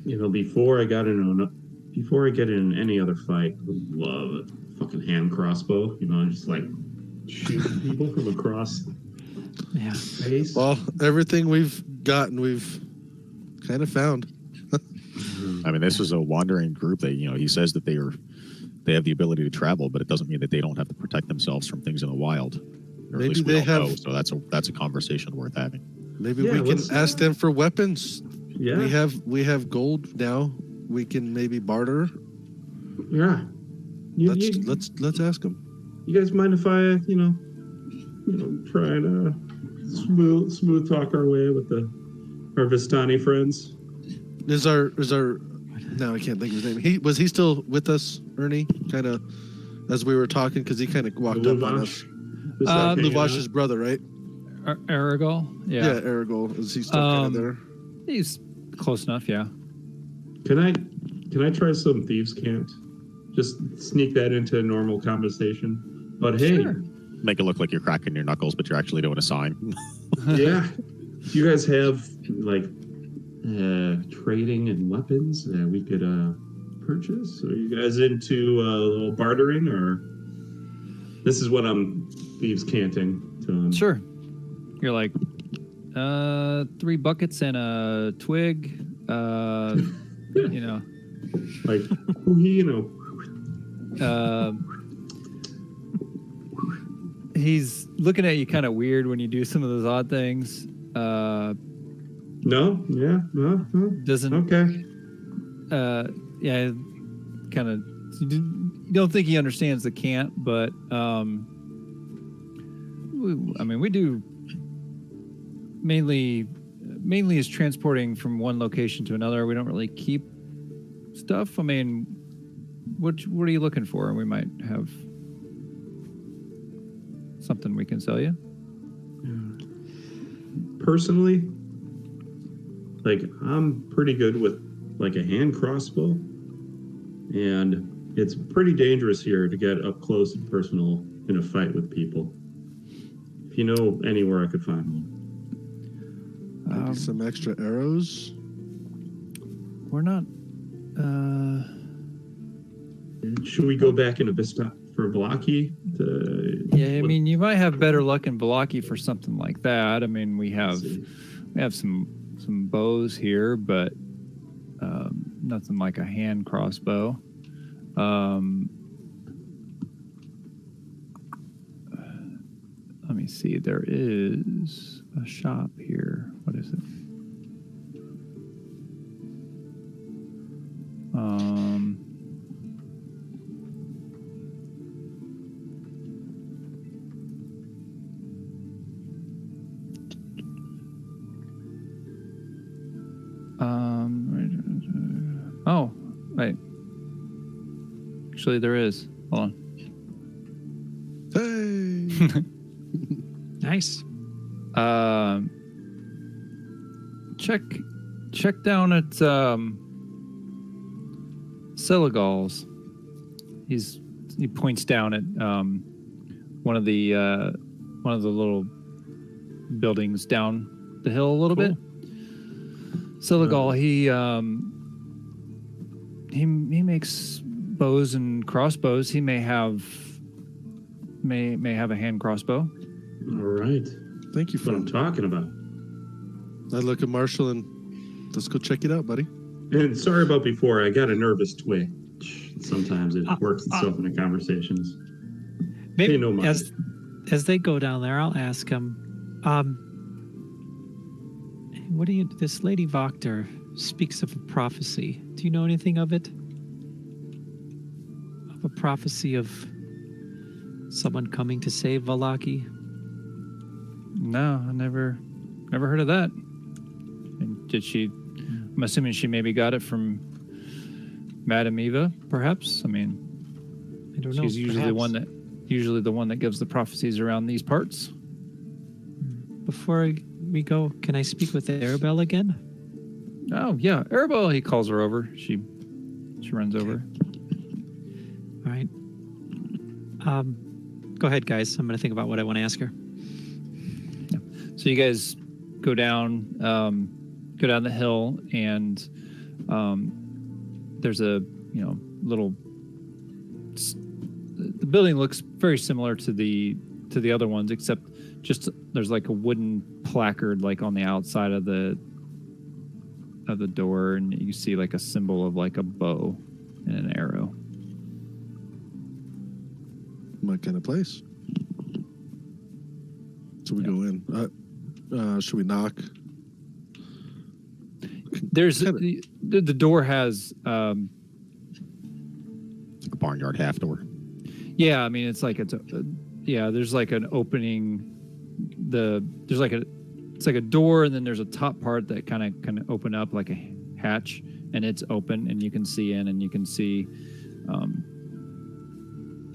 Before I get in any other fight, I would love a fucking hand crossbow. Just like shoot people from across. Yeah. Face. Well, everything we've gotten, we've kind of found. I mean, this is a wandering group. He says that they have the ability to travel, but it doesn't mean that they don't have to protect themselves from things in the wild. Or maybe at least we they don't have. know, so that's a conversation worth having. Maybe we can ask them for weapons. Yeah. We have gold now. We can maybe barter. Yeah. Let's ask them. You guys mind if I try to smooth talk our way with our Vistani friends? Is our now I can't think of his name. Was he still with us, Ernie? Kind of as we were talking, because he kind of walked up on us. Luvash's brother, right? Arabelle? Yeah, Arabelle. Is he still kind of there? He's close enough, yeah. Can I try some thieves' cant? Just sneak that into a normal conversation. But hey, sure. Make it look like you're cracking your knuckles, but you're actually doing a sign. Yeah. Do you guys have like trading and weapons that we could purchase? Are you guys into a little bartering, or this is what I'm thieves canting to them? Sure. You're like 3 buckets and a twig. Like he's looking at you kind of weird when you do some of those odd things. No. Doesn't. Okay. Yeah. Kind of. You don't think he understands the cant, but we do mainly is transporting from one location to another. We don't really keep stuff. I mean, what are you looking for? And we might have something we can sell you. Personally, like, I'm pretty good with like a hand crossbow, and it's pretty dangerous here to get up close and personal in a fight with people. If you know anywhere I could find one. Maybe some extra arrows. We're not. Should we go back into Vistana for Vallaki? Yeah, I mean, you might have better luck in Vallaki for something like that. I mean, we have some bows here, but nothing like a hand crossbow. Let me see. There is a shop here. What is it? Oh, wait. Actually, there is. Hold on. Hey. Nice. Check down at Seligal's. He points down at one of the little buildings down the hill a little bit. Seligal, he makes bows and crossbows. He may have a hand crossbow. All right. Thank you That's what I'm talking about. I look at Marshall and let's go check it out, buddy. And sorry about before. I got a nervous twitch. Sometimes it works itself into conversations. Maybe Hey, no mind. as they go down there, I'll ask him. What do you? This Lady Voctor speaks of a prophecy. Do you know anything of it? Of a prophecy of someone coming to save Vallaki? No, I never heard of that. And did she? I'm assuming she maybe got it from Madame Eva, perhaps. I mean, I don't know. she's usually the one that gives the prophecies around these parts. Before we go, can I speak with Arabelle again? Oh yeah, Arabelle. He calls her over. She runs over. All right. Go ahead, guys. I'm going to think about what I want to ask her. Yeah. So you guys go down the hill, and there's a little. The building looks very similar to the other ones, except just there's like a wooden placard like on the outside of the door, and you see like a symbol of like a bow and an arrow. My kind of place. So we go in. Should we knock? There's the door has It's like a barnyard half door. yeah, I mean it's like there's like an opening. It's like a door, and then there's a top part that kind of open up like a hatch, and it's open, and you can see in, and you can see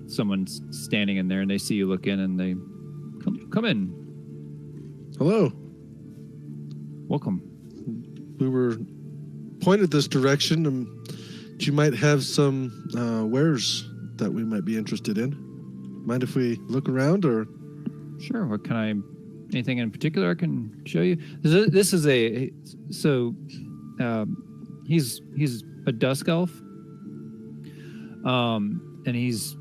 someone's standing in there, and they see you look in, and they come in. Hello. Welcome. We were pointed this direction, and you might have some wares that we might be interested in. Mind if we look around, or? Sure. What can I? Anything in particular I can show you? This is he's a Dusk Elf, and he's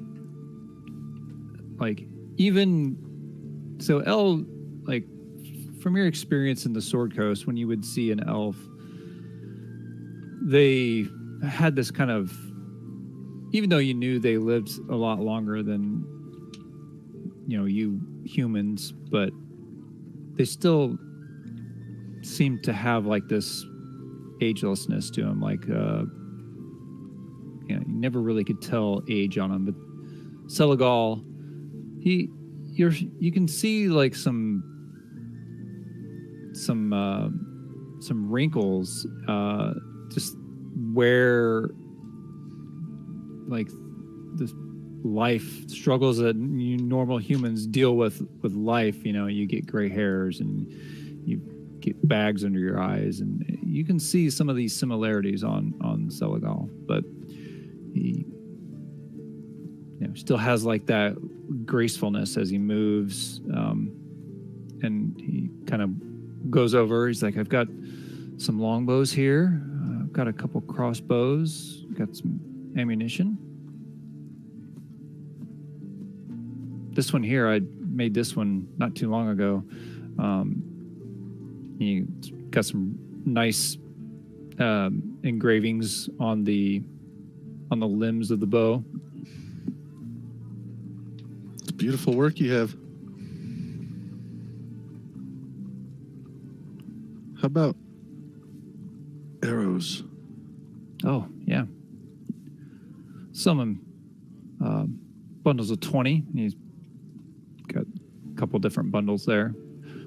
like like from your experience in the Sword Coast, when you would see an elf, they had this kind of, even though you knew they lived a lot longer than you humans, but they still seem to have like this agelessness to them. Like, you never really could tell age on them. But Seligal, you can see like some wrinkles, just where like the life struggles that normal humans deal with life. You get gray hairs and you get bags under your eyes, and you can see some of these similarities on Seligal, but he still has like that gracefulness as he moves, and he kind of goes over. He's like, I've got some longbows here, I've got a couple crossbows, got some ammunition. this one here, I made this one not too long ago. You got some nice engravings on the limbs of the bow. It's beautiful work you have. How about arrows? Oh, yeah. Some bundles of 20. He's got a couple different bundles there.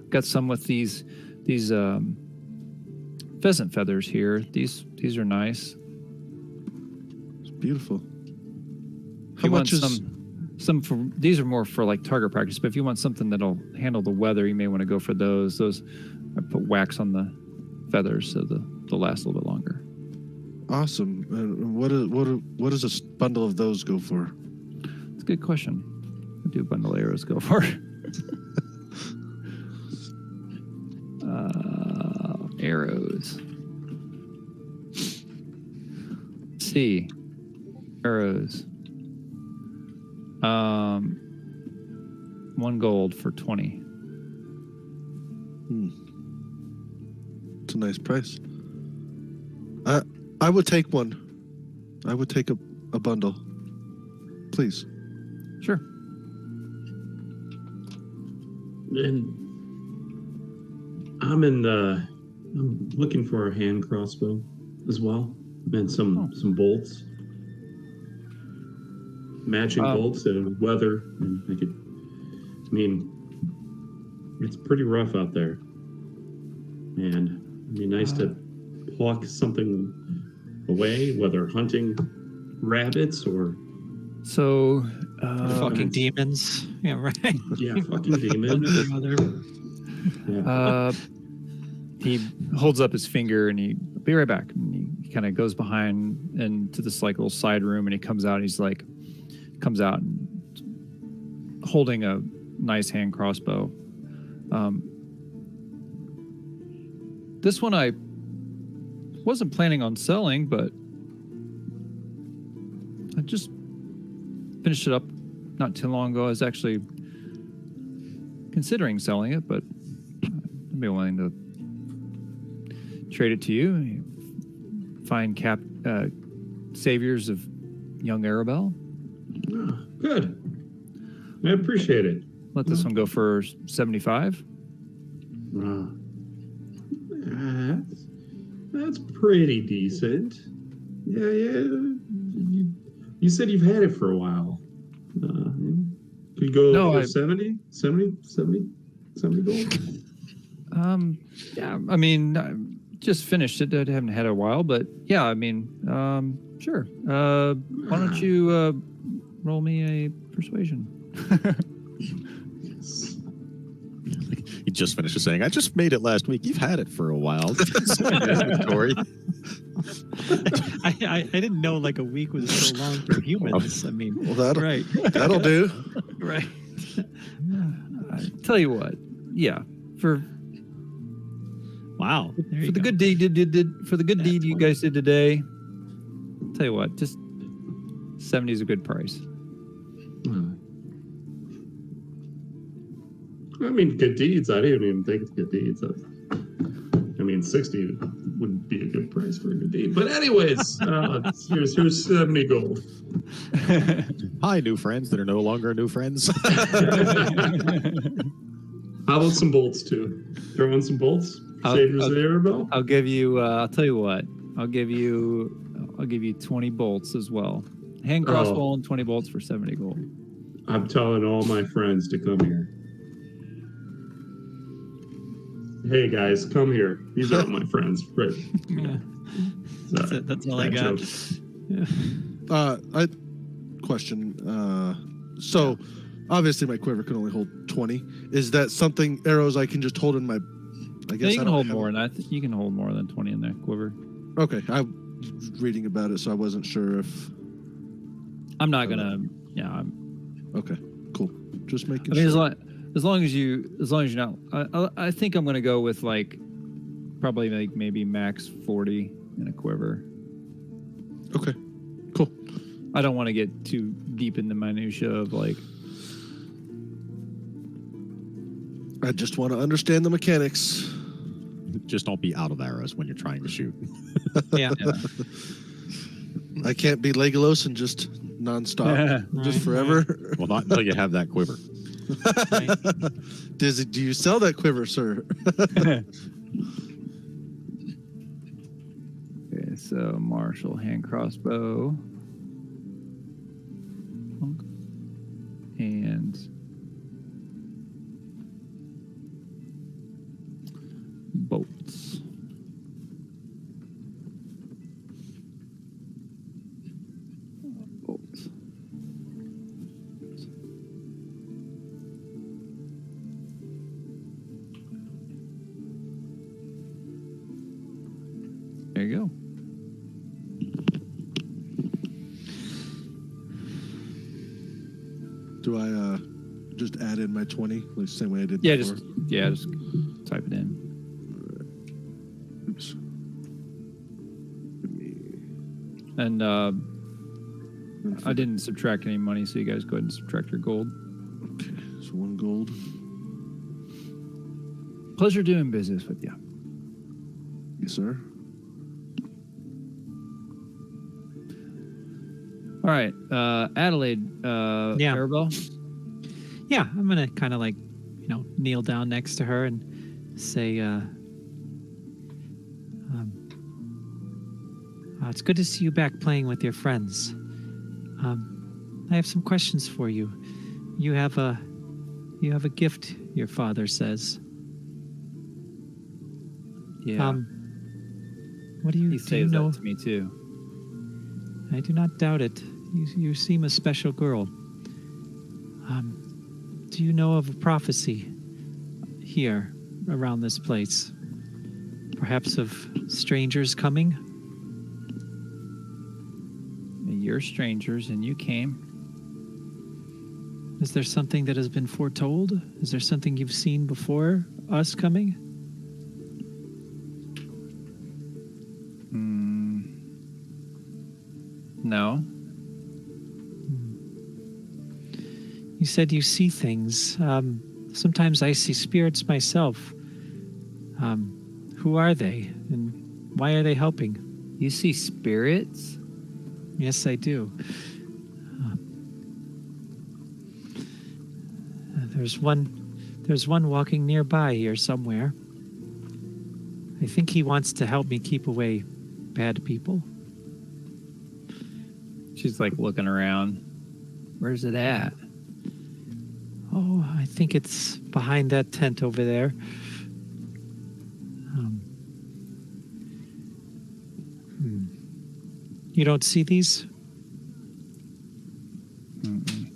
Got some with these pheasant feathers here. These are nice. It's beautiful. If How you much want is some for these are more for like target practice, but if you want something that'll handle the weather, you may want to go for those. Those I put wax on the feathers so they'll last a little bit longer. awesome? What does a bundle of those go for? It's a good question. What do bundle arrows go for? Arrows. Let's see. Arrows. 1 gold for 20. It's a nice price. I would take one. I would take a bundle. Please. Sure. And I'm looking for a hand crossbow as well, and some bolts, matching bolts and weather. And I mean, it's pretty rough out there, and it'd be nice to pluck something away, whether hunting rabbits or fucking demons. Yeah, right. yeah, fucking demons. Yeah. He holds up his finger and I'll be right back. And he kind of goes behind into this like little side room and he comes out. He's like, and holding a nice hand crossbow. This one I wasn't planning on selling, but I just finished it up not too long ago. I was actually considering selling it, but I'd be willing to trade it to you. Fine saviors of young Arabelle. Oh, good. I appreciate it. Let this one go for 75. That's pretty decent. Yeah. You said you've had it for a while. Could you go 70 gold? Yeah, I mean, I just finished it. I haven't had it a while, but yeah, I mean, sure. Why don't you roll me a persuasion? He just finished saying, I just made it last week. You've had it for a while. Story. I didn't know like a week was so long for humans. I mean, Well, that'll right. that'll do. Right. I tell you what, yeah, for Wow. the good deed deed you guys did today. Tell you what, just 70 is a good price. I mean, good deeds. I didn't even think of good deeds. I mean, 60 would be a good price for a good deed. But anyways, here's 70 gold. Hi, new friends that are no longer new friends. How about some bolts too? Throw in some bolts. Saviors of Arabelle. I'll give you. I'll tell you what. I'll give you 20 bolts as well. Hand crossbow and 20 bolts for 70 gold. I'm telling all my friends to come here. Hey guys, come here. These are all my friends. Right. Yeah. That's all I got. Yeah. Question. So, obviously, my quiver can only hold 20. Is that something arrows I can just hold in my? I guess you can hold more than that. You can hold more than 20 in that quiver. Okay, I was reading about it, so I wasn't sure if. I'm not gonna. Yeah. Okay. Cool. Just making. I mean, sure. as long as you're not. I think I'm gonna go with like, probably like maybe max 40 in a quiver. Okay. Cool. I don't want to get too deep in the minutia of like I just want to understand the mechanics. Just don't be out of arrows when you're trying to shoot. Yeah. I can't be Legolas and just nonstop, just forever. Well, not until you have that quiver. Do you sell that quiver, sir? Okay, so martial hand crossbow. And bolts. Bolts. There you go. Do I just add in my 20, like the same way I did Yeah, before? just type it in. Oops. And I didn't subtract any money, so you guys go ahead and subtract your gold. Okay, so 1 gold. Pleasure doing business with you. Yes, sir. All right, Adelaide, Yeah. Arabelle. Yeah, I'm going to kind of like, kneel down next to her and say, it's good to see you back playing with your friends. I have some questions for you. You have a gift, your father says. Yeah, What do you, he do you says know? that to me too. I do not doubt it. You seem a special girl. Do you know of a prophecy here around this place? Perhaps of strangers coming? You're strangers, and you came. Is there something that has been foretold? Is there something you've seen before us coming? No. You said you see things. Sometimes I see spirits myself. Who are they, and why are they helping? You see spirits? Yes, I do. There's one walking nearby here somewhere. I think he wants to help me keep away bad people. She's like looking around. Where's it at? Oh, I think it's behind that tent over there. You don't see these? Mm-mm.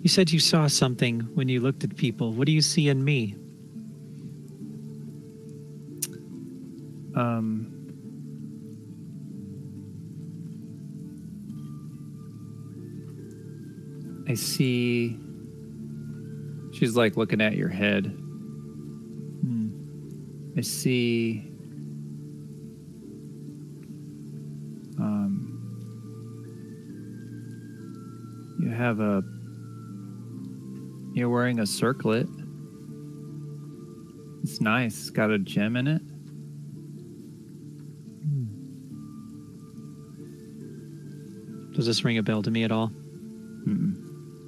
You said you saw something when you looked at people. What do you see in me? I see. She's like looking at your head. I see. You're wearing a circlet. It's nice. It's got a gem in it. Does this ring a bell to me at all? Mm-mm.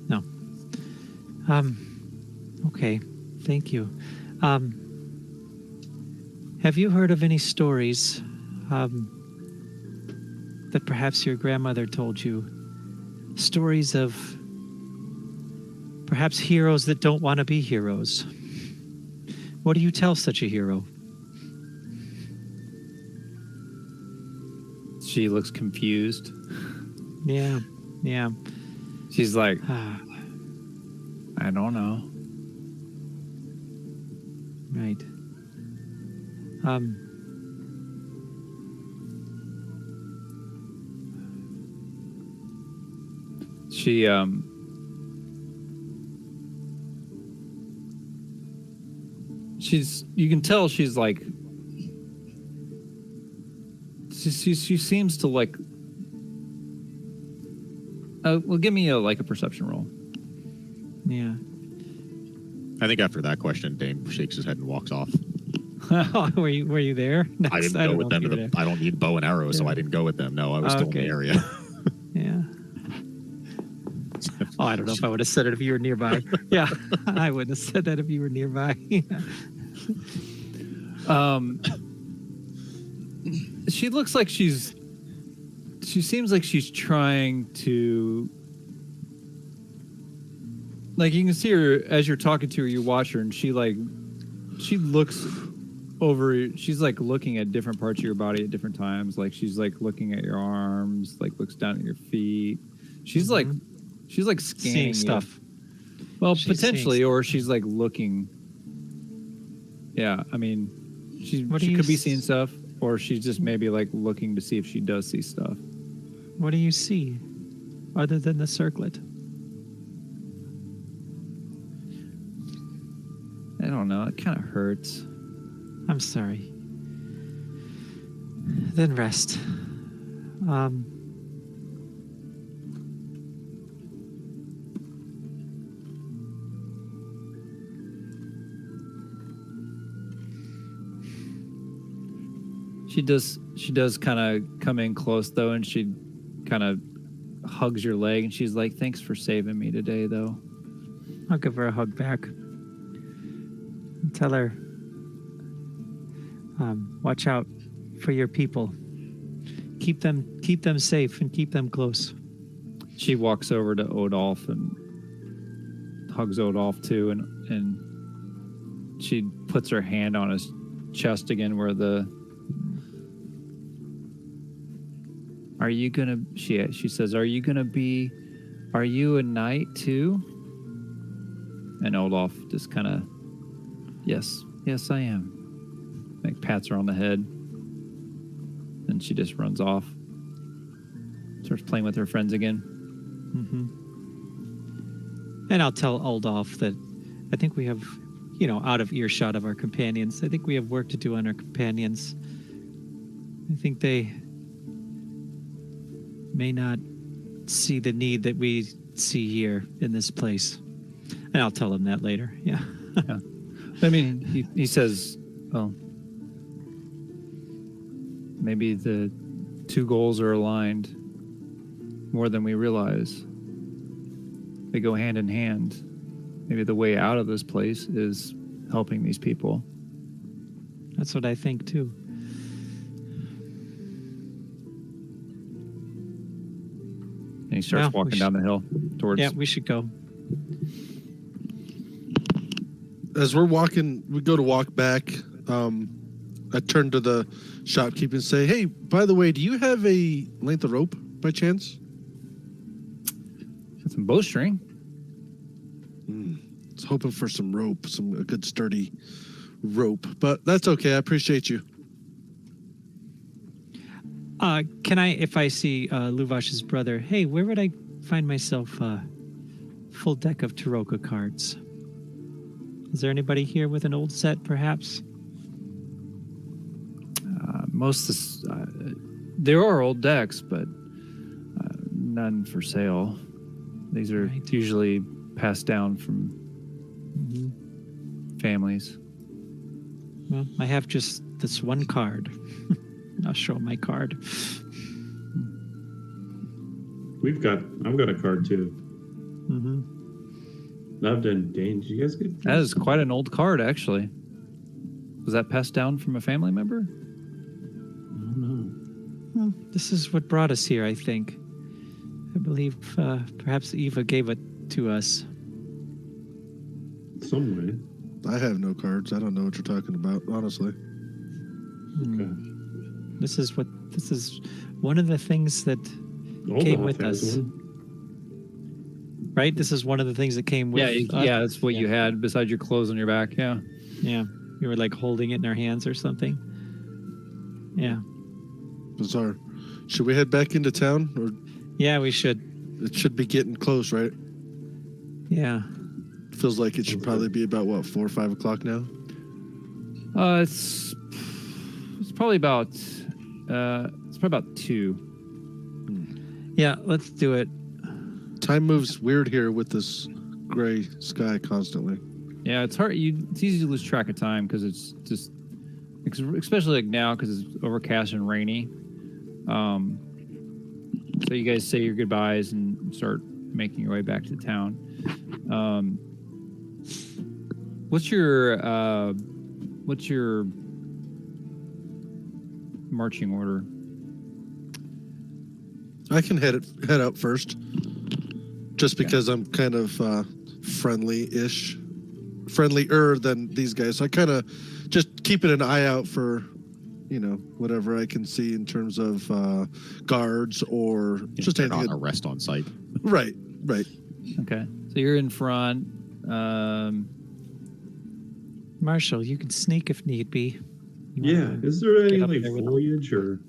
No. Okay. Thank you. Have you heard of any stories that perhaps your grandmother told you? Stories of perhaps heroes that don't want to be heroes. What do you tell such a hero? She looks confused. Yeah. She's like, I don't know. Right. You can tell she's like, she seems to like Well, give me a perception roll. Yeah. I think after that question, Dane shakes his head and walks off. Were you there? I didn't go with them to the. I don't need bow and arrow, so I didn't go with them. No, I was still in the area. Yeah. Oh, I don't know if I would have said it if you were nearby. Yeah, I wouldn't have said that if you were nearby. She looks like she seems like she's trying to, like, you can see her as you're talking to her, you watch her, and she looks over, she's like looking at different parts of your body at different times. Like she's like looking at your arms, like looks down at your feet. She's like scanning seeing stuff. Well, She's potentially, seeing or she's like looking. Yeah, I mean, she could be seeing stuff, or she's just maybe like looking to see if she does see stuff. What do you see other than the circlet? I don't know. It kind of hurts. I'm sorry. Then rest. She does kind of come in close though, and she kind of hugs your leg, and she's like, "Thanks for saving me today, though." I'll give her a hug back. Tell her, watch out for your people. Keep them safe and keep them close. She walks over to Odolph and hugs Odolph too, and she puts her hand on his chest again, where the. Are you gonna? She says, "Are you a knight too?" And Odolph just kind of, yes, I am. Like pats her on the head, and she just runs off. Starts playing with her friends again. Mm-hmm. And I'll tell Odolph that I think we have, out of earshot of our companions, I think we have work to do on our companions. I think they may not see the need that we see here in this place. And I'll tell him that later. Yeah. Yeah. I mean, he says, well, maybe the two goals are aligned more than we realize. They go hand in hand. Maybe the way out of this place is helping these people. That's what I think too. And he starts walking down the hill towards. Yeah, we should go. As we're walking, we go to walk back. I turn to the shopkeeper and say, "Hey, by the way, do you have a length of rope by chance?" Got some bowstring. I was hoping for some rope, a good sturdy rope, but that's okay. I appreciate you. Can I, if I see Luvash's brother, hey, where would I find myself a full deck of Taroka cards? Is there anybody here with an old set, perhaps? There are old decks, but none for sale. These are usually passed down from families. Well, I have just this one card. I'll show my card. I've got a card too. Mm-hmm. Loved and Dane. Did you guys get That is quite an old card, actually. Was that passed down from a family member? I don't know. Well, this is what brought us here, I think. I believe perhaps Eva gave it to us. Some way. I have no cards. I don't know what you're talking about, honestly. Okay. This is one of the things that came with us. Right? This is one of the things that came with us. Yeah, that's what you had besides your clothes on your back. Yeah. Yeah. You were like holding it in our hands or something. Yeah. Bizarre. Should we head back into town? Or Yeah, we should. it should be getting close, right? Yeah. Feels like it should probably be about, 4 or 5 o'clock now? It's probably about 2. Yeah, let's do it. Time moves weird here with this gray sky constantly. Yeah, it's hard. It's easy to lose track of time because it's just, especially like now because it's overcast and rainy. So you guys say your goodbyes and start making your way back to town. What's your marching order? I can head out first, just because I'm kind of friendly-ish, friendlier than these guys. So I kind of just keeping an eye out for, whatever I can see in terms of guards or just not anything. a rest on site. Right. Okay, so you're in front. Marshall, you can sneak if need be. Yeah. Is there any Get up like there with- foliage or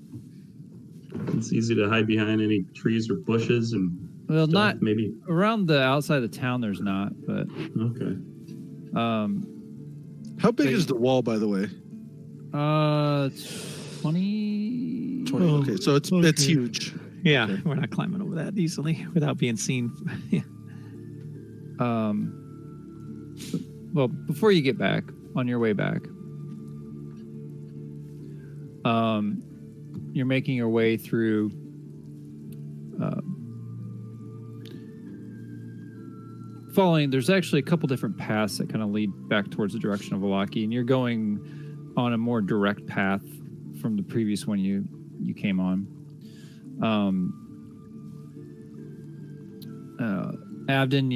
it's easy to hide behind any trees or bushes and Well, stuff, not maybe. around the outside of the town. There's not, but Okay. How big is the wall, by the way? 20. 20. Okay, so it's huge. Yeah, Okay. we're not climbing over that easily without being seen. Well, before you get back, on your way back, you're making your way through there's actually a couple different paths that kind of lead back towards the direction of Vallaki, and you're going on a more direct path from the previous one you came on. Abden,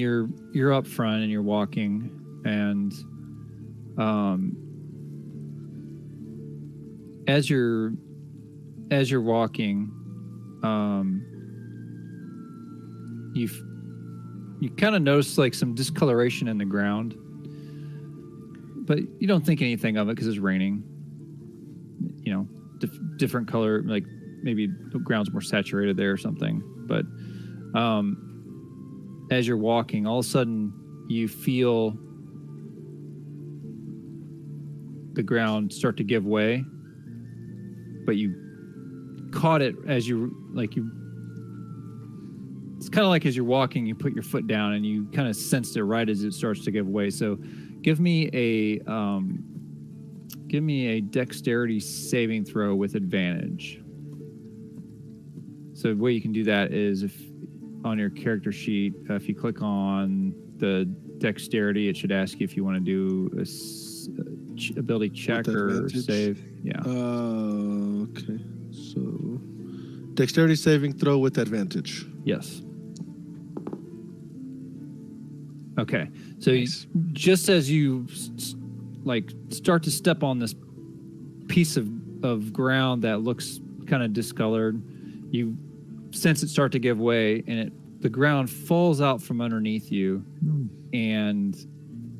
you're up front and you're walking, and as you're walking, you kind of notice like some discoloration in the ground, but you don't think anything of it because it's raining. Different color, like maybe the ground's more saturated there or something. But as you're walking, all of a sudden you feel the ground start to give way, but you caught it as it's kind of like as you're walking, you put your foot down and you kind of sensed it right as it starts to give way. So give me a dexterity saving throw with advantage. So the way you can do that is if on your character sheet, if you click on the dexterity, it should ask you if you want to do a ability check or advantage? save. Yeah. Okay. So, dexterity saving throw with advantage. Yes. Okay. So Nice. just as you start to step on this piece of ground that looks kind of discolored, you sense it start to give way, and the ground falls out from underneath you, and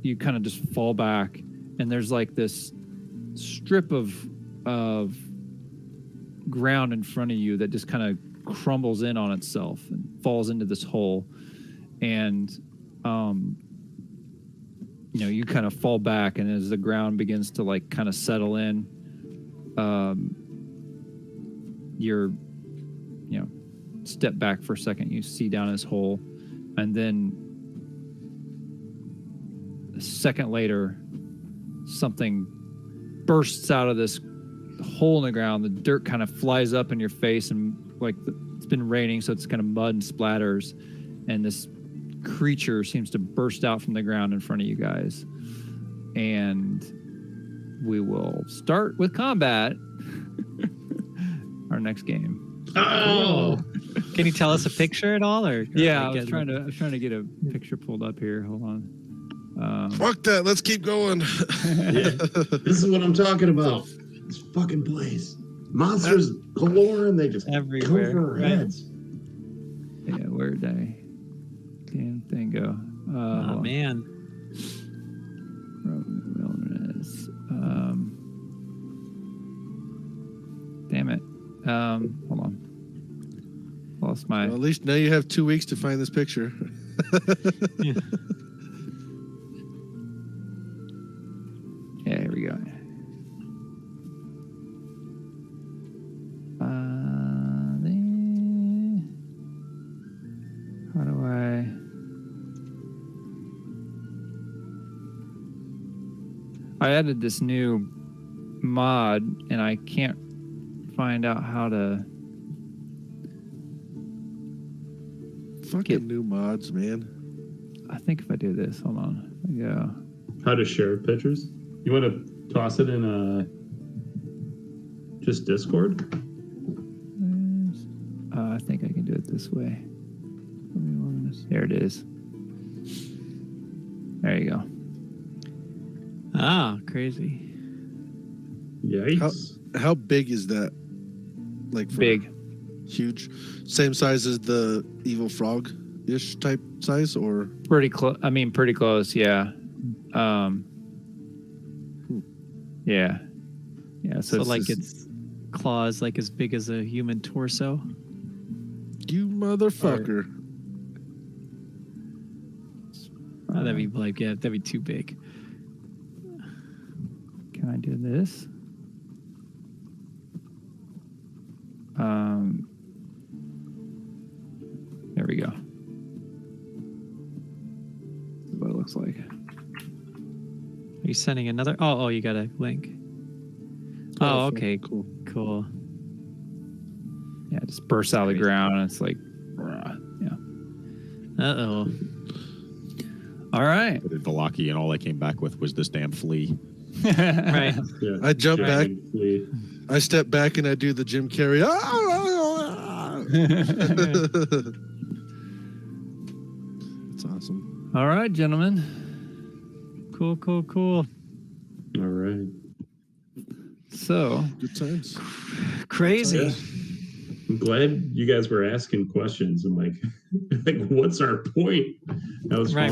you kind of just fall back, and there's like this strip of ground in front of you that just kind of crumbles in on itself and falls into this hole, and you kind of fall back, and as the ground begins to like kind of settle in, you're step back for a second, you see down this hole, and then a second later something bursts out of this hole in the ground. The dirt kind of flies up in your face, and it's been raining, so it's kind of mud and splatters, and this creature seems to burst out from the ground in front of you guys. And we will start with combat. Our next game. Oh, Can you tell us a picture at all? Or Yeah, I was trying to get a picture pulled up here. Hold on. Fuck that. Let's keep going. yeah. This is what I'm talking about. This fucking place. Monsters galore, and they just Everywhere, come for our right? heads. Yeah, where'd I damn thing go? Oh hold on. man. Wilderness. Damn it. Hold on. Lost my. Well, at least now you have 2 weeks to find this picture. Yeah. Yeah, here we go. How do I? I added this new mod, and I can't find out how to Fucking new mods, man. I think if I do this, hold on. Yeah. How to share pictures? You want to toss it in just Discord? I think I can do it this way. There it is. There you go. Ah, crazy. Yikes. How big is that? Like for Big. Huge. Same size as the evil frog-ish type size, or Pretty close. I mean, pretty close. Yeah. Yeah. Yeah. So like this- its claws like as big as a human torso. you motherfucker. Oh, that'd be like, yeah, that'd be too big. Can I do this? There we go. That's what it looks like. Are you sending another? Oh, you got a link. Oh, okay, Cool. cool. Yeah, it just bursts out of the ground, and it's like, yeah. Uh-oh. All right. I did Vallaki, and all I came back with was this damn flea. Right. Yeah. I jump back. Giant flea. I step back and I do the Jim Carrey. It's awesome. All right, gentlemen. Cool. All right. So, Good times. Crazy. Yeah. I'm glad you guys were asking questions. I'm like, what's our point? That was Right, fun.